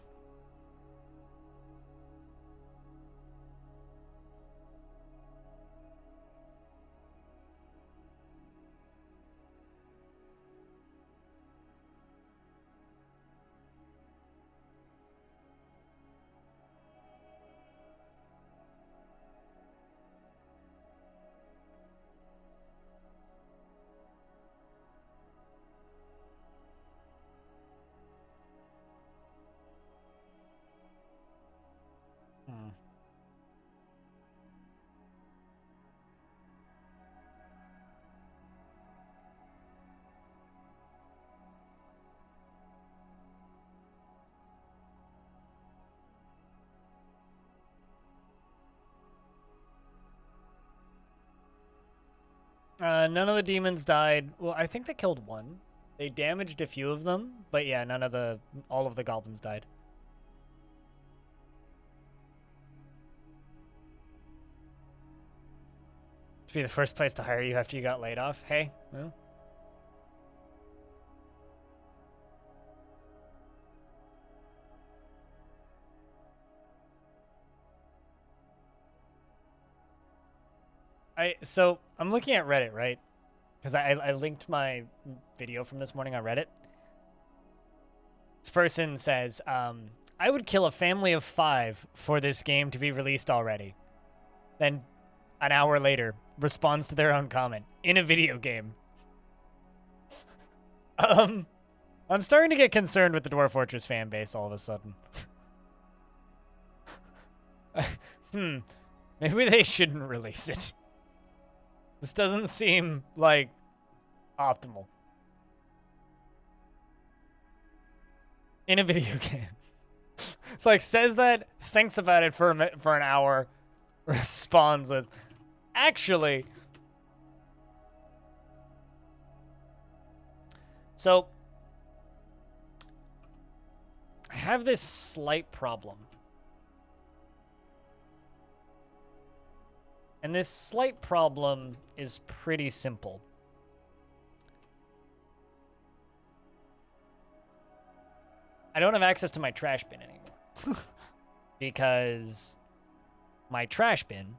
None of the demons died. Well, I think they killed one. They damaged a few of them, but yeah, all of the goblins died. To be the first place to hire you after you got laid off. Hey, well. So I'm looking at Reddit, right? Because I linked my video from this morning on Reddit. This person says, I would kill a family of 5 for this game to be released already. Then an hour later, responds to their own comment in a video game. I'm starting to get concerned with the Dwarf Fortress fan base all of a sudden. Maybe they shouldn't release it. This doesn't seem like optimal. In a video game. It's like, says that, thinks about it for an hour, responds with, actually. So, I have this slight problem. And this slight problem is pretty simple. I don't have access to my trash bin anymore. Because my trash bin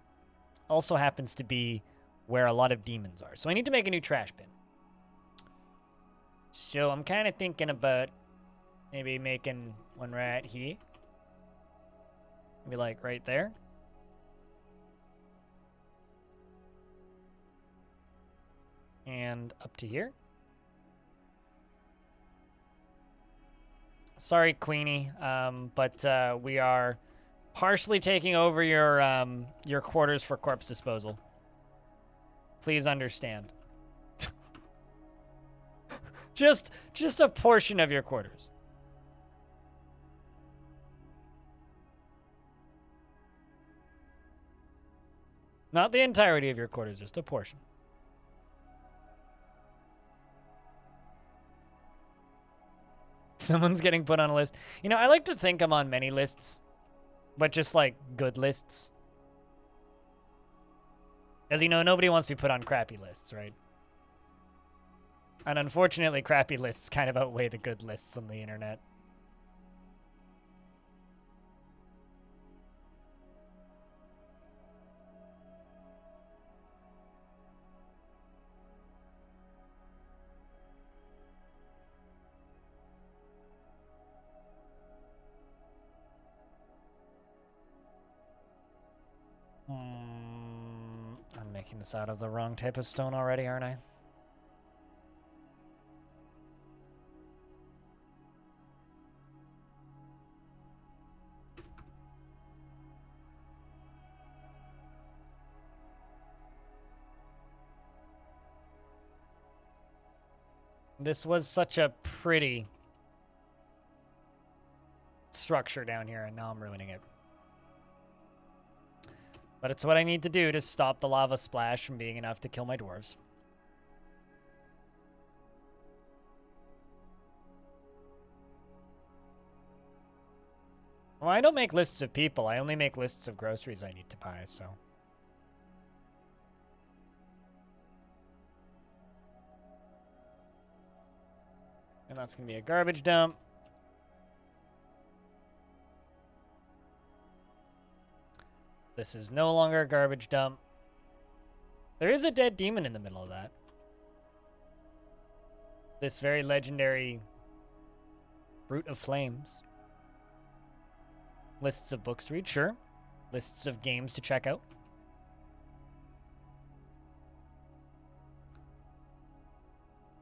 also happens to be where a lot of demons are. So I need to make a new trash bin. So I'm kind of thinking about maybe making one right here. Maybe like right there. And up to here. Sorry, Queenie, but we are partially taking over your quarters for corpse disposal. Please understand. just a portion of your quarters. Not the entirety of your quarters, just a portion. Someone's getting put on a list. You know, I like to think I'm on many lists, but just like good lists. As you know, nobody wants to be put on crappy lists, right? And unfortunately, crappy lists kind of outweigh the good lists on the internet. I'm making this out of the wrong type of stone already, aren't I? This was such a pretty structure down here, and now I'm ruining it. But it's what I need to do to stop the lava splash from being enough to kill my dwarves. Well, I don't make lists of people. I only make lists of groceries I need to buy, so. And that's going to be a garbage dump. This is no longer a garbage dump. There is a dead demon in the middle of that. This very legendary Brute of Flames. Lists of books to read, sure. Lists of games to check out.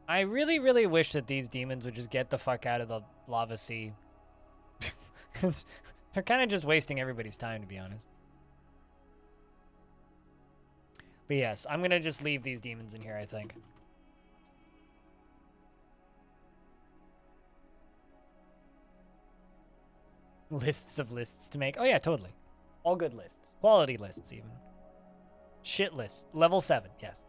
I really, really wish that these demons would just get the fuck out of the lava sea. Because they're kind of just wasting everybody's time, to be honest. But yes, I'm going to just leave these demons in here, I think. Lists of lists to make. Oh yeah, totally. All good lists. Quality lists, even. Shit lists. Level 7, yes.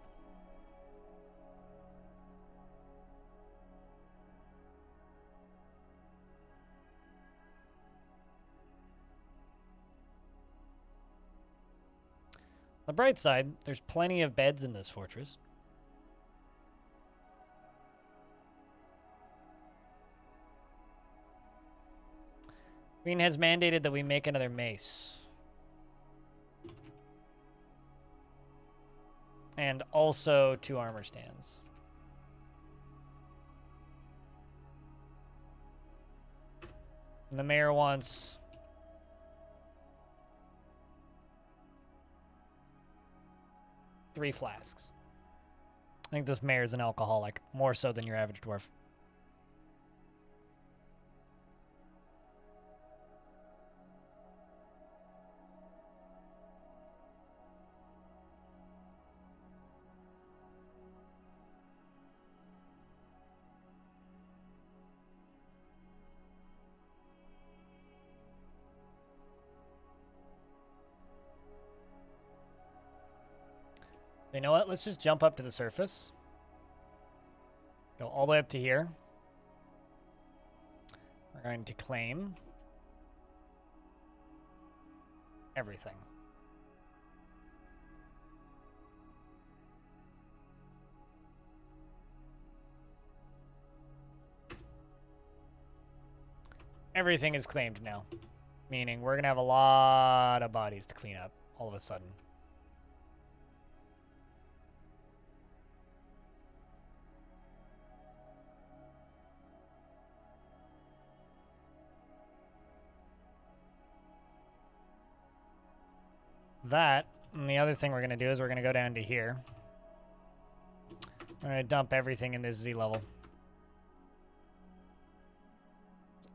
On the bright side, there's plenty of beds in this fortress. Queen has mandated that we make another mace. And also 2 armor stands. And the mayor wants... three flasks. I think this mayor's an alcoholic, more so than your average dwarf. You know what? Let's just jump up to the surface. Go all the way up to here. We're going to claim everything. Everything is claimed now. Meaning we're going to have a lot of bodies to clean up all of a sudden. That, and the other thing we're going to do is we're going to go down to here. We're going to dump everything in this Z level.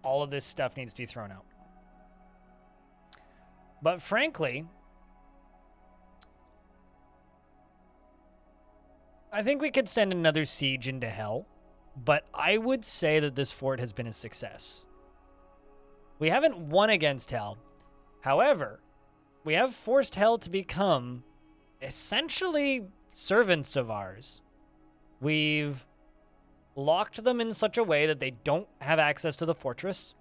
All of this stuff needs to be thrown out. But frankly, I think we could send another siege into hell, but I would say that this fort has been a success. We haven't won against hell. However, we have forced hell to become essentially servants of ours. We've locked them in such a way that they don't have access to the fortress,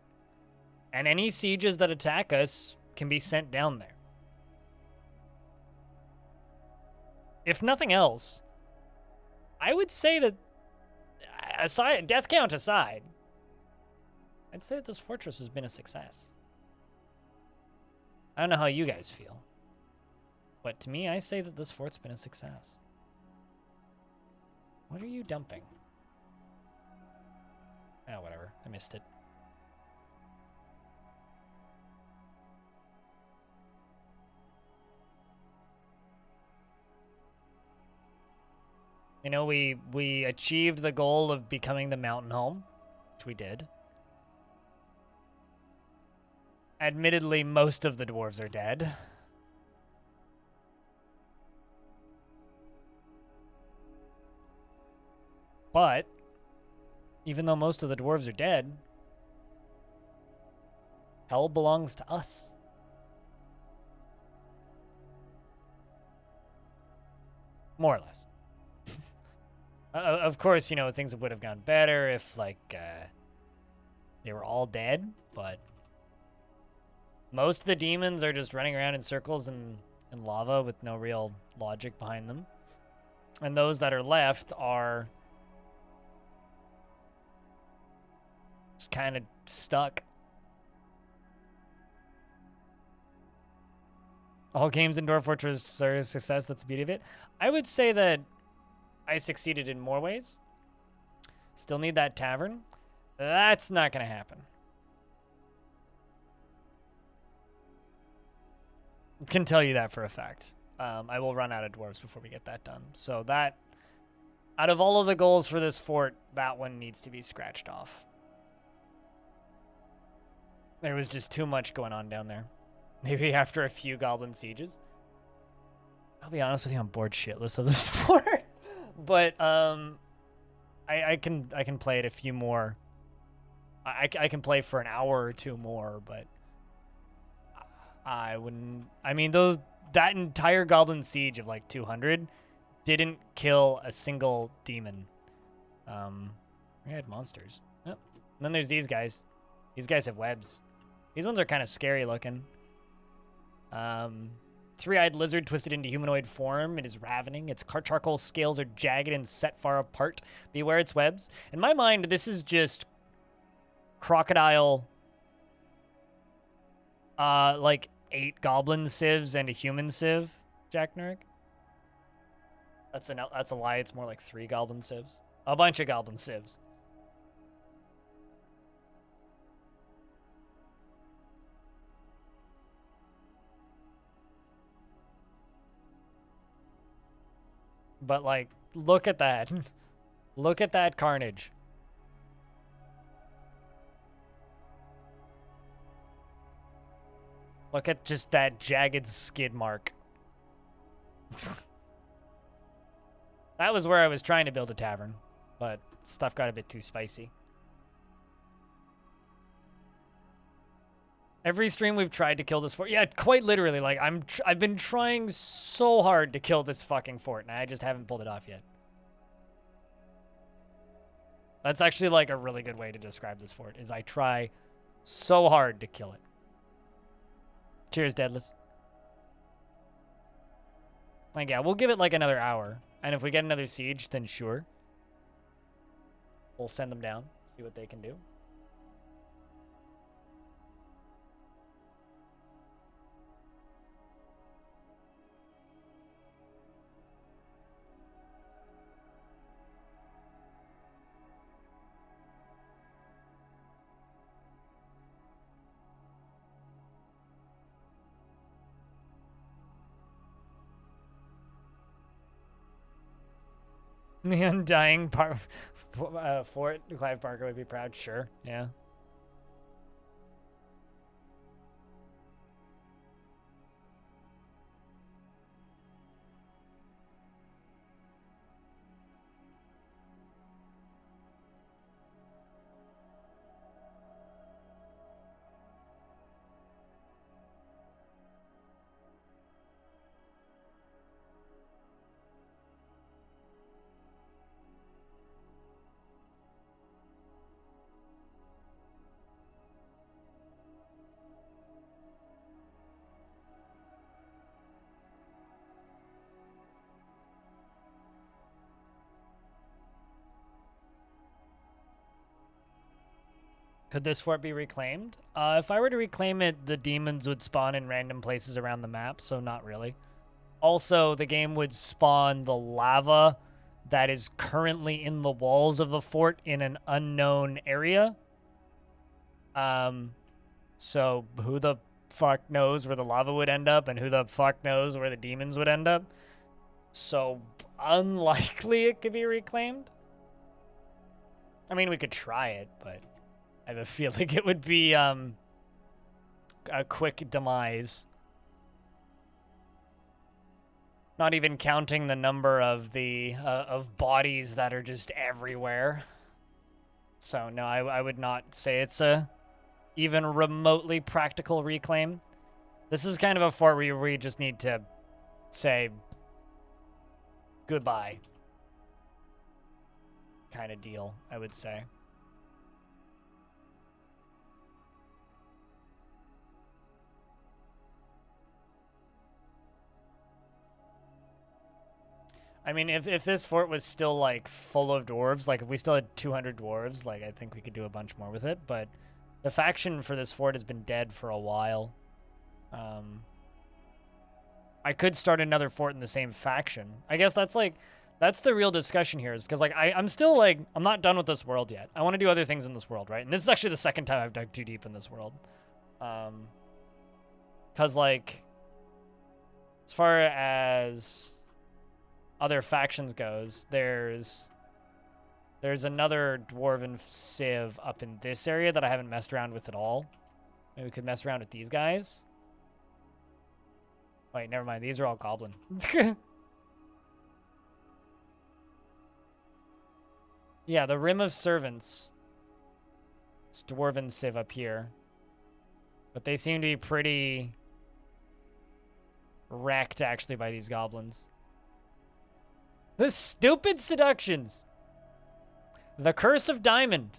and any sieges that attack us can be sent down there. If nothing else, I would say that, aside, death count aside, I'd say that this fortress has been a success. I don't know how you guys feel, but to me, I say that this fort's been a success. What are you dumping? Oh, whatever. I missed it. You know, we achieved the goal of becoming the mountain home, which we did. Admittedly, most of the dwarves are dead. But even though most of the dwarves are dead, hell belongs to us. More or less. Of course, you know, things would have gone better if, like, they were all dead, but most of the demons are just running around in circles in lava with no real logic behind them. And those that are left are just kind of stuck. All games in Dwarf Fortress are a success. That's the beauty of it. I would say that I succeeded in more ways. Still need that tavern. That's not going to happen. Can tell you that for a fact. I will run out of dwarves before we get that done. So that, out of all of the goals for this fort, that one needs to be scratched off. There was just too much going on down there. Maybe after a few goblin sieges. I'll be honest with you, I'm bored shitless of this fort. But I can play it a few more. I can play for an hour or two more, but I wouldn't. I mean, that entire goblin siege of like 200 didn't kill a single demon. We had monsters. Yep. And then there's these guys. These guys have webs. These ones are kind of scary looking. Three-eyed lizard twisted into humanoid form. It is ravening. Its charcoal scales are jagged and set far apart. Beware its webs. In my mind, this is just crocodile, like 8 goblin civs and a human civ, Jack Nurk. That's a lie. It's more like 3 goblin civs. A bunch of goblin civs. But, like, look at that. Look at that carnage. Look at just that jagged skid mark. That was where I was trying to build a tavern, but stuff got a bit too spicy. Every stream we've tried to kill this fort. Yeah, quite literally. Like, I've been trying so hard to kill this fucking fort, and I just haven't pulled it off yet. That's actually, like, a really good way to describe this fort, is I try so hard to kill it. Cheers, Deadless. Like, yeah, we'll give it, like, another hour. And if we get another siege, then sure. We'll send them down, see what they can do. The Undying Fort, Clive Barker would be proud. Sure, yeah. Could this fort be reclaimed? If I were to reclaim it, the demons would spawn in random places around the map, so not really. Also, the game would spawn the lava that is currently in the walls of the fort in an unknown area. So who the fuck knows where the lava would end up, and who the fuck knows where the demons would end up? So unlikely it could be reclaimed. I mean, we could try it, but I have a feeling it would be a quick demise. Not even counting the number of of bodies that are just everywhere. So no, I would not say it's a even remotely practical reclaim. This is kind of a fort where we just need to say goodbye kind of deal, I would say. I mean, if this fort was still, like, full of dwarves, like, if we still had 200 dwarves, like, I think we could do a bunch more with it, but the faction for this fort has been dead for a while. I could start another fort in the same faction. I guess that's, like, that's the real discussion here, is because, like, I'm still, like, I'm not done with this world yet. I want to do other things in this world, right? And this is actually the second time I've dug too deep in this world. Because, like, as far as other factions goes, there's another dwarven civ up in this area that I haven't messed around with at all. Maybe we could mess around with these guys. Wait, never mind. These are all goblin. Yeah, the Rim of Servants. It's dwarven civ up here. But they seem to be pretty wrecked, actually, by these goblins. The stupid seductions. The Curse of Diamond.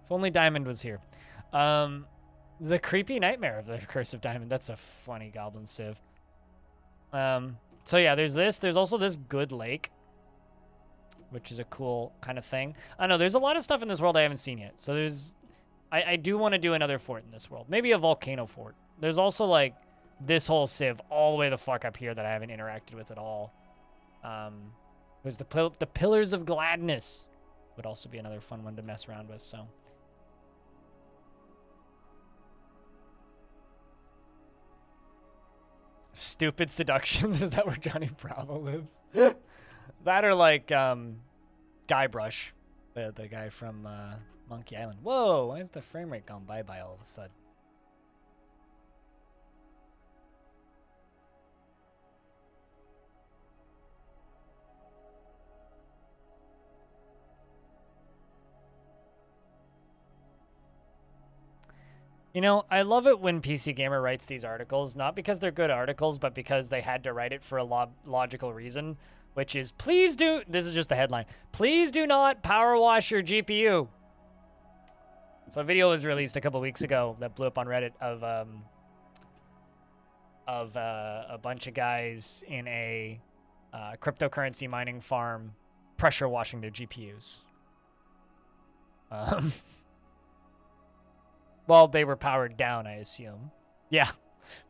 If only Diamond was here. The Creepy Nightmare of the Curse of Diamond. That's a funny goblin civ. So yeah, there's this. There's also this Good Lake, which is a cool kind of thing. I know there's a lot of stuff in this world I haven't seen yet. So there's, I do want to do another fort in this world. Maybe a volcano fort. There's also, like, this whole civ all the way the fuck up here that I haven't interacted with at all. There's the Pillars of Gladness. Would also be another fun one to mess around with, so. Stupid Seductions, is that where Johnny Bravo lives? That or, like, Guybrush, the guy from Monkey Island. Whoa, why is the frame rate gone bye-bye all of a sudden? You know, I love it when PC Gamer writes these articles, not because they're good articles, but because they had to write it for a logical reason, which is, please do, this is just the headline, please do not power wash your GPU. So a video was released a couple weeks ago that blew up on Reddit of a bunch of guys in a cryptocurrency mining farm pressure washing their GPUs. Well, they were powered down, I assume. Yeah,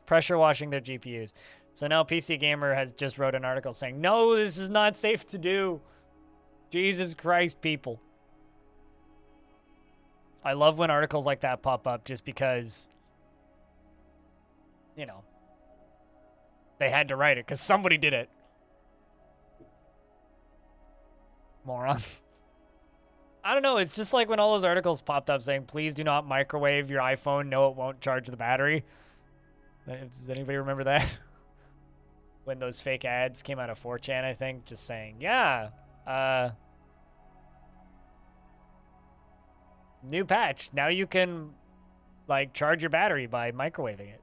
pressure washing their GPUs. So now PC Gamer has just wrote an article saying, no, this is not safe to do. Jesus Christ, people. I love when articles like that pop up just because, you know, they had to write it because somebody did it. Moron. I don't know. It's just like when all those articles popped up saying, please do not microwave your iPhone. No, it won't charge the battery. Does anybody remember that? When those fake ads came out of 4chan, I think, just saying, yeah, new patch. Now you can, like, charge your battery by microwaving it.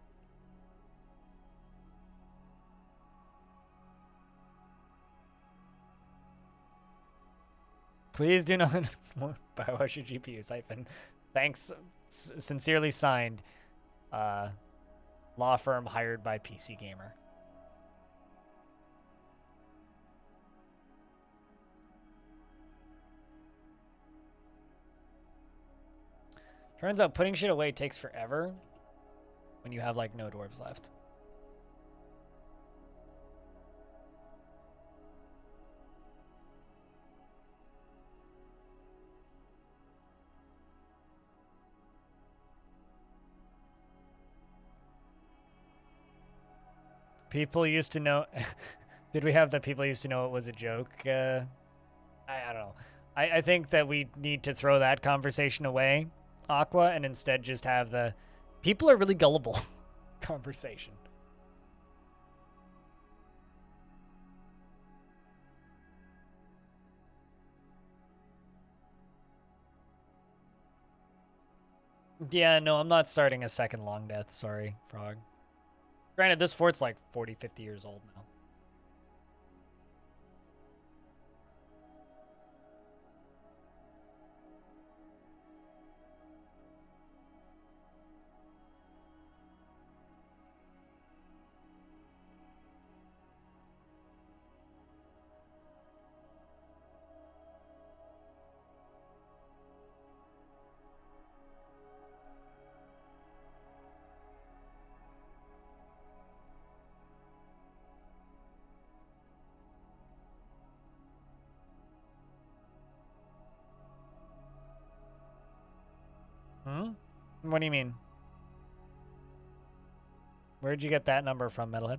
Please do not power wash your GPU, Siphon. Thanks. Sincerely signed, law firm hired by PC Gamer. Turns out putting shit away takes forever when you have, like, no dwarves left. People used to know... Did we have the people used to know it was a joke? I don't know. I think that we need to throw that conversation away, Aqua, and instead just have the people are really gullible conversation. Yeah, no, I'm not starting a second long death. Sorry, Frog. Granted, this fort's like 40, 50 years old now. Hmm? What do you mean? Where'd you get that number from, Metalhead?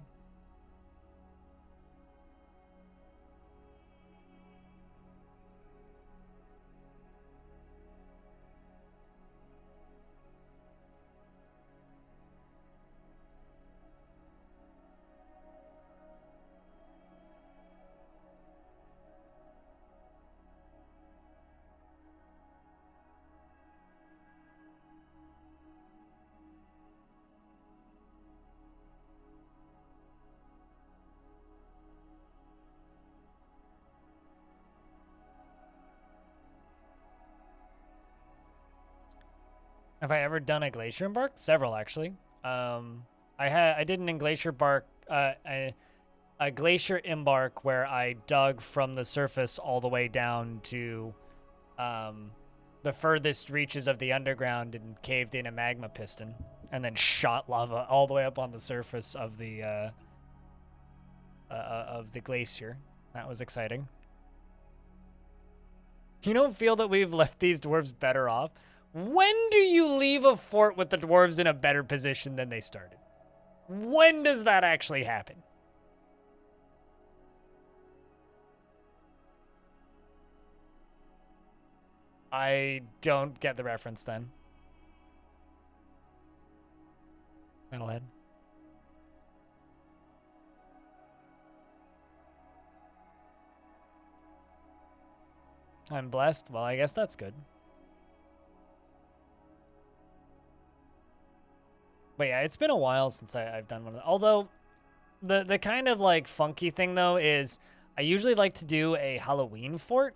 Have I ever done a glacier embark? Several, actually. I did an glacier embark, a glacier embark where I dug from the surface all the way down to the furthest reaches of the underground and caved in a magma piston, and then shot lava all the way up on the surface of the glacier. That was exciting. You don't feel that we've left these dwarves better off? When do you leave a fort with the dwarves in a better position than they started? When does that actually happen? I don't get the reference then. Metalhead. I'm blessed. Well, I guess that's good. But yeah, it's been a while since I've done one of them. Although, the kind of like funky thing though is I usually like to do a Halloween fort,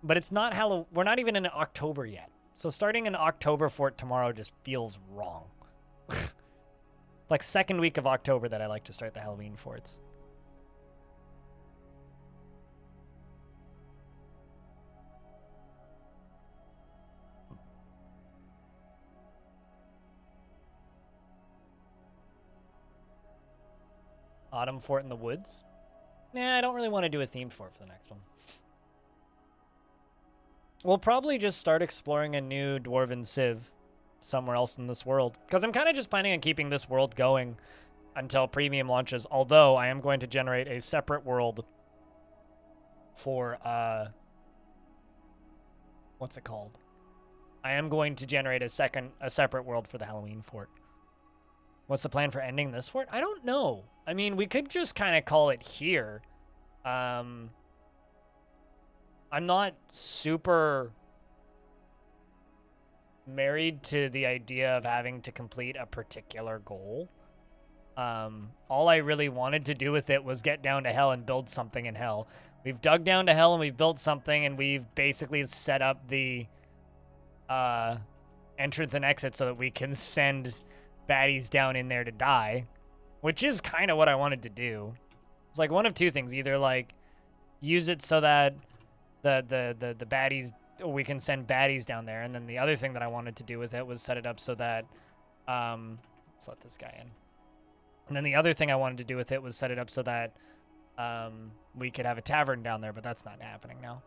but it's not we're not even in October yet. So starting an October fort tomorrow just feels wrong. Like second week of October that I like to start the Halloween forts. Autumn fort in the woods? Nah, I don't really want to do a themed fort for the next one. We'll probably just start exploring a new Dwarven Civ somewhere else in this world. Because I'm kind of just planning on keeping this world going until premium launches. Although I am going to generate a separate world for, what's it called? I am going to generate a separate world for the Halloween fort. What's the plan for ending this fort? I don't know. I mean, we could just kind of call it here. I'm not super married to the idea of having to complete a particular goal. All I really wanted to do with it was get down to hell and build something in hell. We've dug down to hell and we've built something, and we've basically set up the entrance and exit so that we can send baddies down in there to die, which is kind of what I wanted to do. It's like one of two things: either like use it so that the baddies we can send baddies down there. And then the other thing that I wanted to do with it was set it up so that, let's let this guy in. And then the other thing I wanted to do with it was set it up so that we could have a tavern down there, but that's not happening now.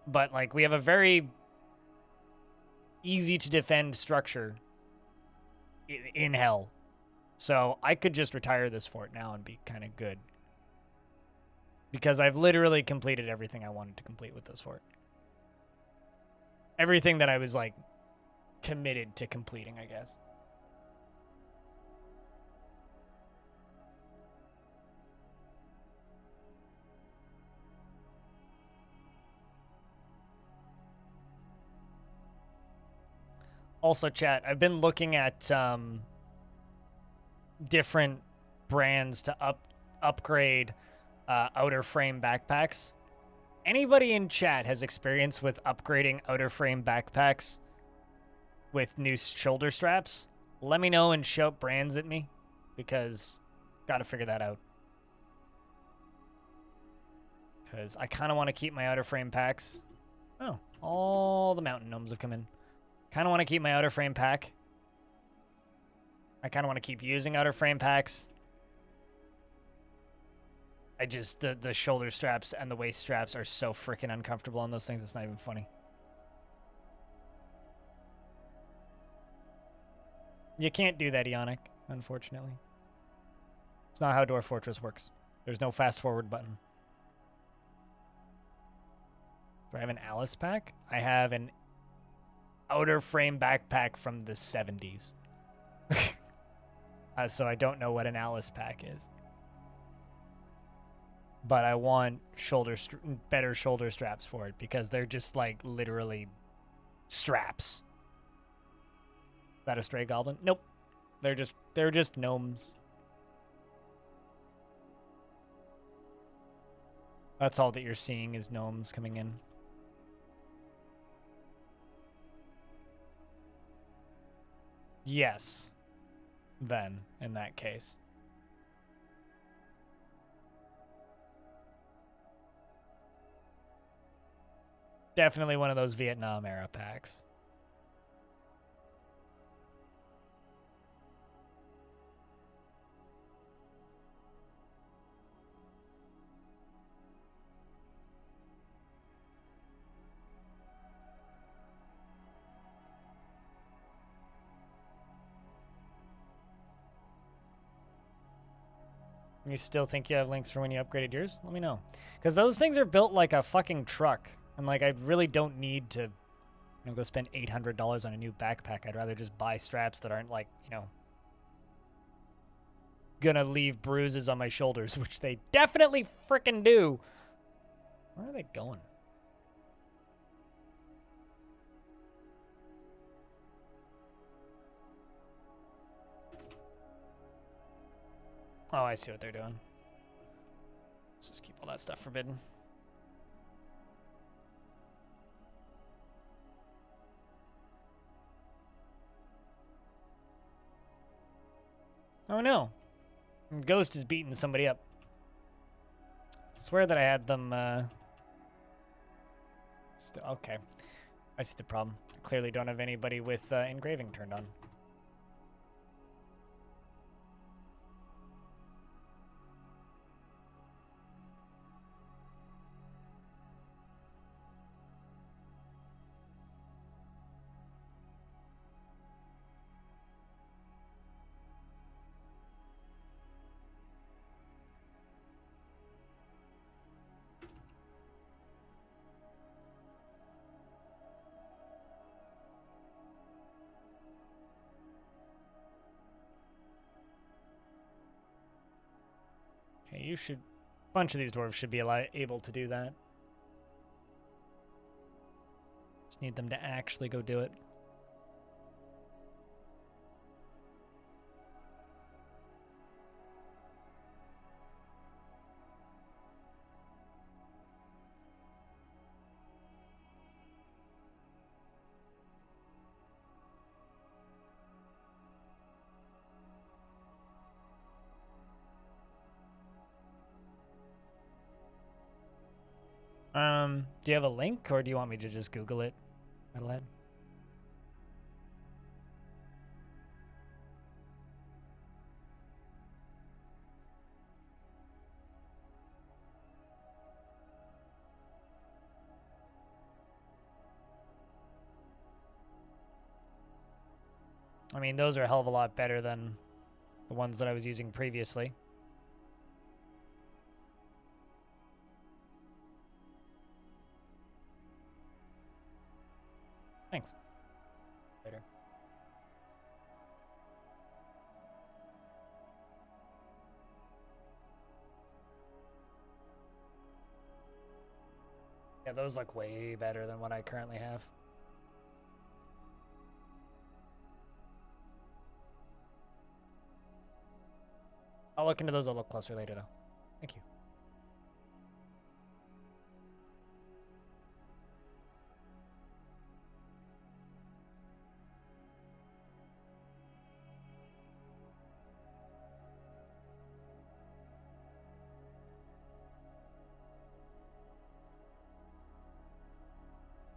But like we have a very easy to defend structure in hell. So I could just retire this fort now and be kind of good. Because I've literally completed everything I wanted to complete with this fort. Everything that I was like committed to completing, I guess. Also, chat, I've been looking at different brands to upgrade outer frame backpacks. Anybody in chat has experience with upgrading outer frame backpacks with new shoulder straps? Let me know and shout brands at me, because gotta figure that out. Because I kind of want to keep my outer frame packs. Oh, all the mountain gnomes have come in. Kind of want to keep my outer frame pack. I kind of want to keep using outer frame packs. I just, the shoulder straps and the waist straps are so freaking uncomfortable on those things, it's not even funny. You can't do that, Eonic, unfortunately. It's not how Dwarf Fortress works. There's no fast forward button. Do I have an Alice pack? I have an outer frame backpack from the 70s. So I don't know what an Alice pack is. But I want better shoulder straps for it, because they're just like literally straps. Is that a stray goblin? Nope. They're just gnomes. That's all that you're seeing is gnomes coming in. Yes. Then, in that case. Definitely one of those Vietnam era packs. You still think you have links for when you upgraded yours? Let me know. Because those things are built like a fucking truck. And like, I really don't need to, go spend $800 on a new backpack. I'd rather just buy straps that aren't like, gonna leave bruises on my shoulders, which they definitely frickin' do. Where are they going? Oh, I see what they're doing. Let's just keep all that stuff forbidden. Oh no. Ghost is beating somebody up. I swear that I had them, okay. I see the problem. I clearly don't have anybody with engraving turned on. Okay, you should... A bunch of these dwarves should be able to do that. Just need them to actually go do it. Do you have a link, or do you want me to just Google it, Metalhead? I mean, those are a hell of a lot better than the ones that I was using previously. Thanks. Later. Yeah, those look way better than what I currently have. I'll look into those a little closer later, though. Thank you.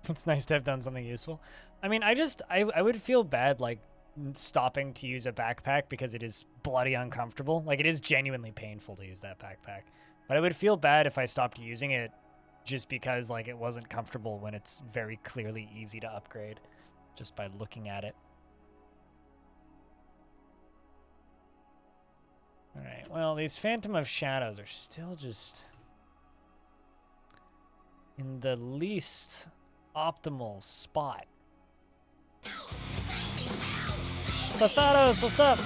It's nice to have done something useful. I mean, I would feel bad, like, stopping to use a backpack because it is bloody uncomfortable. Like, it is genuinely painful to use that backpack. But I would feel bad if I stopped using it just because, like, it wasn't comfortable when it's very clearly easy to upgrade just by looking at it. Alright, well, these Phantom of Shadows are still just in the least optimal spot. Thanos, what's up?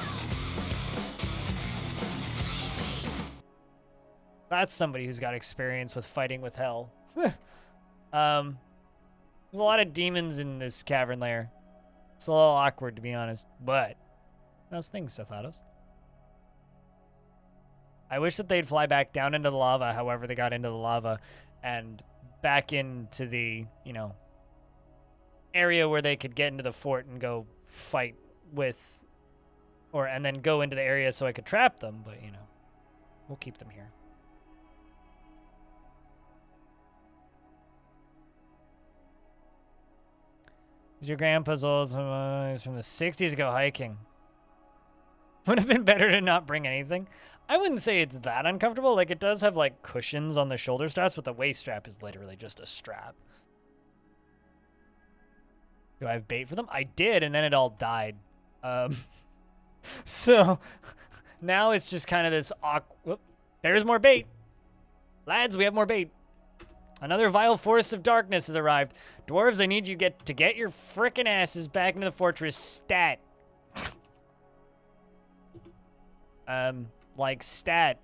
That's somebody who's got experience with fighting with hell. There's a lot of demons in this cavern lair. It's a little awkward, to be honest, but those things, Thanos. I wish that they'd fly back down into the lava, however they got into the lava, and back into the, you know, area where they could get into the fort and go fight with, and then go into the area so I could trap them, but, you know, we'll keep them here. Your grandpa's old from the 60s go hiking. Would have been better to not bring anything. I wouldn't say it's that uncomfortable. Like, it does have, like, cushions on the shoulder straps, but the waist strap is literally just a strap. Do I have bait for them? I did, and then it all died. So, now it's just kind of this awkward... There's more bait. Lads, we have more bait. Another vile force of darkness has arrived. Dwarves, I need you to get your frickin' asses back into the fortress stat. Like stat.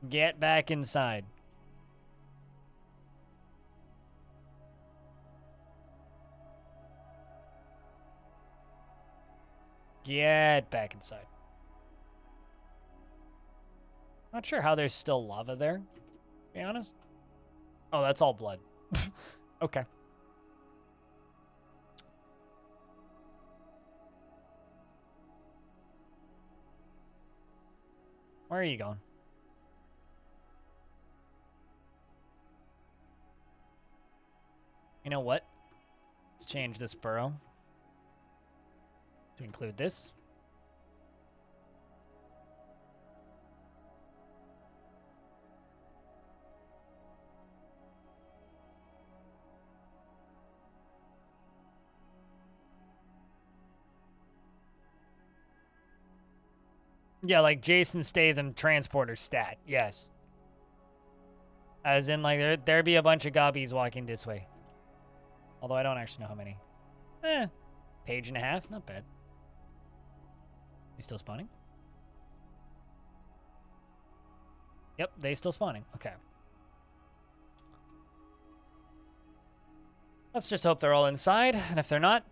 Get back inside. Get back inside. Not sure how there's still lava there, to be honest. Oh, that's all blood. Okay. Where are you going? You know what? Let's change this burrow to include this. Yeah, like Jason Statham transporter stat. Yes. As in, like, there be a bunch of gobbies walking this way. Although I don't actually know how many. Page and a half. Not bad. They still spawning? Yep, they still spawning. Okay. Let's just hope they're all inside. And if they're not...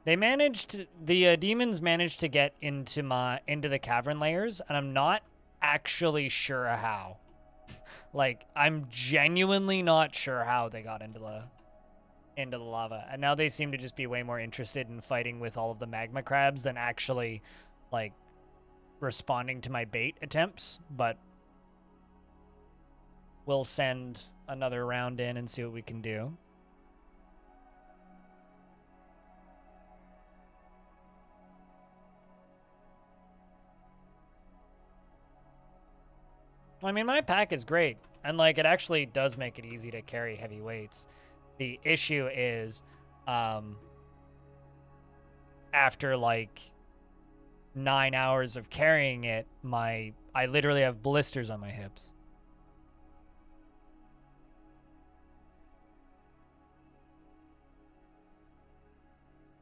The demons managed to get into the cavern layers, and I'm not actually sure how. Like, I'm genuinely not sure how they got into into the lava. And now they seem to just be way more interested in fighting with all of the magma crabs than actually, like, responding to my bait attempts. But we'll send another round in and see what we can do. I mean, my pack is great. And, like, it actually does make it easy to carry heavy weights. The issue is, after, like, 9 hours of carrying it, I literally have blisters on my hips.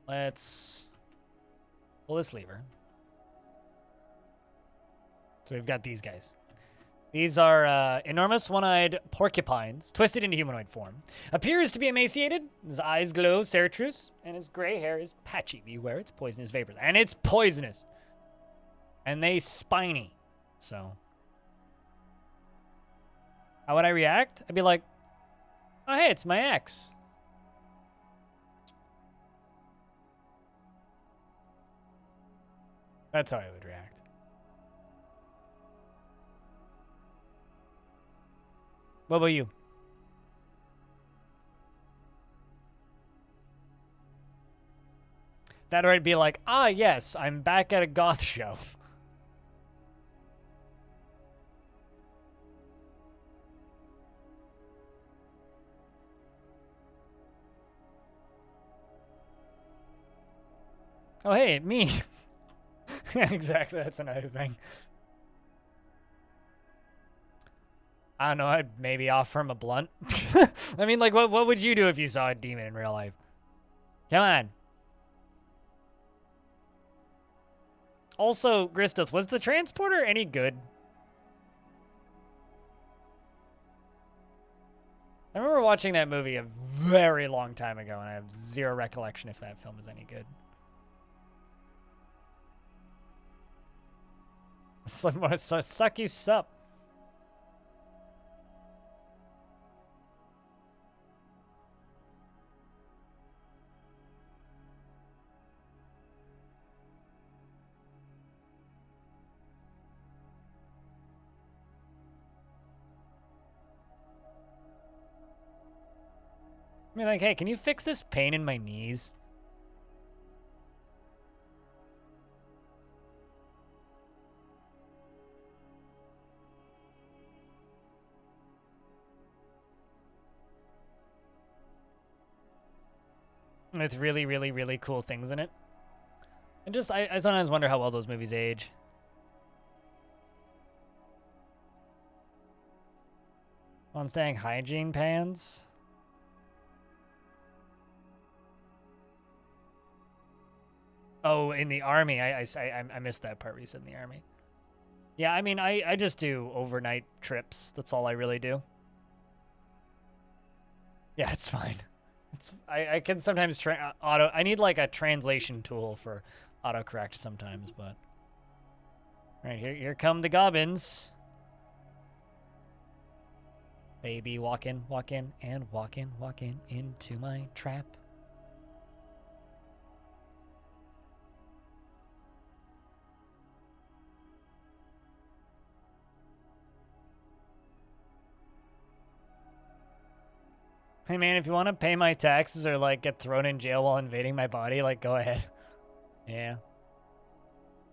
Let's pull this lever. So we've got these guys. These are enormous one-eyed porcupines, twisted into humanoid form. Appears to be emaciated. His eyes glow chartreuse, and his gray hair is patchy. Beware, it's poisonous vapors. And it's poisonous. And they spiny. So how would I react? I'd be like, oh, hey, it's my ex. That's how I would react. What about you? That or I'd be like, ah, yes, I'm back at a goth show. Oh, hey, me. Yeah, exactly, that's another thing. I don't know, I'd maybe offer him a blunt. I mean, like, what would you do if you saw a demon in real life? Come on. Also, Gristeth, was the transporter any good? I remember watching that movie a very long time ago, and I have zero recollection if that film was any good. Suck you sup. I mean, like, hey, can you fix this pain in my knees? With really, really, really cool things in it. And just, I sometimes wonder how well those movies age. On staying hygiene pans. Oh, in the army. I missed that part where you said in the army. Yeah, I mean, I just do overnight trips. That's all I really do. Yeah, it's fine. I can sometimes I need like a translation tool for autocorrect sometimes, but all right, here come the goblins. Baby, walk in, and walk in into my trap. Hey man, if you want to pay my taxes or like get thrown in jail while invading my body, like go ahead. Yeah.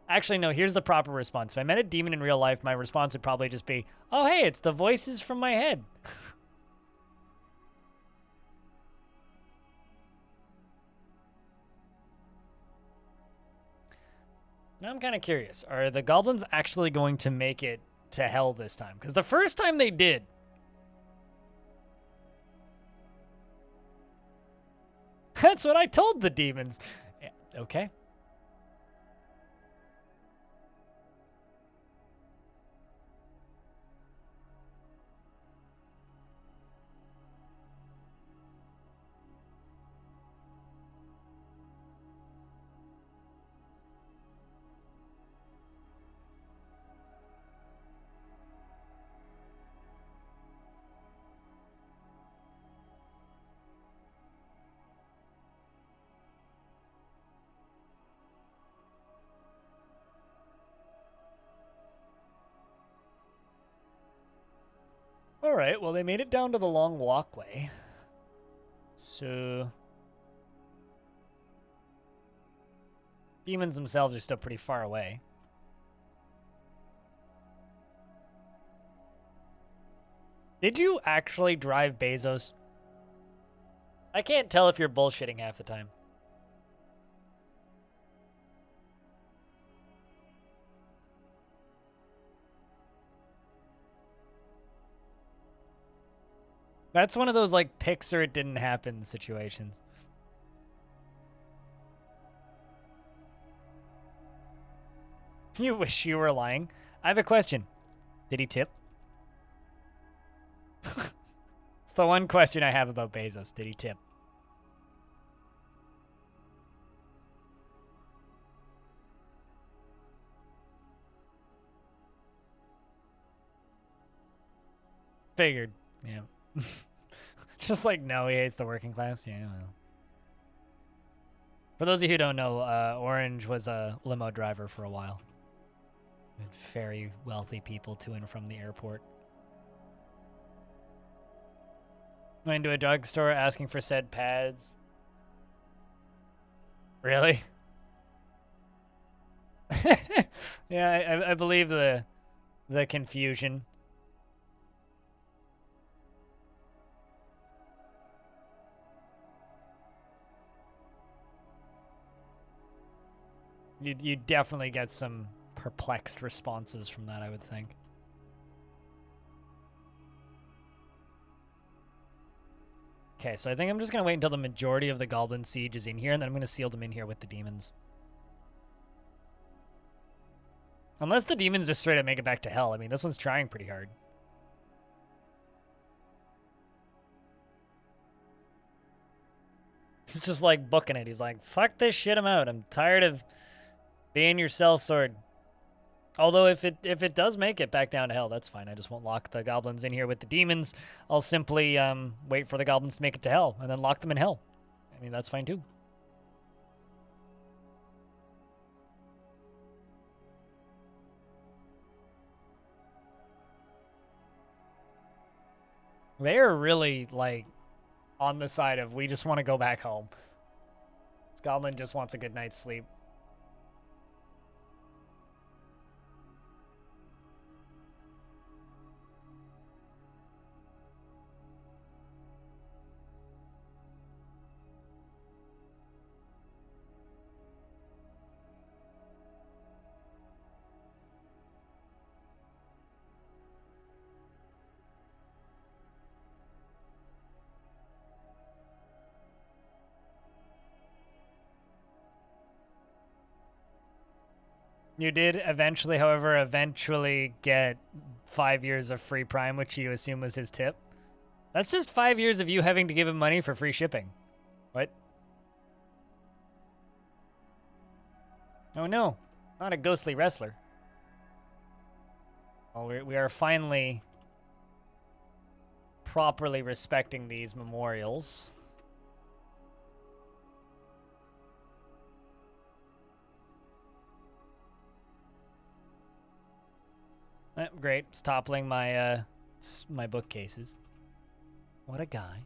Actually, no, here's the proper response. If I met a demon in real life, my response would probably just be, oh hey, it's the voices from my head. Now I'm kind of curious. Are the goblins actually going to make it to hell this time? Because the first time they did. That's what I told the demons. Yeah, okay. Alright, well, they made it down to the long walkway. So... demons themselves are still pretty far away. Did you actually drive Bezos? I can't tell if you're bullshitting half the time. That's one of those, like, pics or it didn't happen situations. You wish you were lying. I have a question. Did he tip? It's the one question I have about Bezos. Did he tip? Figured. Yeah. Just like, no, he hates the working class. Yeah, well. For those of you who don't know, Orange was a limo driver for a while. With very wealthy people to and from the airport. Went into a drugstore asking for said pads. Really? Yeah, I believe the confusion. You definitely get some perplexed responses from that, I would think. Okay, so I think I'm just going to wait until the majority of the Goblin Siege is in here, and then I'm going to seal them in here with the demons. Unless the demons just straight up make it back to hell. I mean, this one's trying pretty hard. He's just like booking it. He's like, fuck this shit, I'm out. I'm tired of being your sellsword. Although if it does make it back down to hell, that's fine. I just won't lock the goblins in here with the demons. I'll simply wait for the goblins to make it to hell and then lock them in hell. I mean, that's fine too. They're really, like, on the side of, we just want to go back home. This goblin just wants a good night's sleep. You did eventually, however, get 5 years of free Prime, which you assume was his tip. That's just 5 years of you having to give him money for free shipping. What? Oh no, not a ghostly wrestler. Well, we are finally properly respecting these memorials. Great. It's toppling my my bookcases. What a guy.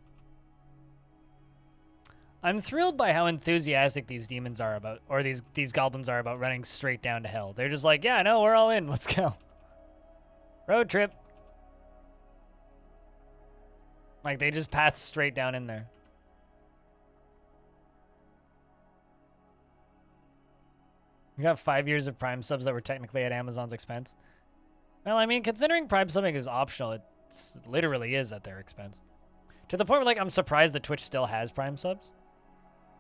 I'm thrilled by how enthusiastic these demons are about, or these goblins are about running straight down to hell. They're just like, yeah, no, we're all in. Let's go. Road trip. Like, they just path straight down in there. We got 5 years of Prime subs that were technically at Amazon's expense. Well, I mean, considering Prime subbing is optional, it literally is at their expense. To the point where, like, I'm surprised that Twitch still has Prime subs.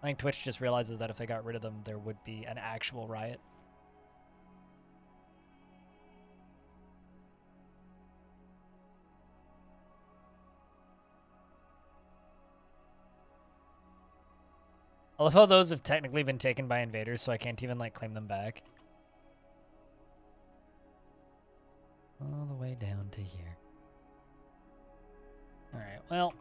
I think Twitch just realizes that if they got rid of them, there would be an actual riot. I love how those have technically been taken by invaders, so I can't even, like, claim them back. All the way down to here. Alright, well.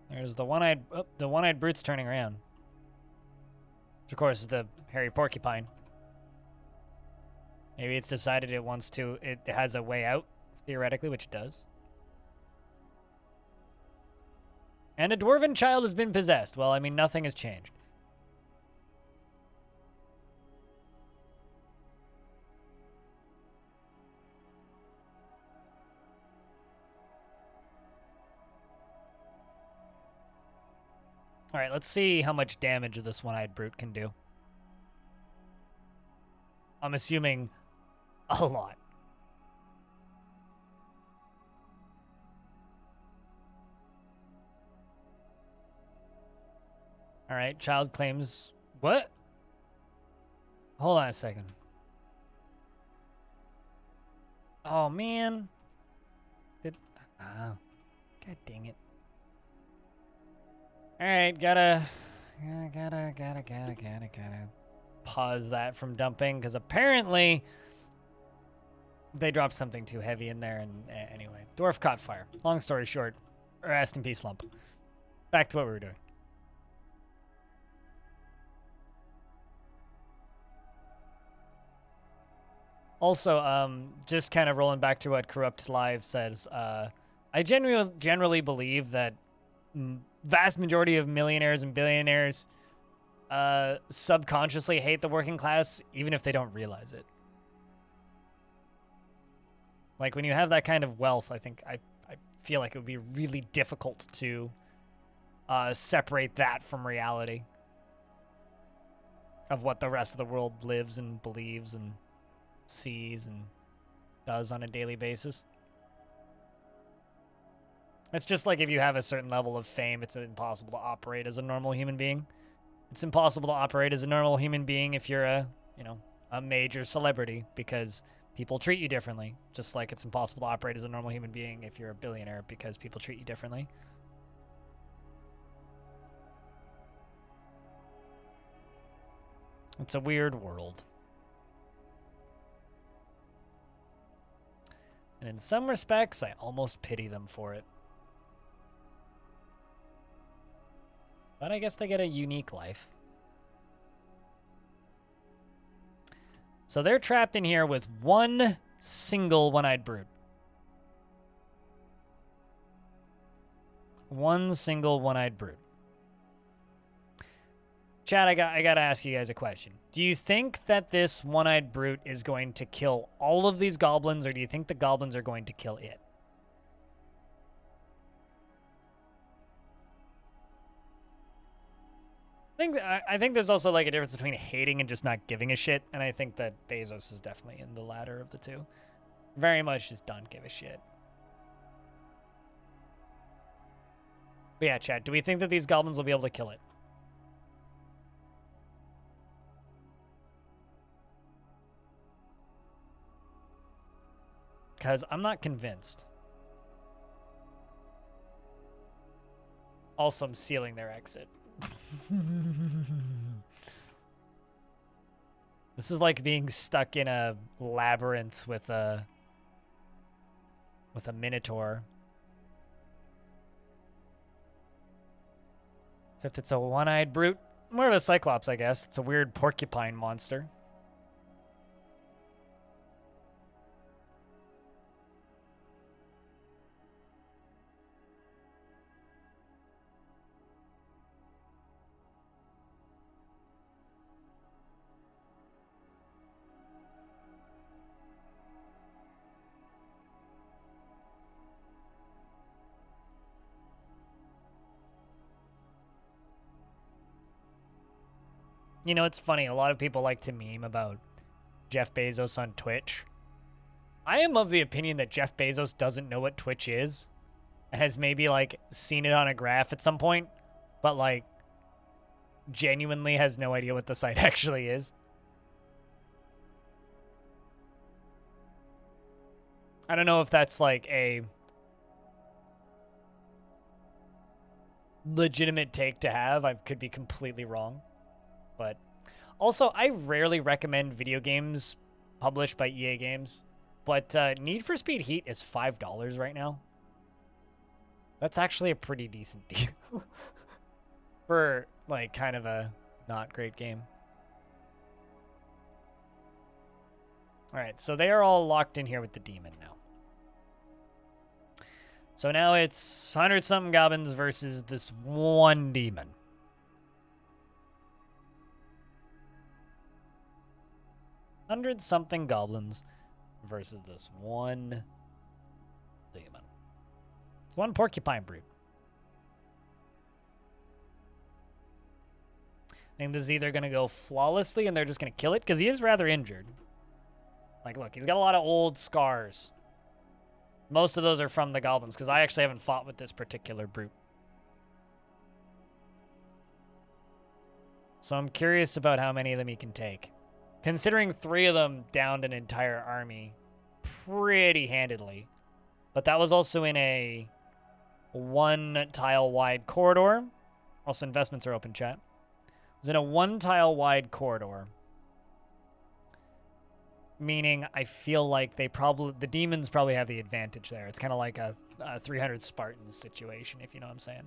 There's the one-eyed brute's turning around. Which, of course, is the hairy porcupine. Maybe it's decided it has a way out, theoretically, which it does. And a dwarven child has been possessed. Well, I mean, nothing has changed. All right, let's see how much damage this one-eyed brute can do. I'm assuming a lot. All right, child claims... What? Hold on a second. Oh, man. God dang it. All right, gotta pause that from dumping, because apparently they dropped something too heavy in there, and anyway. Dwarf caught fire. Long story short, rest in peace, Lump. Back to what we were doing. Also, just kind of rolling back to what Corrupt Live says, I generally believe that vast majority of millionaires and billionaires subconsciously hate the working class, even if they don't realize it. Like, when you have that kind of wealth, I feel like it would be really difficult to separate that from reality of what the rest of the world lives and believes and sees and does on a daily basis. It's just like if you have a certain level of fame, it's impossible to operate as a normal human being. It's impossible to operate as a normal human being if you're a major celebrity, because people treat you differently. Just like it's impossible to operate as a normal human being if you're a billionaire, because people treat you differently. It's a weird world. And in some respects, I almost pity them for it. But I guess they get a unique life. So they're trapped in here with one single one-eyed brute. One single one-eyed brute. Chad, I gotta ask you guys a question. Do you think that this one-eyed brute is going to kill all of these goblins, or do you think the goblins are going to kill it? I think there's also like a difference between hating and just not giving a shit, and I think that Bezos is definitely in the latter of the two. Very much just don't give a shit. But yeah, Chad, do we think that these goblins will be able to kill it? Because I'm not convinced. Also, I'm sealing their exit. This is like being stuck in a labyrinth with a minotaur. Except it's a one-eyed brute. More of a cyclops, I guess. It's a weird porcupine monster. You know, it's funny. A lot of people like to meme about Jeff Bezos on Twitch. I am of the opinion that Jeff Bezos doesn't know what Twitch is and has maybe, like, seen it on a graph at some point, but, like, genuinely has no idea what the site actually is. I don't know if that's, like, a legitimate take to have. I could be completely wrong. But also, I rarely recommend video games published by EA Games, but Need for Speed Heat is $5 right now. That's actually a pretty decent deal for, like, kind of a not great game. All right, so they are all locked in here with the demon now. So now it's 100-something goblins versus this one demon. Hundred-something goblins versus this one demon. It's one porcupine brute. I think this is either going to go flawlessly and they're just going to kill it, because he is rather injured. Like, look, he's got a lot of old scars. Most of those are from the goblins, because I actually haven't fought with this particular brute. So I'm curious about how many of them he can take. Considering 3 of them downed an entire army pretty handedly. But that was also in a 1-tile-wide corridor. Also, investments are open, chat. It was in a 1-tile-wide corridor. Meaning, I feel like the demons probably have the advantage there. It's kind of like a 300 Spartans situation, if you know what I'm saying.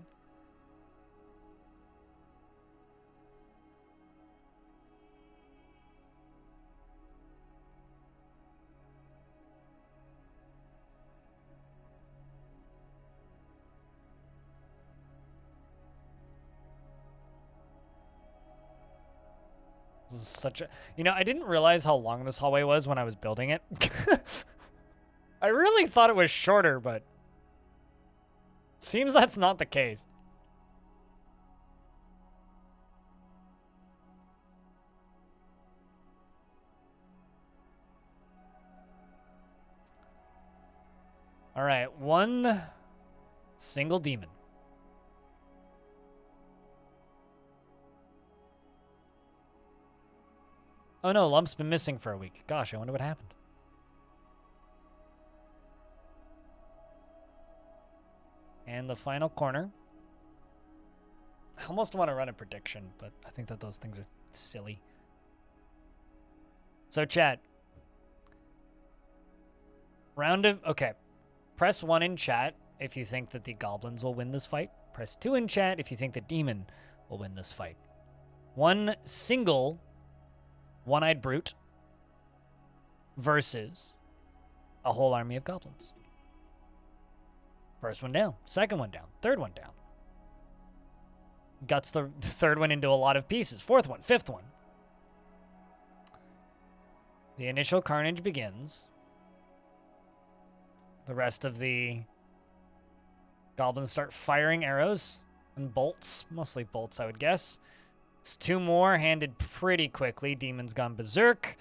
This is such a... You know, I didn't realize how long this hallway was when I was building it. I really thought it was shorter, but... Seems that's not the case. Alright, one single demon. Oh no, Lump's been missing for a week. Gosh, I wonder what happened. And the final corner. I almost want to run a prediction, but I think that those things are silly. So chat. Okay. Press 1 in chat if you think that the goblins will win this fight. Press 2 in chat if you think the demon will win this fight. One single one-eyed brute versus a whole army of goblins. First one down, second one down, third one down. Guts the third one into a lot of pieces. Fourth one, fifth one. The initial carnage begins. The rest of the goblins start firing arrows and bolts. Mostly bolts, I would guess. It's 2 more handed pretty quickly. Demon's gone berserk.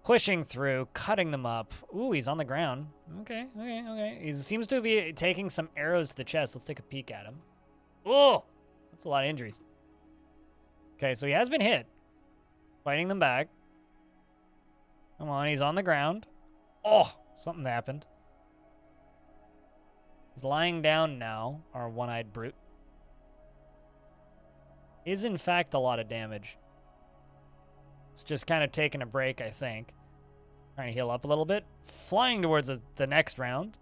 Pushing through, cutting them up. Ooh, he's on the ground. Okay. He seems to be taking some arrows to the chest. Let's take a peek at him. Oh, that's a lot of injuries. Okay, so he has been hit. Fighting them back. Come on, he's on the ground. Oh, something happened. He's lying down now, our one-eyed brute. Is in fact a lot of damage. It's just kind of taking a break, I think. Trying to heal up a little bit. Flying towards the next round.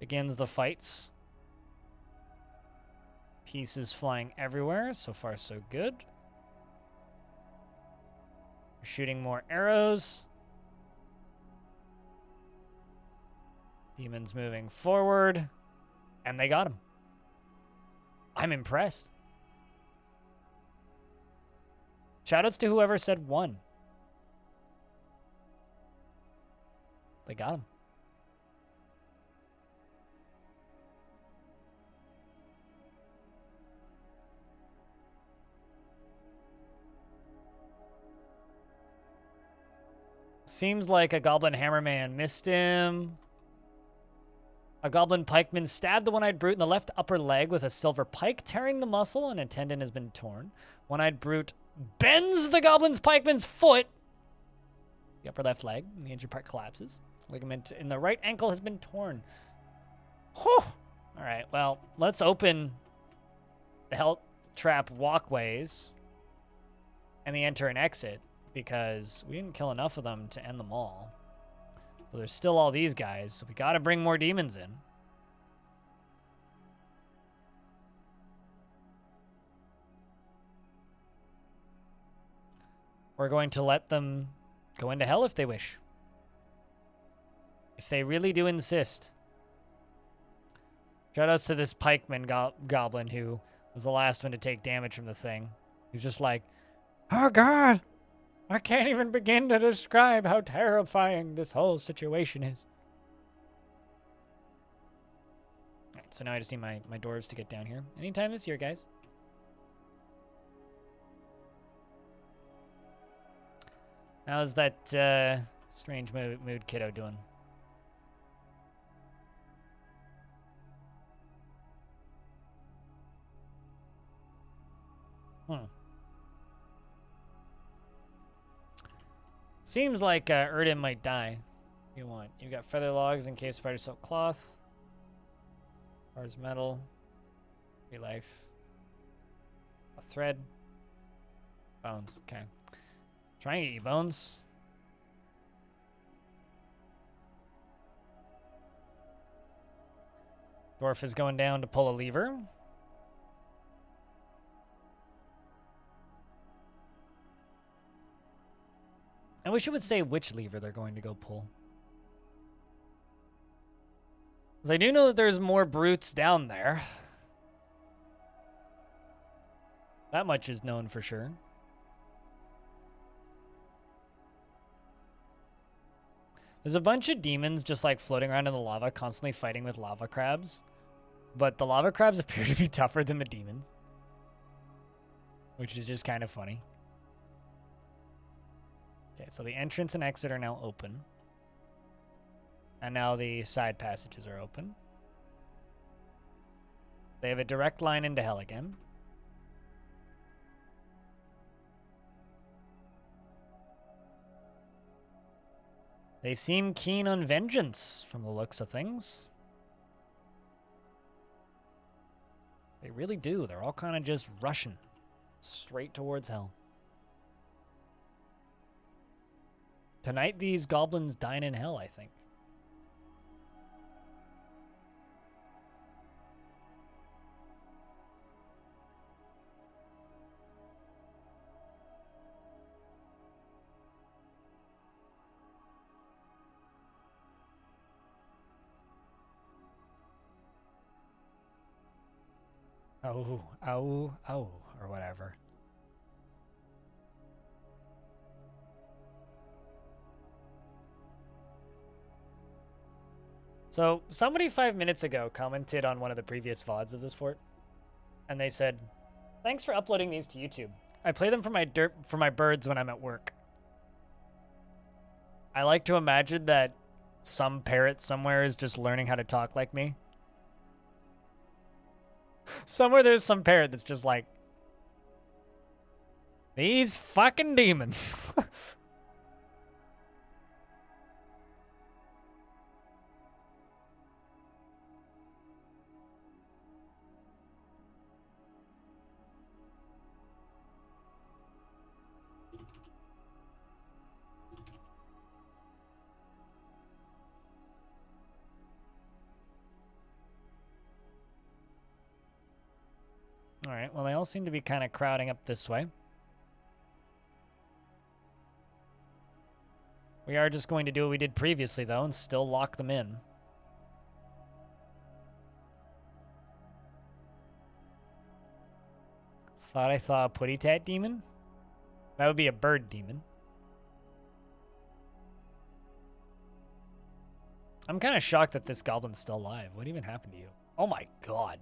Begins the fights. Pieces flying everywhere. So far, so good. We're shooting more arrows. Demons moving forward. And they got him. I'm impressed. Shoutouts to whoever said 1. They got him. Seems like a goblin hammerman missed him. A goblin pikeman stabbed the one-eyed brute in the left upper leg with a silver pike, tearing the muscle, and a tendon has been torn. One-eyed brute bends the goblin's pikeman's foot. The upper left leg, and the injured part collapses. Ligament in the right ankle has been torn. Whew. All right, well, let's open the hell trap walkways and the enter and exit, because we didn't kill enough of them to end them all. So there's still all these guys, so we got to bring more demons in. We're going to let them go into hell if they wish. If they really do insist. Shoutouts to this pikeman goblin who was the last one to take damage from the thing. He's just like, oh god, I can't even begin to describe how terrifying this whole situation is. Alright, so now I just need my dwarves to get down here. Anytime this year, guys. How's that strange mood kiddo doing? Seems like Erdin might die. You want? You got feather logs in case spider silk cloth. Bars metal. Relife. A thread. Bones. Okay. Try and get you bones. Dwarf is going down to pull a lever. I wish it would say which lever they're going to go pull. Because I do know that there's more brutes down there. That much is known for sure. There's a bunch of demons just like floating around in the lava, constantly fighting with lava crabs. But the lava crabs appear to be tougher than the demons. Which is just kind of funny. Okay, so the entrance and exit are now open. And now the side passages are open. They have a direct line into hell again. They seem keen on vengeance from the looks of things. They really do. They're all kind of just rushing straight towards hell. Tonight, these goblins dine in hell, I think. Oh, or whatever. So, somebody 5 minutes ago commented on one of the previous VODs of this fort, and they said, "Thanks for uploading these to YouTube. I play them for my birds when I'm at work." I like to imagine that some parrot somewhere is just learning how to talk like me. Somewhere there's some parrot that's just like, these fucking demons. All right, well, they all seem to be kind of crowding up this way. We are just going to do what we did previously, though, and still lock them in. Thought I saw a putty tat demon? That would be a bird demon. I'm kind of shocked that this goblin's still alive. What even happened to you? Oh my god.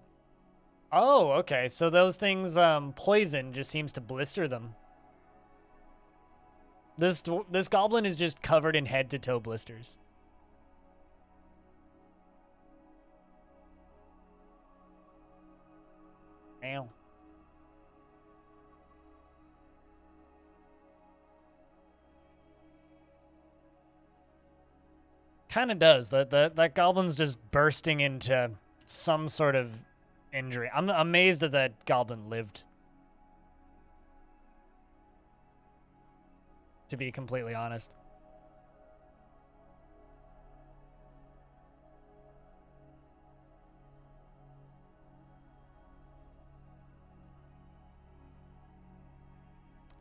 Oh, okay. So those things, poison just seems to blister them. This goblin is just covered in head-to-toe blisters. Ow. Kind of does. That goblin's just bursting into some sort of injury. I'm amazed that that goblin lived. To be completely honest.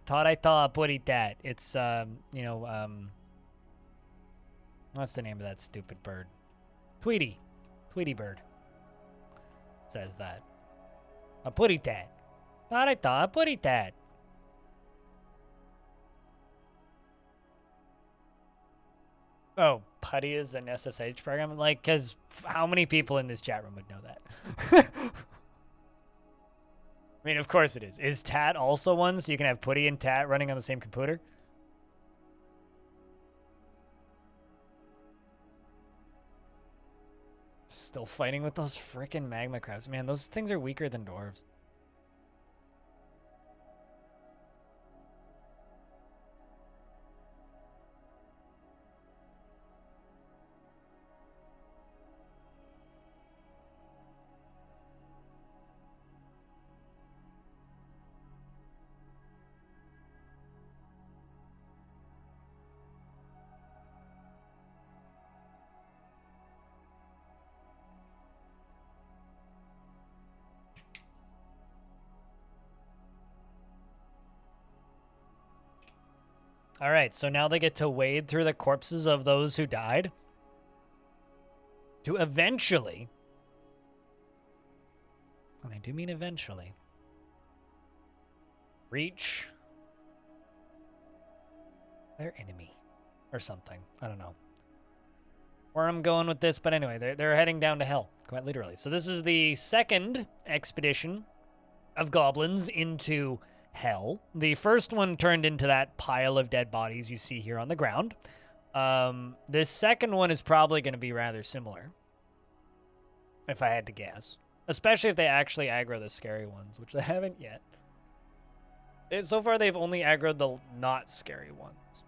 Thought I saw a putty tat. It's, you know, what's the name of that stupid bird? Tweety. Tweety bird. says that. A putty tat. Narita, a putty tat. Oh, putty is an SSH program? Like, because how many people in this chat room would know that? I mean, of course it is. Is tat also one so you can have putty and tat running on the same computer? Still fighting with those frickin' magma crabs. Man, those things are weaker than dwarves. All right, so now they get to wade through the corpses of those who died to eventually, and I do mean eventually, reach their enemy or something. I don't know where I'm going with this, but anyway, they're heading down to hell, quite literally. So this is the second expedition of goblins into hell. The first one turned into that pile of dead bodies you see here on the ground. This second one is probably going to be rather similar, if I had to guess. Especially if they actually aggro the scary ones, which they haven't yet. So far, they've only aggroed the not scary ones.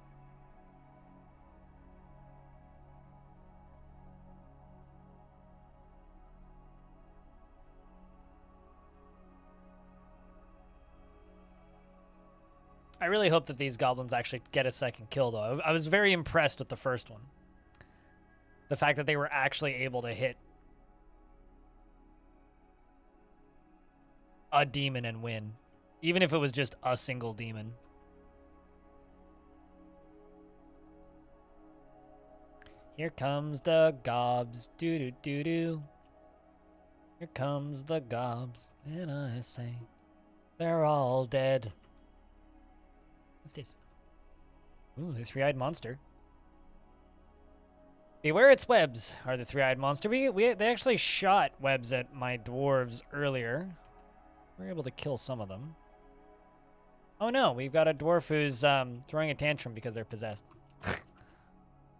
I really hope that these goblins actually get a second kill, though. I was very impressed with the first one. The fact that they were actually able to hit a demon and win. Even if it was just a single demon. Here comes the gobs. Doo-doo-doo-doo. Here comes the gobs. And I say, they're all dead. What's this? Ooh, the three-eyed monster. Beware its webs are the three-eyed monster. They actually shot webs at my dwarves earlier. We were able to kill some of them. Oh no, we've got a dwarf who's throwing a tantrum because they're possessed.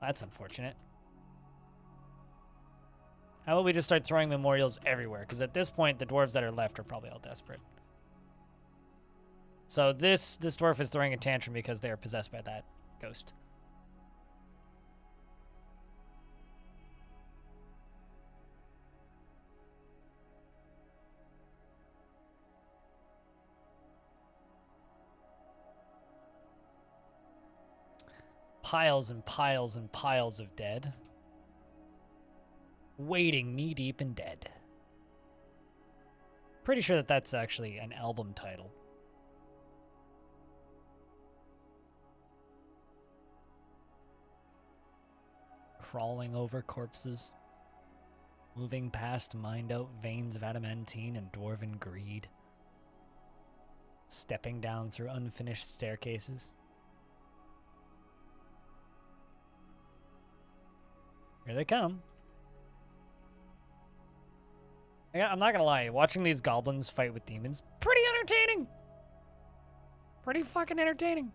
That's unfortunate. How about we just start throwing memorials everywhere? Because at this point, the dwarves that are left are probably all desperate. So this dwarf is throwing a tantrum because they are possessed by that ghost. Piles and piles and piles of dead. Waiting knee-deep in dead. Pretty sure that that's actually an album title. Crawling over corpses. Moving past mined-out veins of adamantine and dwarven greed. Stepping down through unfinished staircases. Here they come. I'm not gonna lie, watching these goblins fight with demons, pretty entertaining. Pretty fucking entertaining.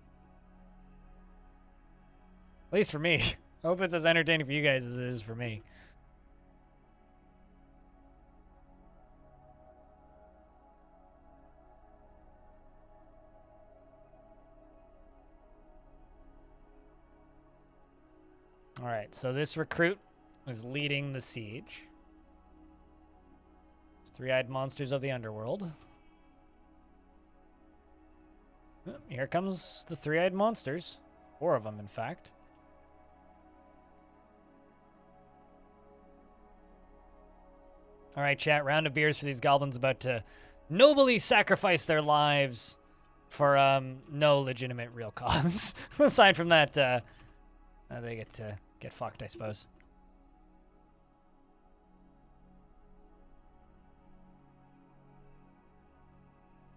At least for me. I hope it's as entertaining for you guys as it is for me. Alright, so this recruit is leading the siege. Three-eyed monsters of the underworld. Here comes the three-eyed monsters. 4 of them, in fact. All right, chat. Round of beers for these goblins about to nobly sacrifice their lives for no legitimate real cause. Aside from that, they get to get fucked, I suppose.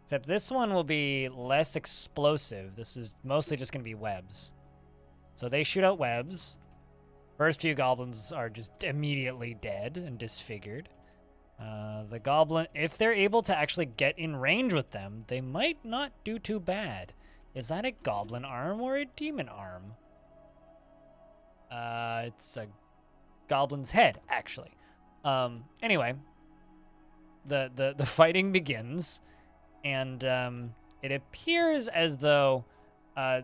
Except this one will be less explosive. This is mostly just going to be webs. So they shoot out webs. First few goblins are just immediately dead and disfigured. The goblin, if they're able to actually get in range with them, they might not do too bad. Is that a goblin arm or a demon arm? It's a goblin's head, actually. Anyway, the fighting begins, and it appears as though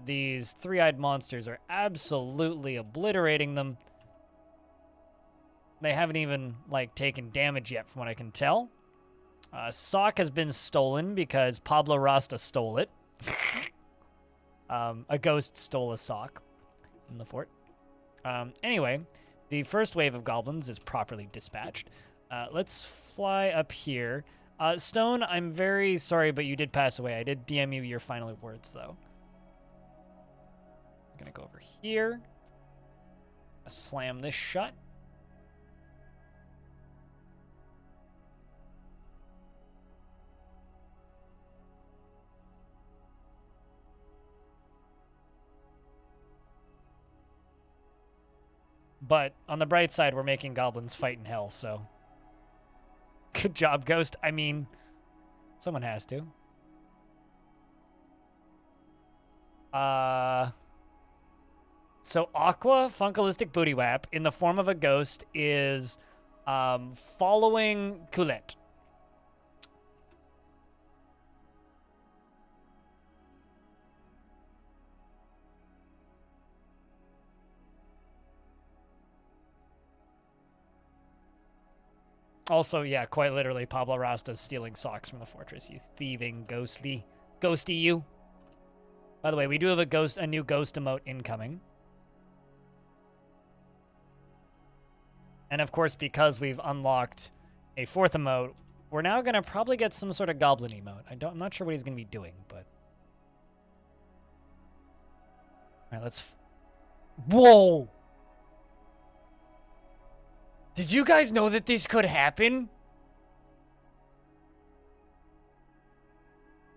these three-eyed monsters are absolutely obliterating them. They haven't even, like, taken damage yet, from what I can tell. Sock has been stolen because Pablo Rasta stole it. A ghost stole a sock in the fort. Anyway, the first wave of goblins is properly dispatched. Let's fly up here. Stone, I'm very sorry, but you did pass away. I did DM you your final words, though. I'm going to go over here. Slam this shut. But on the bright side, we're making goblins fight in hell, so... Good job, Ghost. I mean, someone has to. So Aqua, Funkalistic Booty Whap, in the form of a ghost, is following Coulette. Also, yeah, quite literally, Pablo Rasta's stealing socks from the fortress. You thieving ghosty you. By the way, we do have a new ghost emote incoming. And of course, because we've unlocked a fourth emote, we're now gonna probably get some sort of goblin emote. I'm not sure what he's gonna be doing, but... Alright, let's... Whoa! Did you guys know that this could happen?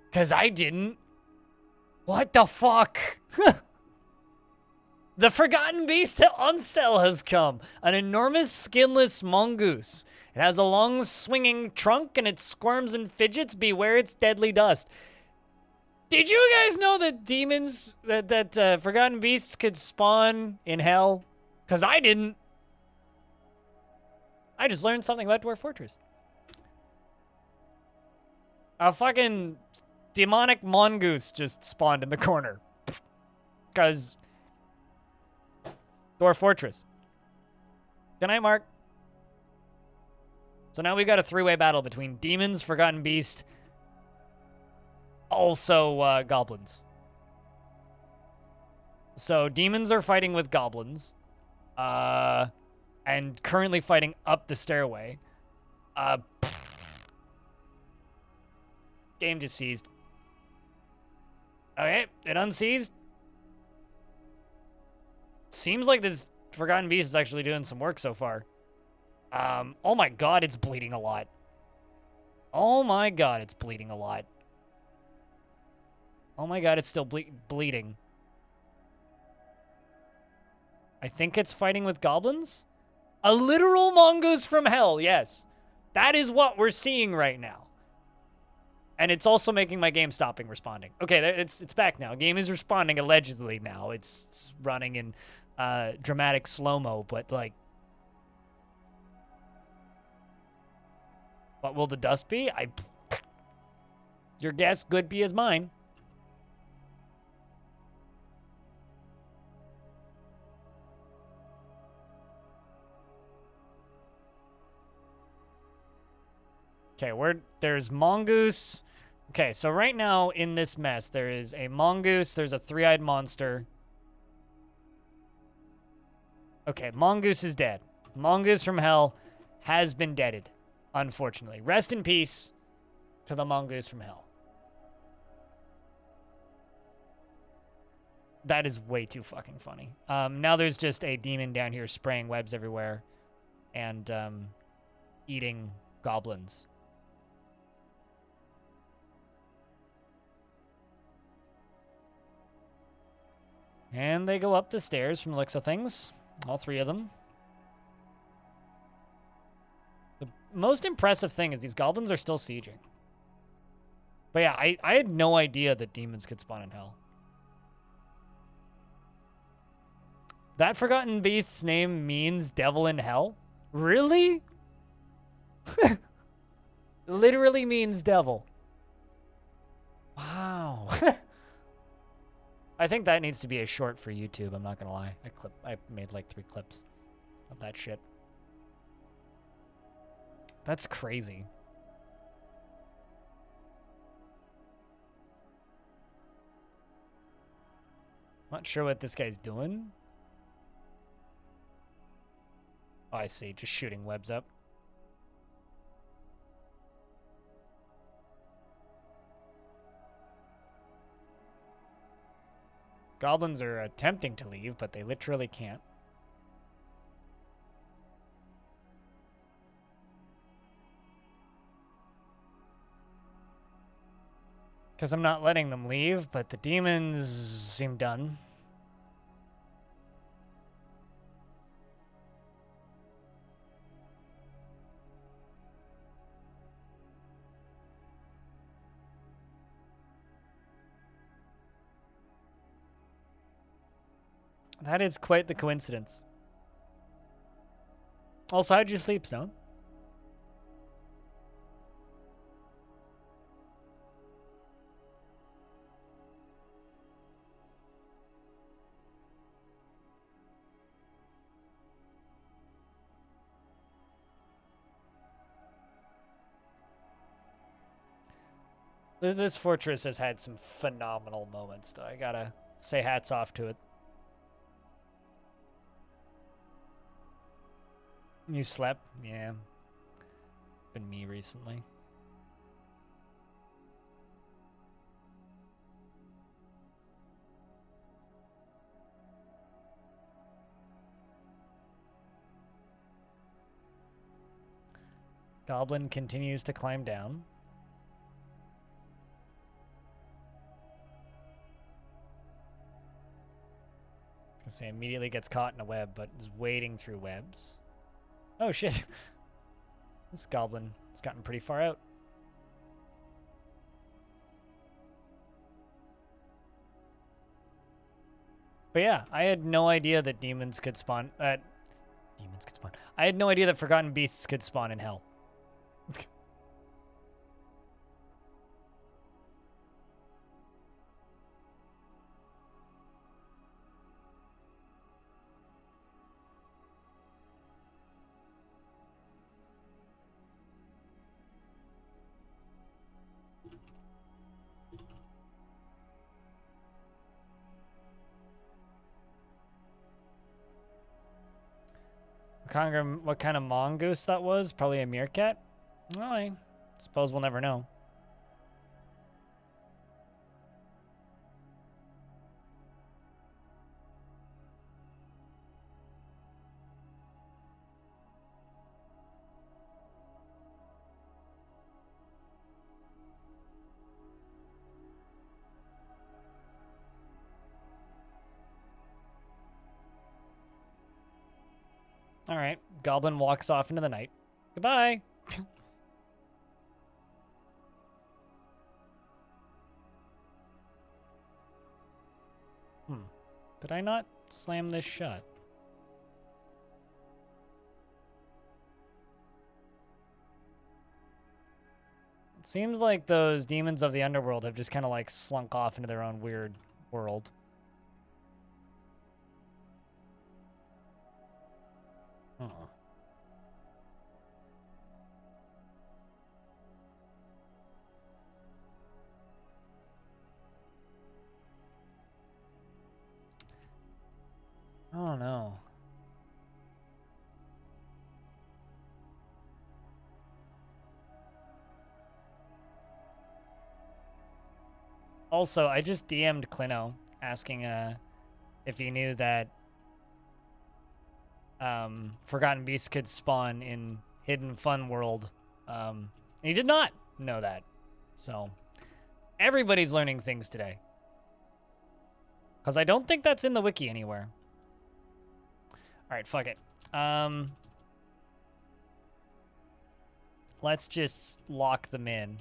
Because I didn't. What the fuck? The Forgotten Beast on sale has come. An enormous skinless mongoose. It has a long swinging trunk and it squirms and fidgets. Beware its deadly dust. Did you guys know that demons, that Forgotten Beasts could spawn in hell? Because I didn't. I just learned something about Dwarf Fortress. A fucking demonic mongoose just spawned in the corner. Because Dwarf Fortress. Good night, Mark. So now we got a three-way battle between demons, Forgotten Beast, also goblins. So demons are fighting with goblins. And currently fighting up the stairway. Game just seized. Okay, it unseized. Seems like this Forgotten Beast is actually doing some work so far. Oh my god, it's bleeding a lot. Oh my god, it's bleeding a lot. Oh my god, it's still bleeding. I think it's fighting with goblins? A literal mongoose from hell, yes. That is what we're seeing right now. And it's also making my game stopping responding. Okay, it's back now. Game is responding allegedly now. It's running in dramatic slow-mo, but like... What will the dust be? Your guess could be as mine. Okay, there's mongoose. Okay, so right now in this mess, there is a mongoose, there's a three-eyed monster. Okay, mongoose is dead. Mongoose from hell has been deaded, unfortunately. Rest in peace to the mongoose from hell. That is way too fucking funny. Now there's just a demon down here spraying webs everywhere and eating goblins. And they go up the stairs from the looks of things. All three of them. The most impressive thing is these goblins are still sieging. But yeah, I had no idea that demons could spawn in hell. That forgotten beast's name means devil in hell? Really? Literally means devil. Wow. I think that needs to be a short for YouTube, I'm not gonna lie. I made like 3 clips of that shit. That's crazy. Not sure what this guy's doing. Oh, I see. Just shooting webs up. Goblins are attempting to leave, but they literally can't. Because I'm not letting them leave, but the demons seem done. That is quite the coincidence. Also, how'd you sleep, Stone? This fortress has had some phenomenal moments, though. I gotta say hats off to it. You slept? Yeah. Been me recently. Goblin continues to climb down. I was gonna say immediately gets caught in a web, but is wading through webs. Oh shit. This goblin has gotten pretty far out. But yeah, I had no idea that demons could spawn. I had no idea that forgotten beasts could spawn in hell. What kind of mongoose that was? Probably a meerkat? Well, I suppose we'll never know. All right, Goblin walks off into the night. Goodbye. Did I not slam this shut? It seems like those demons of the underworld have just kind of like slunk off into their own weird world. Oh no. Also, I just DM'd Clino asking if he knew that Forgotten Beasts could spawn in Hidden Fun World. He did not know that. So everybody's learning things today. Because I don't think that's in the wiki anywhere. Alright, fuck it. Let's just lock them in.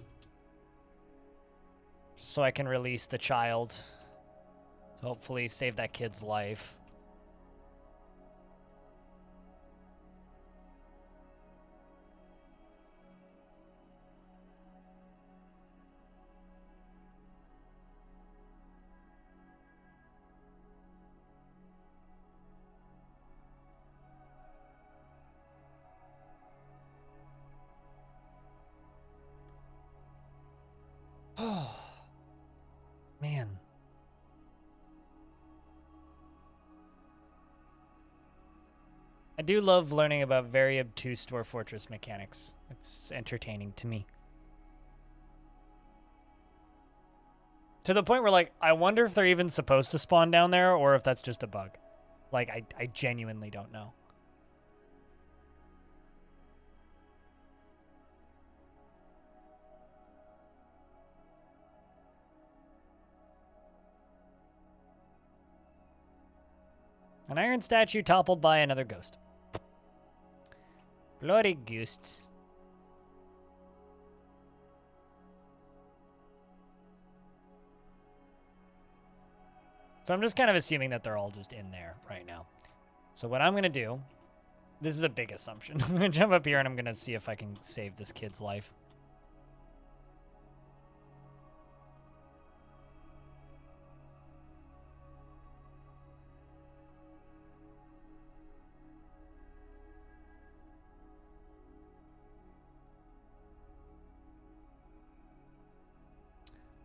So I can release the child. To hopefully save that kid's life. Oh, man. I do love learning about very obtuse Dwarf Fortress mechanics. It's entertaining to me. To the point where, like, I wonder if they're even supposed to spawn down there or if that's just a bug. Like, I genuinely don't know. An iron statue toppled by another ghost. Bloody ghosts. So I'm just kind of assuming that they're all just in there right now. So what I'm going to do, this is a big assumption. I'm going to jump up here and I'm going to see if I can save this kid's life.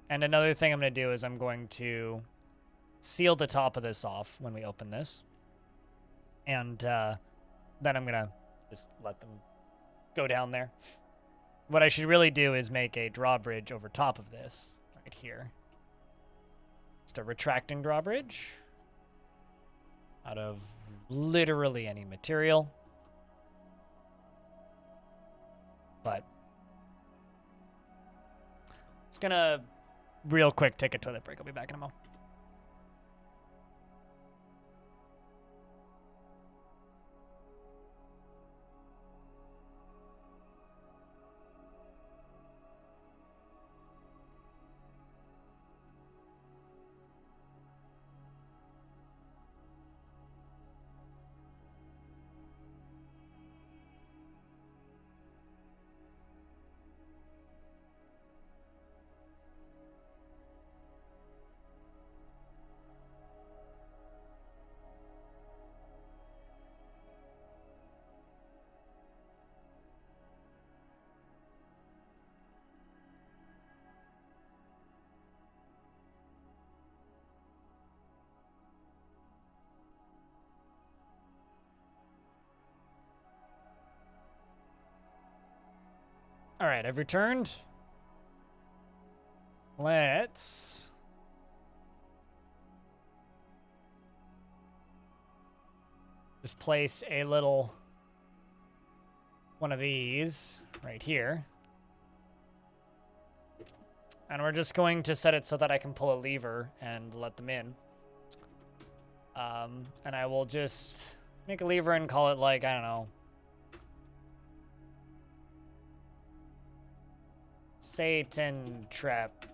And another thing I'm going to do is I'm going to seal the top of this off when we open this. And then I'm going to just let them go down there. What I should really do is make a drawbridge over top of this right here. Just a retracting drawbridge out of literally any material. But it's going to real quick take a toilet break. I'll be back in a moment. All right, I've returned. Let's just place a little one of these right here. And we're just going to set it so that I can pull a lever and let them in. And I will just make a lever and call it, like, I don't know, Satan trap.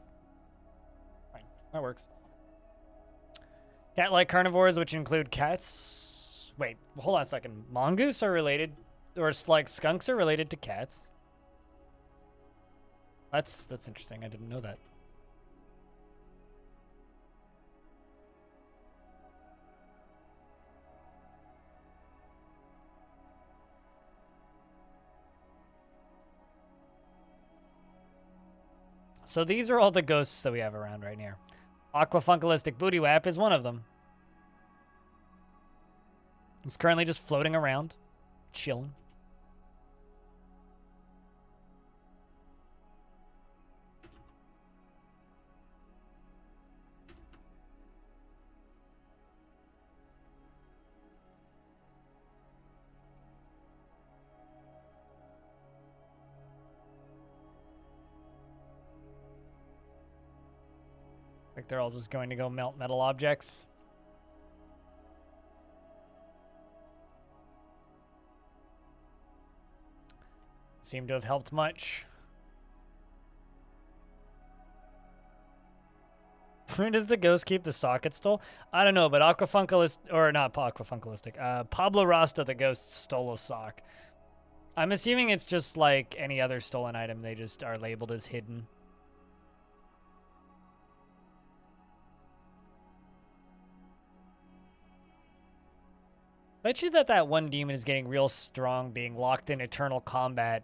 Fine, that works. Cat-like carnivores, which include cats. Wait, hold on a second. Mongoose are related, or like skunks are related to cats. That's interesting. I didn't know that. So these are all the ghosts that we have around right here. Aquafunkalistic Booty Wap is one of them. He's currently just floating around, chilling. Like they're all just going to go melt metal objects. seem to have helped much. Where does the ghost keep the stock it stole? I don't know, but Aquafunkalist, or not Aquafunkalistic, Pablo Rasta, the ghost, stole a sock. I'm assuming it's just like any other stolen item. They just are labeled as hidden. Bet you that one demon is getting real strong being locked in eternal combat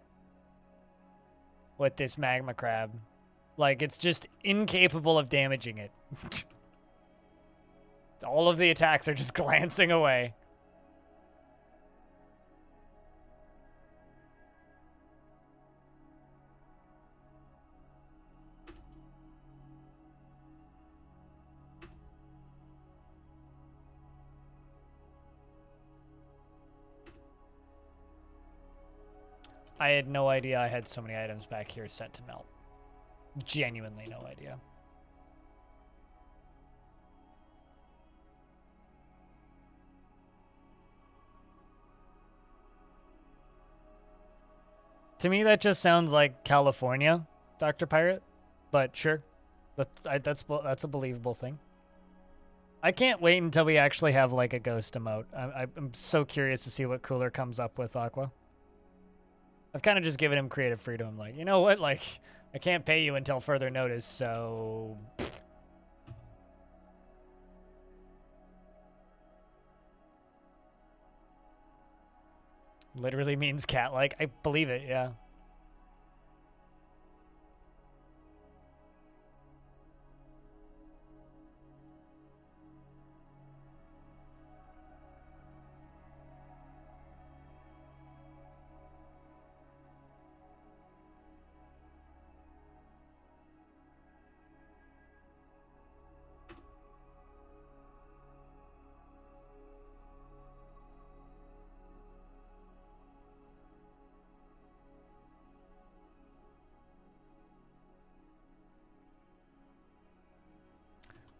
with this magma crab. Like, it's just incapable of damaging it. All of the attacks are just glancing away. I had no idea I had so many items back here set to melt. Genuinely no idea. To me, that just sounds like California, Dr. Pirate. But sure, that's a believable thing. I can't wait until we actually have like a ghost emote. I'm so curious to see what Cooler comes up with, Aqua. I've kind of just given him creative freedom. I'm like, you know what? Like, I can't pay you until further notice, so... Literally means cat-like. I believe it, yeah.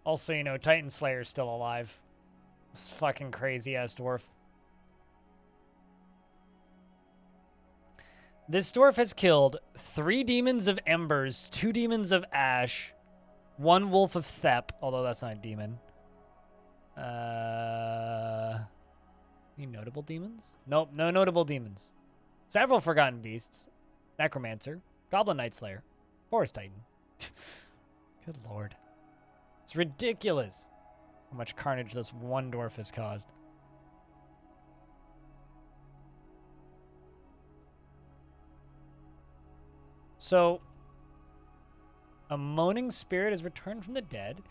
Also, you know, Titan Slayer's still alive. This fucking crazy-ass dwarf. This dwarf has killed 3 demons of embers, 2 demons of ash, 1 wolf of Thep, although that's not a demon. Any notable demons? Nope, no notable demons. Several forgotten beasts. Necromancer. Goblin Knight Slayer. Forest Titan. Good lord. It's ridiculous how much carnage this one dwarf has caused. So, a moaning spirit is returned from the dead.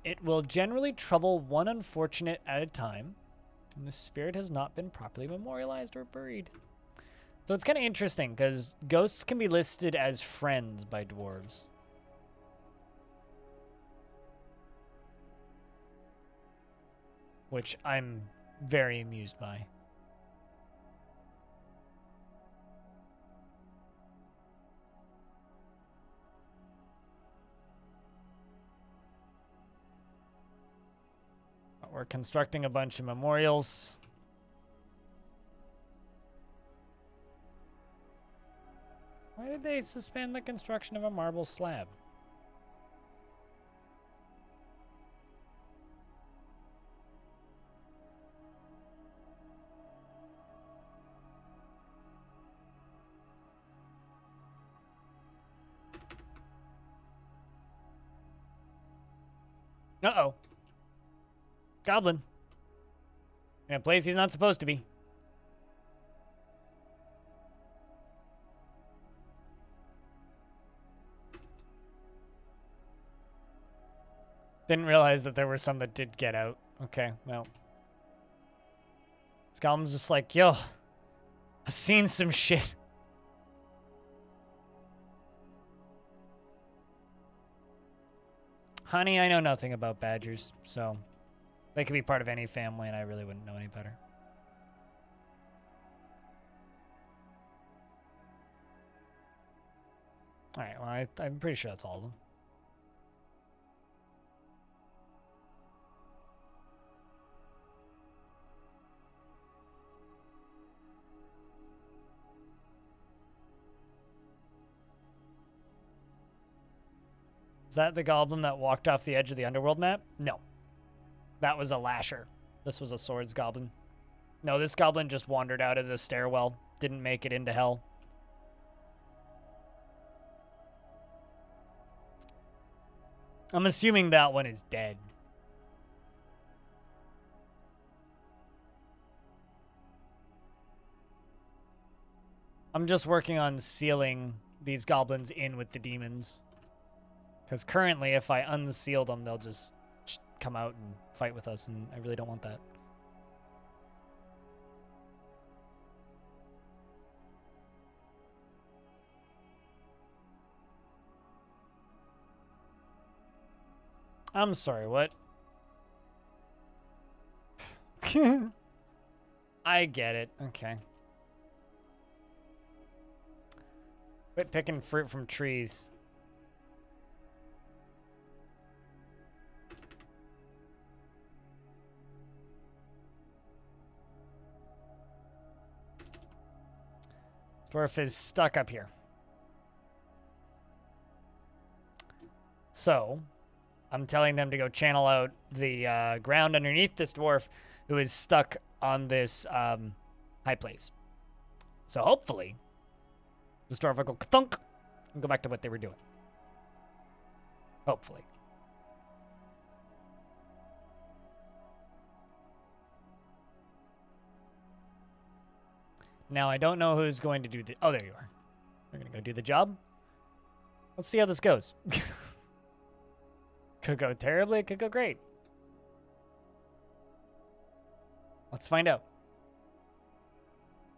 It will generally trouble one unfortunate at a time, and the spirit has not been properly memorialized or buried. So it's kind of interesting, because ghosts can be listed as friends by dwarves. Which I'm very amused by. We're constructing a bunch of memorials. Why did they suspend the construction of a marble slab? Uh-oh. Goblin. In a place he's not supposed to be. Didn't realize that there were some that did get out. Okay, well. This goblin's just like, yo, I've seen some shit. Honey, I know nothing about badgers, so they could be part of any family, and I really wouldn't know any better. All right, well, I'm pretty sure that's all of them. Is that the goblin that walked off the edge of the underworld map? No. That was a lasher. This was a swords goblin. No, this goblin just wandered out of the stairwell. Didn't make it into hell. I'm assuming that one is dead. I'm just working on sealing these goblins in with the demons. Because currently, if I unseal them, they'll just come out and fight with us, and I really don't want that. I'm sorry, what? I get it. Okay. Quit picking fruit from trees. Dwarf is stuck up here. So, I'm telling them to go channel out the ground underneath this dwarf who is stuck on this high place. So hopefully, this dwarf will go thunk and go back to what they were doing. Hopefully. Now, I don't know who's going to do the... Oh, there you are. We're going to go do the job. Let's see how this goes. Could go terribly, it could go great. Let's find out.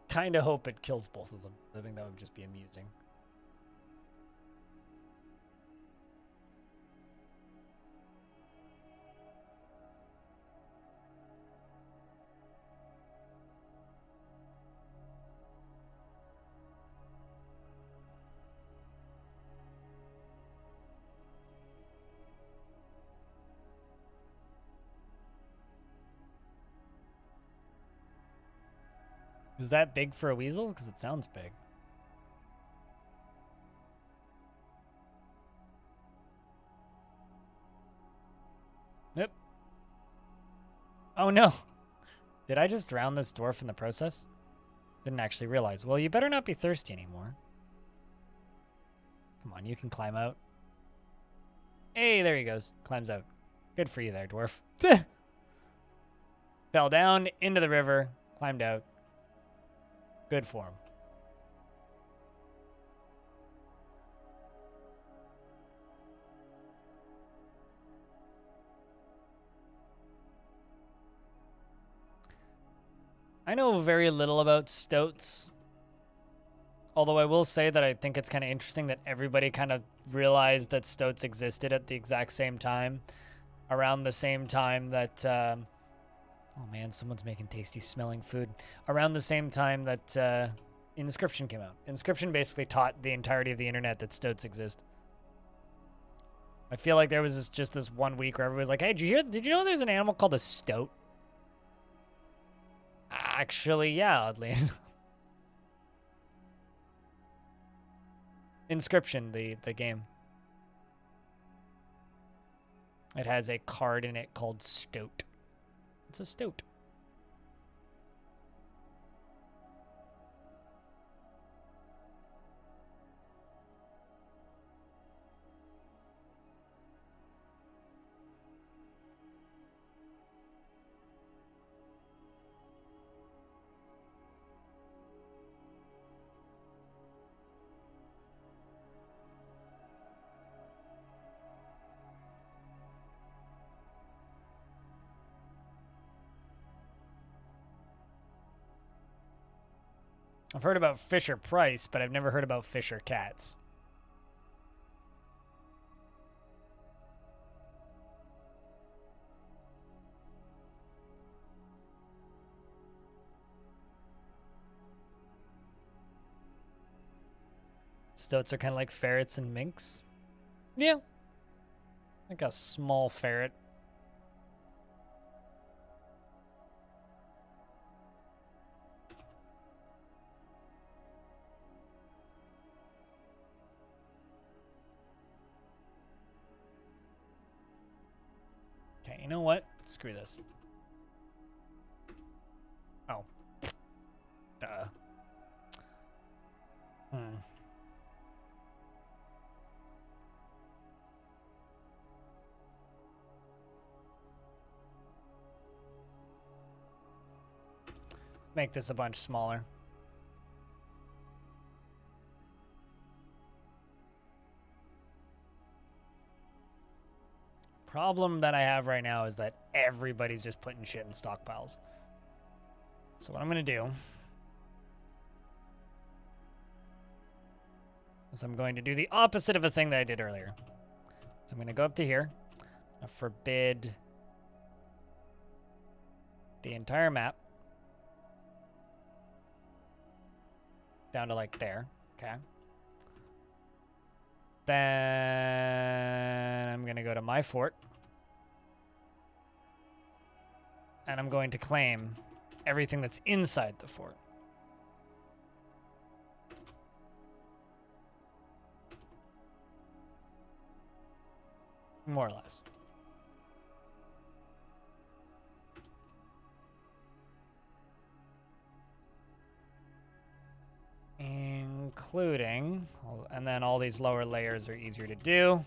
Kinda hope it kills both of them. I think that would just be amusing. Is that big for a weasel? Because it sounds big. Yep. Oh no. Did I just drown this dwarf in the process? Didn't actually realize. Well, you better not be thirsty anymore. Come on, you can climb out. Hey, there he goes. Climbs out. Good for you there, dwarf. Fell down into the river, climbed out. Good for him. I know very little about stoats. Although I will say that I think it's kind of interesting that everybody kind of realized that stoats existed at the exact same time. Around the same time that... oh man, someone's making tasty smelling food. Around the same time that Inscription came out. Inscription basically taught the entirety of the internet that stoats exist. I feel like there was just this 1 week where everybody's like, hey, did you know there's an animal called a stoat? Actually, yeah, oddly. Inscription, the game. It has a card in it called Stoat. It's a stoat. I've heard about Fisher Price, but I've never heard about Fisher Cats. Stoats are kind of like ferrets and minks. Yeah. Like a small ferret. you know what? Screw this. Oh. Duh. Let's make this a bunch smaller. Problem that I have right now is that everybody's just putting shit in stockpiles. So what I'm going to do is I'm going to do the opposite of a thing that I did earlier. So I'm going to go up to here. I forbid the entire map down to like there. Okay. Then I'm going to go to my fort. And I'm going to claim everything that's inside the fort. More or less. Including, and then all these lower layers are easier to do.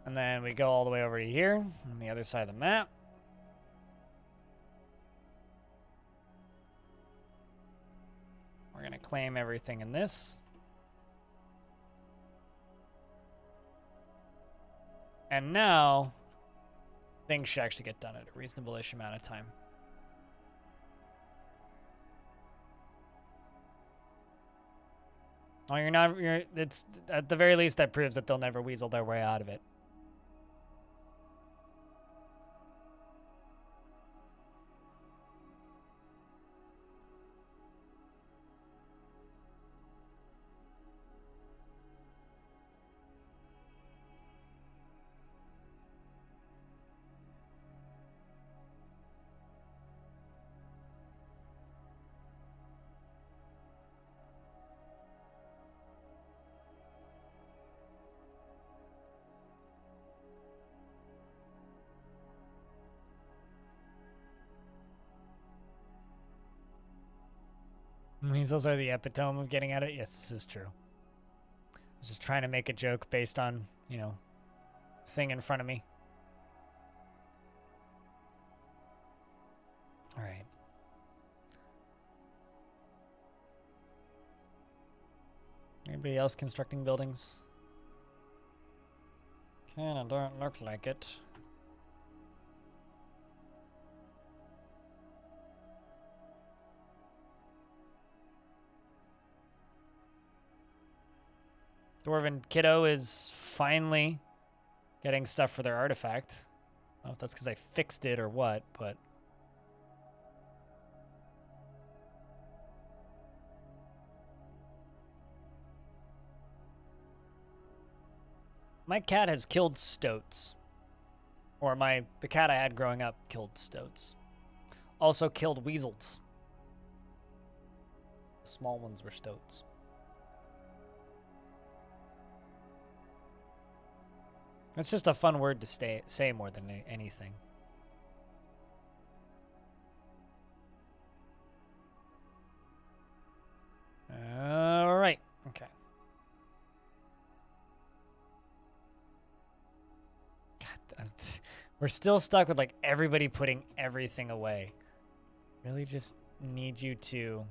And then we go all the way over to here on the other side of the map. We're going to claim everything in this. And now, things should actually get done at a reasonable-ish amount of time. Oh, it's, at the very least, that proves that they'll never weasel their way out of it. Weasels are the epitome of getting at it. Yes, this is true. I was just trying to make a joke based on, you know, thing in front of me. All right. Anybody else constructing buildings? Kinda don't look like it. Dwarven Kiddo is finally getting stuff for their artifact. I don't know if that's because I fixed it or what, but... My cat has killed stoats. Or the cat I had growing up killed stoats. Also killed weasels. The small ones were stoats. It's just a fun word to say more than anything. All right. Okay. God, we're still stuck with like everybody putting everything away. Really just need you to...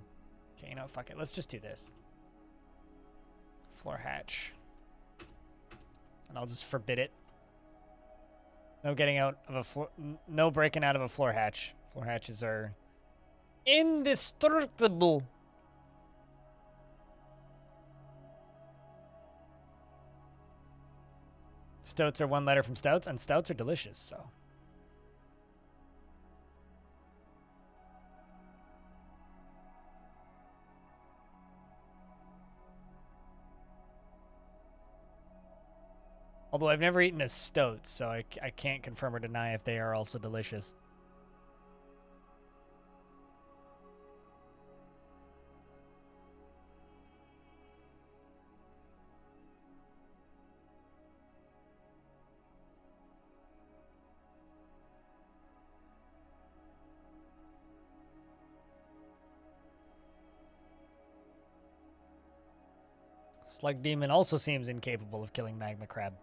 Okay, you know, fuck it. Let's just do this. Floor hatch. And I'll just forbid it. No getting out of a floor, no breaking out of a floor hatch. Floor hatches are indestructible. Stoats are one letter from stouts, and stouts are delicious, so. Although I've never eaten a stoat, so I can't confirm or deny if they are also delicious. Slug Demon also seems incapable of killing Magma Crab.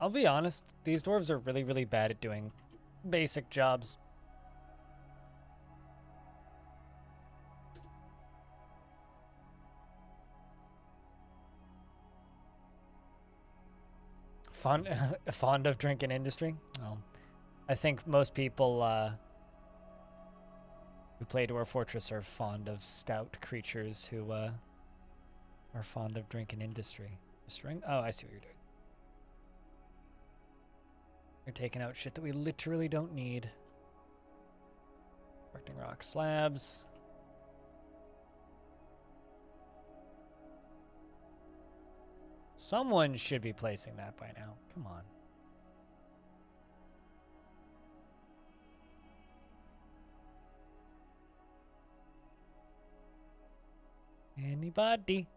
I'll be honest, these dwarves are really, really bad at doing basic jobs. Fond of drinking industry? Oh, I think most people who play Dwarf Fortress are fond of stout creatures who are fond of drinking industry. String? Oh, I see what you're doing. You're taking out shit that we literally don't need. Collecting rock slabs. Someone should be placing that by now. Come on. Anybody?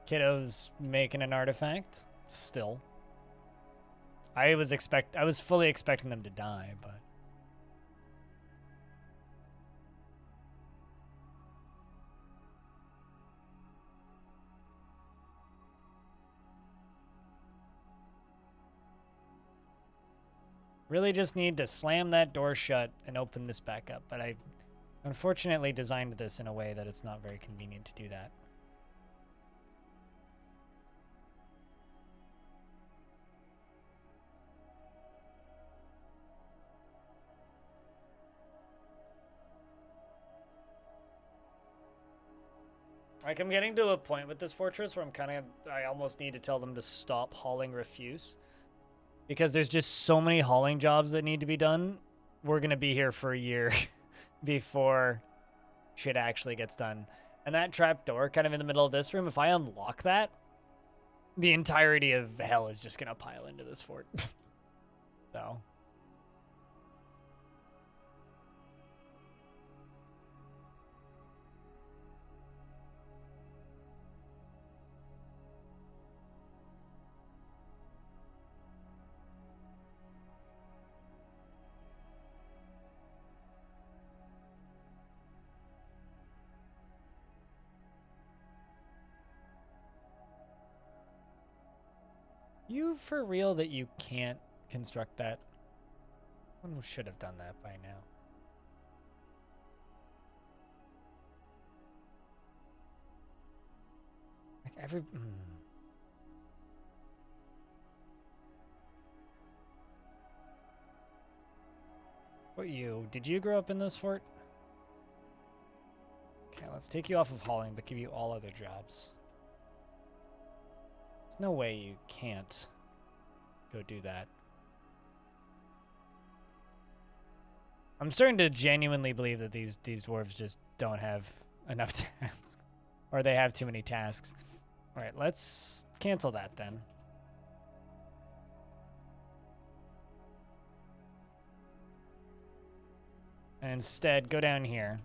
Kiddo's making an artifact. Still. I was fully expecting them to die, but really just need to slam that door shut and open this back up. But I unfortunately designed this in a way that it's not very convenient to do that. Like, I'm getting to a point with this fortress where I almost need to tell them to stop hauling refuse. Because there's just so many hauling jobs that need to be done. We're going to be here for a year before shit actually gets done. And that trap door kind of in the middle of this room, if I unlock that, the entirety of hell is just going to pile into this fort. So... You for real that you can't construct that? One should have done that by now. Like What you? Did you grow up in this fort? Okay, let's take you off of hauling, but give you all other jobs. There's no way you can't go do that. I'm starting to genuinely believe that these dwarves just don't have enough tasks. Or they have too many tasks. Alright, let's cancel that then. And instead, go down here.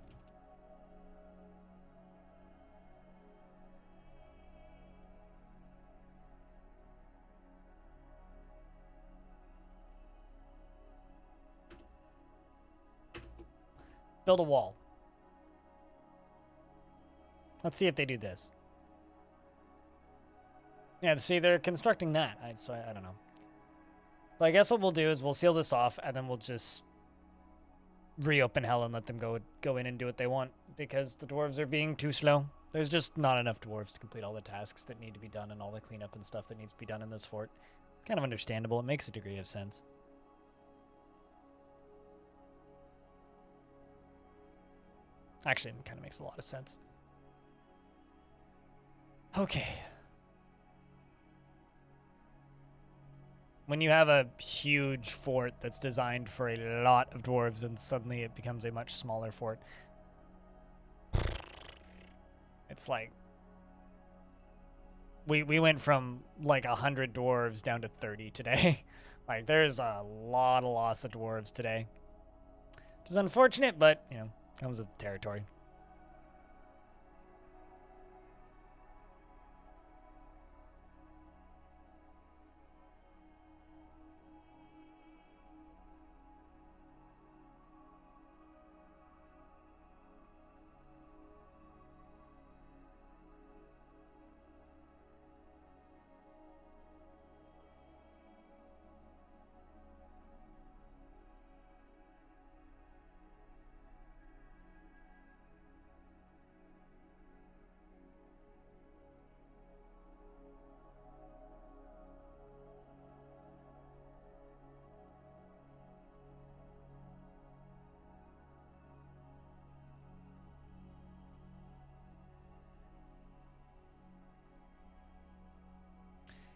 Build a wall. Let's see if they do this. Yeah, see, they're constructing that. So I don't know. So I guess what we'll do is we'll seal this off, and then we'll just reopen hell and let them go in and do what they want, because the dwarves are being too slow. There's just not enough dwarves to complete all the tasks that need to be done and all the cleanup and stuff that needs to be done in this fort. It's kind of understandable. It makes a degree of sense. Actually, it kind of makes a lot of sense. Okay. When you have a huge fort that's designed for a lot of dwarves and suddenly it becomes a much smaller fort, it's like... We went from like 100 dwarves down to 30 today. Like, there's a lot of loss of dwarves today. Which is unfortunate, but, you know, comes with the territory.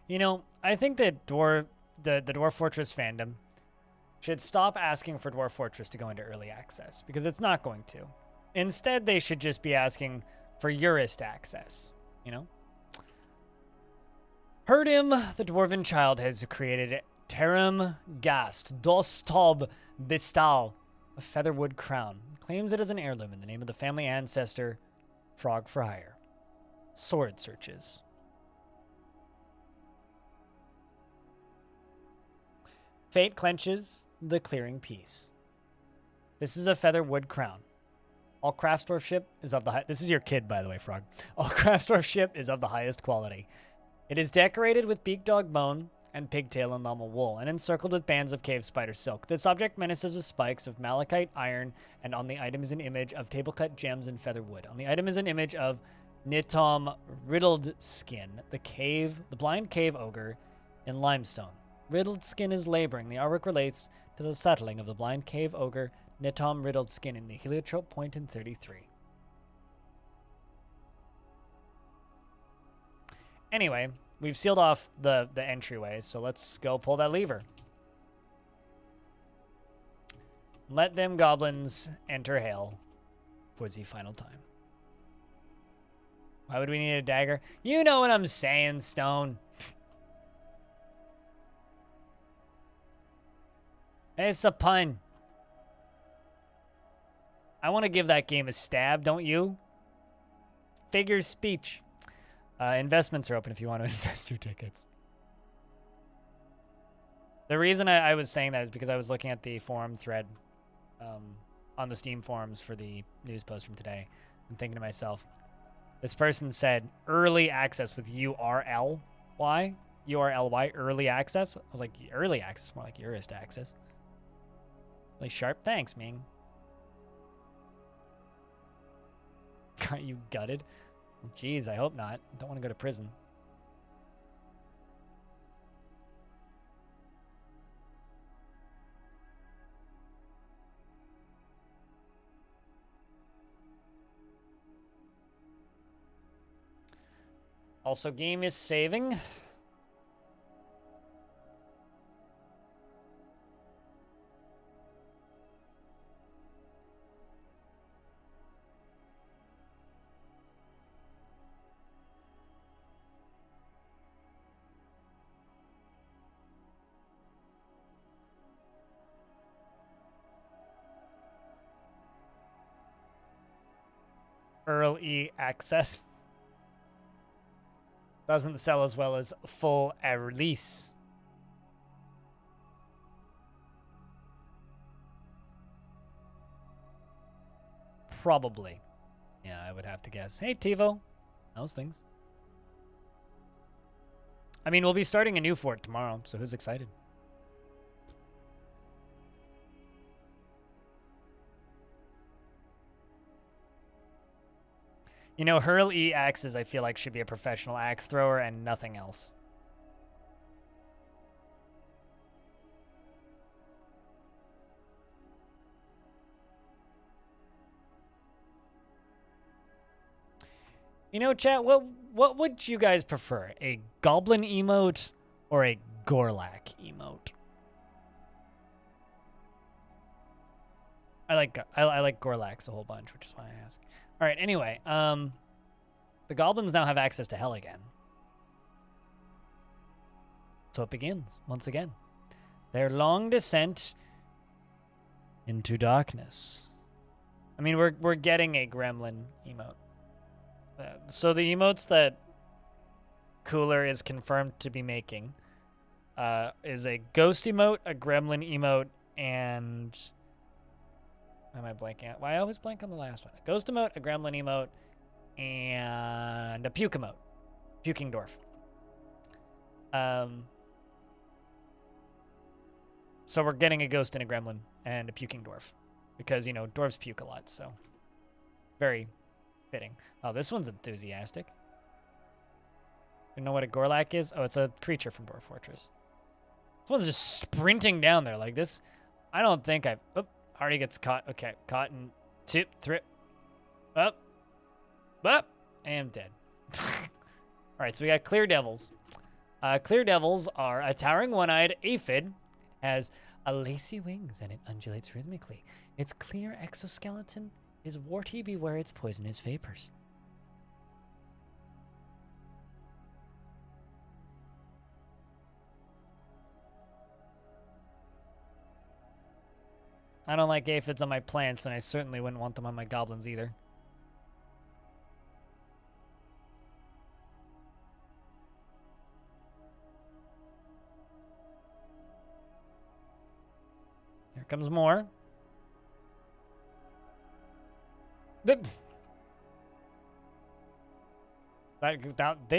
You know, I think that the Dwarf Fortress fandom should stop asking for Dwarf Fortress to go into early access, because it's not going to. Instead, they should just be asking for Eurist access, you know? Heard him, the Dwarven child has created Terum Gast, Dostob Bistal, a featherwood crown. Claims it as an heirloom in the name of the family ancestor, Frog for Hire. Sword searches. Fate clenches the clearing piece. This is a featherwood crown. All Craftsdwarf is of the This is your kid, by the way, Frog. All Craftsdwarf is of the highest quality. It is decorated with beak dog bone and pigtail and llama wool, and encircled with bands of cave spider silk. This object menaces with spikes of malachite, iron, and on the item is an image of table-cut gems and feather wood. On the item is an image of Nitom Riddled Skin, the blind cave ogre in limestone. Riddled Skin is laboring. The artwork relates to the settling of the blind cave ogre Nitom Riddled Skin in the heliotrope point in 33. Anyway, we've sealed off the entryway, so let's go pull that lever. Let them goblins enter hell for the final time. Why would we need a dagger? You know what I'm saying, Stone. It's a pun. I want to give that game a stab, don't you? Figure speech. Investments are open if you want to invest your tickets. The reason I was saying that is because I was looking at the forum thread on the Steam forums for the news post from today and thinking to myself, this person said early access with URLY, early access. I was like, early access, more like Eurist access. Really sharp. Thanks, Ming. Got you gutted? Jeez, I hope not. Don't want to go to prison. Also, game is saving. Early access doesn't sell as well as full release. Probably. Yeah, I would have to guess. Hey, Tivo. How's things? I mean, we'll be starting a new fort tomorrow, so who's excited? You know, Hurl E axes, I feel like, should be a professional axe thrower and nothing else. You know, chat, what would you guys prefer? A goblin emote or a Gorlak emote? I like Gorlaks a whole bunch, which is why I ask. All right, anyway, the goblins now have access to hell again. So it begins once again. Their long descent into darkness. I mean, we're getting a gremlin emote. So the emotes that Cooler is confirmed to be making is a ghost emote, a gremlin emote, and... Why am I blanking out? Why I always blank on the last one? A ghost emote, a gremlin emote, and a puke emote. Puking dwarf. So we're getting a ghost and a gremlin and a puking dwarf. Because, you know, dwarves puke a lot, so... Very fitting. Oh, this one's enthusiastic. You know what a Gorlak is? Oh, it's a creature from Dwarf Fortress. This one's just sprinting down there like this. I don't think I've... Oh, already gets caught. Okay, caught in 2, 3. Up. Up. And dead. Alright, so we got Clear Devils. Clear devils are a towering one-eyed aphid, has a lacy wings and it undulates rhythmically. Its clear exoskeleton is warty. Beware its poisonous vapors. I don't like aphids on my plants, and I certainly wouldn't want them on my goblins either. Here comes more. They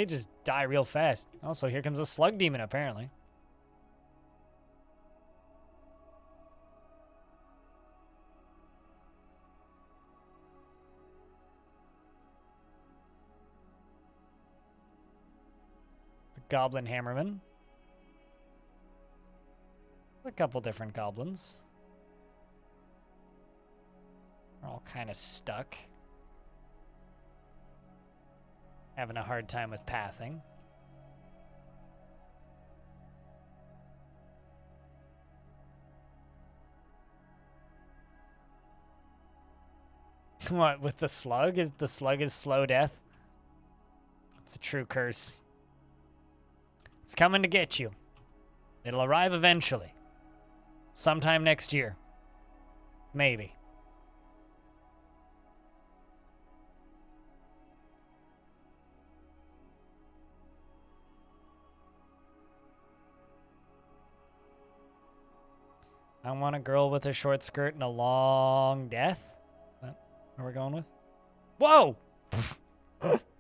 just die real fast. Also, here comes a slug demon, apparently. The goblin hammerman. A couple different goblins. They're all kind of stuck. Having a hard time with pathing. What, with the slug? Is the slug is slow death? It's a true curse. It's coming to get you. It'll arrive eventually. Sometime next year. Maybe. I want a girl with a short skirt and a long death. Is that what we're going with? Whoa!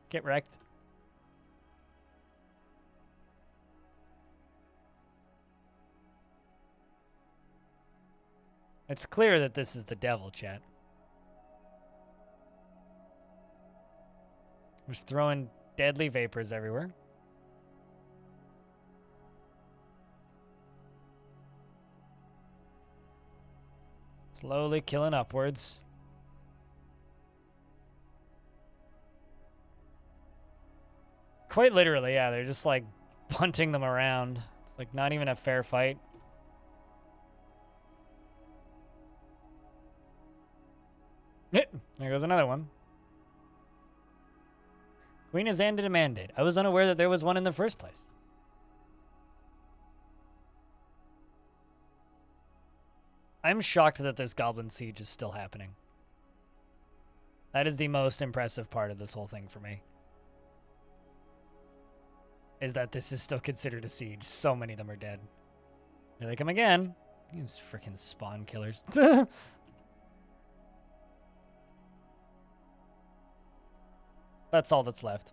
Get wrecked. It's clear that this is the devil, chat. We're just throwing deadly vapors everywhere. Slowly killing upwards. Quite literally, yeah. They're just like punting them around. It's like not even a fair fight. There goes another one. Queen is ended a mandate. I was unaware that there was one in the first place. I'm shocked that this goblin siege is still happening. That is the most impressive part of this whole thing for me. Is that this is still considered a siege. So many of them are dead. Here they come again. These freaking spawn killers. That's all that's left.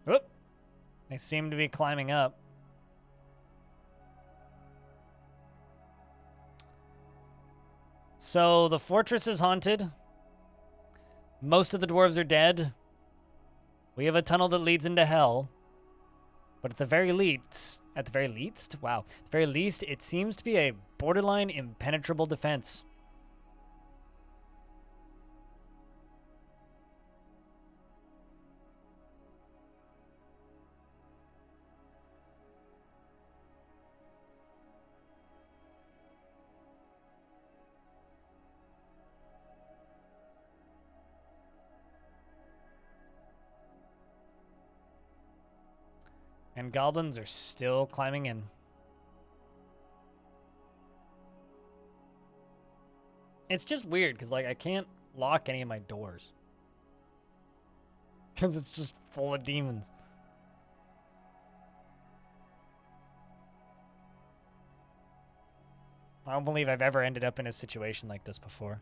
Whoop. They seem to be climbing up. So the fortress is haunted. Most of the dwarves are dead. We have a tunnel that leads into hell. But at the very least, wow, at the very least, it seems to be a borderline impenetrable defense. And goblins are still climbing in. It's just weird, because, like, I can't lock any of my doors. Because it's just full of demons. I don't believe I've ever ended up in a situation like this before.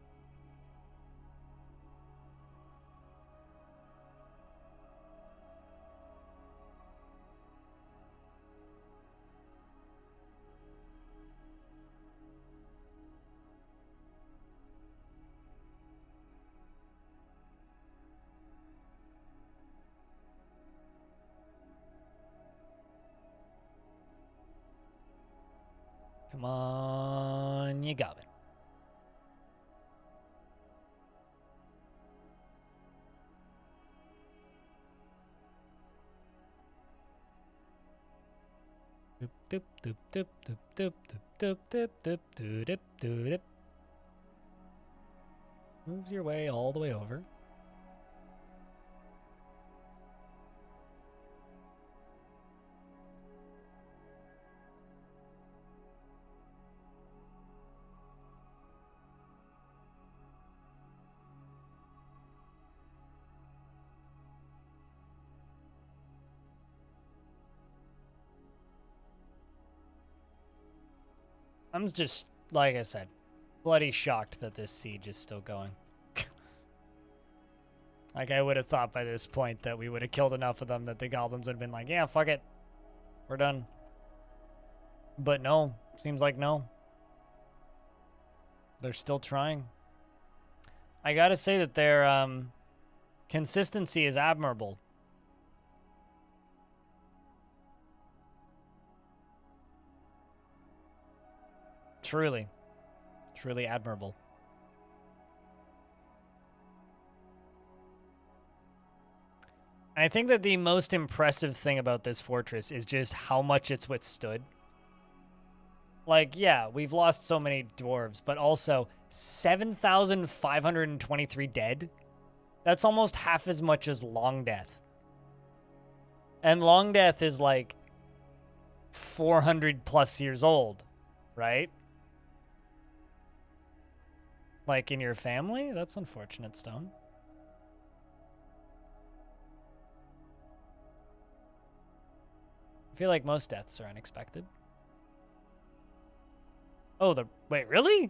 Come on, you got it. Doop, doop, doop, doop, doop, doop, doop, doop, doop, doop, doop, doop. Moves your way all the way over. I'm just, like I said, bloody shocked that this siege is still going. Like, I would have thought by this point that we would have killed enough of them that the goblins would have been like, yeah, fuck it. We're done. But no, seems like no. They're still trying. I gotta say that their consistency is admirable. Truly. Truly admirable. I think that the most impressive thing about this fortress is just how much it's withstood. Like, yeah, we've lost so many dwarves, but also 7,523 dead. That's almost half as much as Long Death. And Long Death is like 400 plus years old, right? Like in your family? That's unfortunate, Stone. I feel like most deaths are unexpected. Oh, wait, really?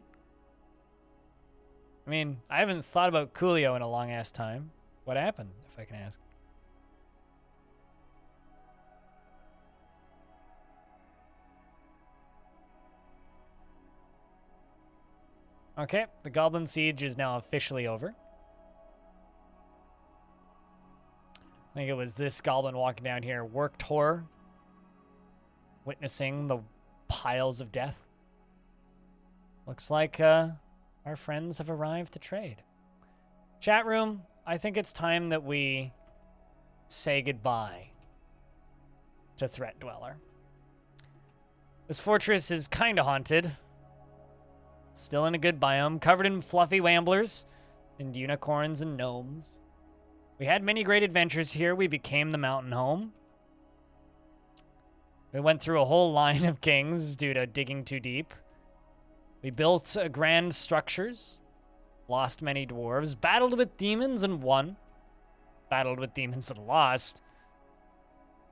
I mean, I haven't thought about Coolio in a long-ass time. What happened, if I can ask? Okay, the Goblin Siege is now officially over. I think it was this goblin walking down here, worked horror, witnessing the piles of death. Looks like our friends have arrived to trade. Chat room, I think it's time that we say goodbye to Threatdweller. This fortress is kind of haunted. Still in a good biome, covered in fluffy wamblers and unicorns and gnomes. We had many great adventures here. We became the mountain home. We went through a whole line of kings due to digging too deep. We built grand structures, lost many dwarves, battled with demons and won. Battled with demons and lost.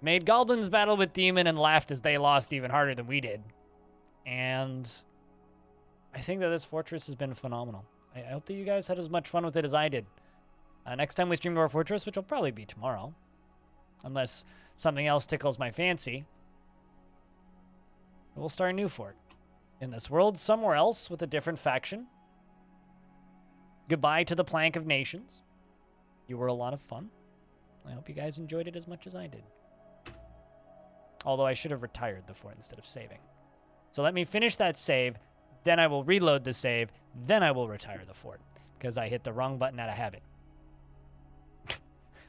Made goblins battle with demon and laughed as they lost even harder than we did. And I think that this fortress has been phenomenal. I hope that you guys had as much fun with it as I did. Next time we stream Dwarf Fortress, which will probably be tomorrow, unless something else tickles my fancy, we'll start a new fort in this world, somewhere else with a different faction. Goodbye to the Plank of Nations. You were a lot of fun. I hope you guys enjoyed it as much as I did. Although I should have retired the fort instead of saving. So let me finish that save, then I will reload the save, then I will retire the fort, because I hit the wrong button out of habit.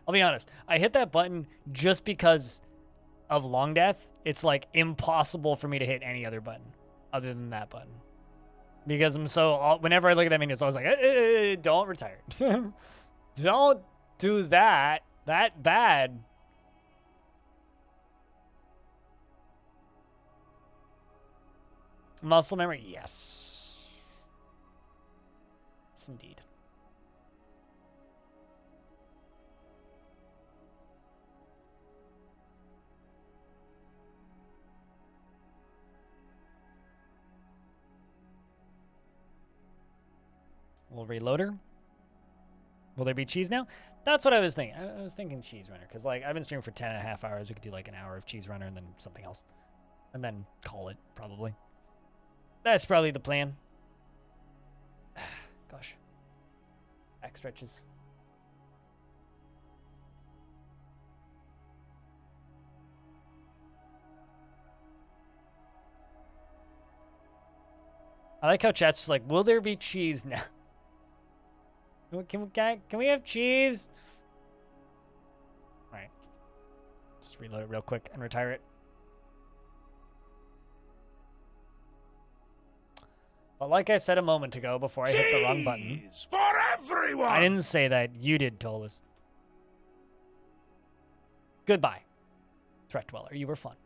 I'll be honest, I hit that button just because of Long Death. It's like impossible for me to hit any other button other than that button. Because I'm so, whenever I look at that menu, it's always like, don't retire. Don't do that bad. Muscle memory, yes. Yes, indeed. We'll reload her. Will there be cheese now? That's what I was thinking. I was thinking cheese runner, because like I've been streaming for 10.5 hours. We could do like an hour of cheese runner and then something else. And then call it, probably. That's probably the plan. Gosh. Back stretches. I like how chat's just like, will there be cheese now? Can we have cheese? All right. Just reload it real quick and retire it. But like I said a moment ago before I hit the wrong button, Cheese for everyone! I didn't say that. You did, Tolas. Goodbye, Threatdweller. You were fun.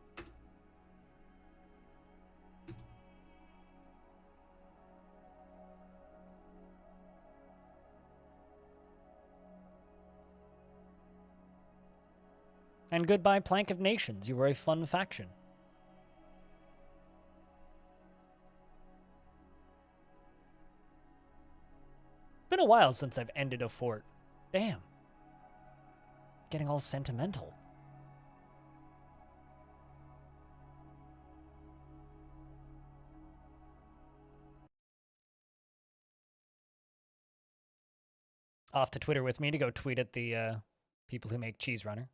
And goodbye, Plank of Nations. You were a fun faction. Been a while since I've ended a fort. Damn. Getting all sentimental. Off to Twitter with me to go tweet at the people who make Cheese Runner.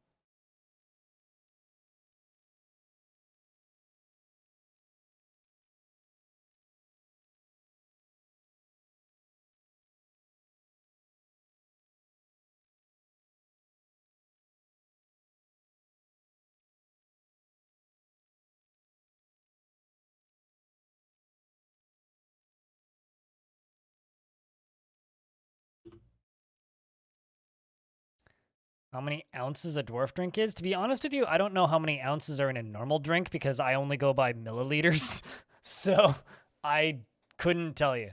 How many ounces a dwarf drink is? To be honest with you, I don't know how many ounces are in a normal drink because I only go by milliliters. So I couldn't tell you.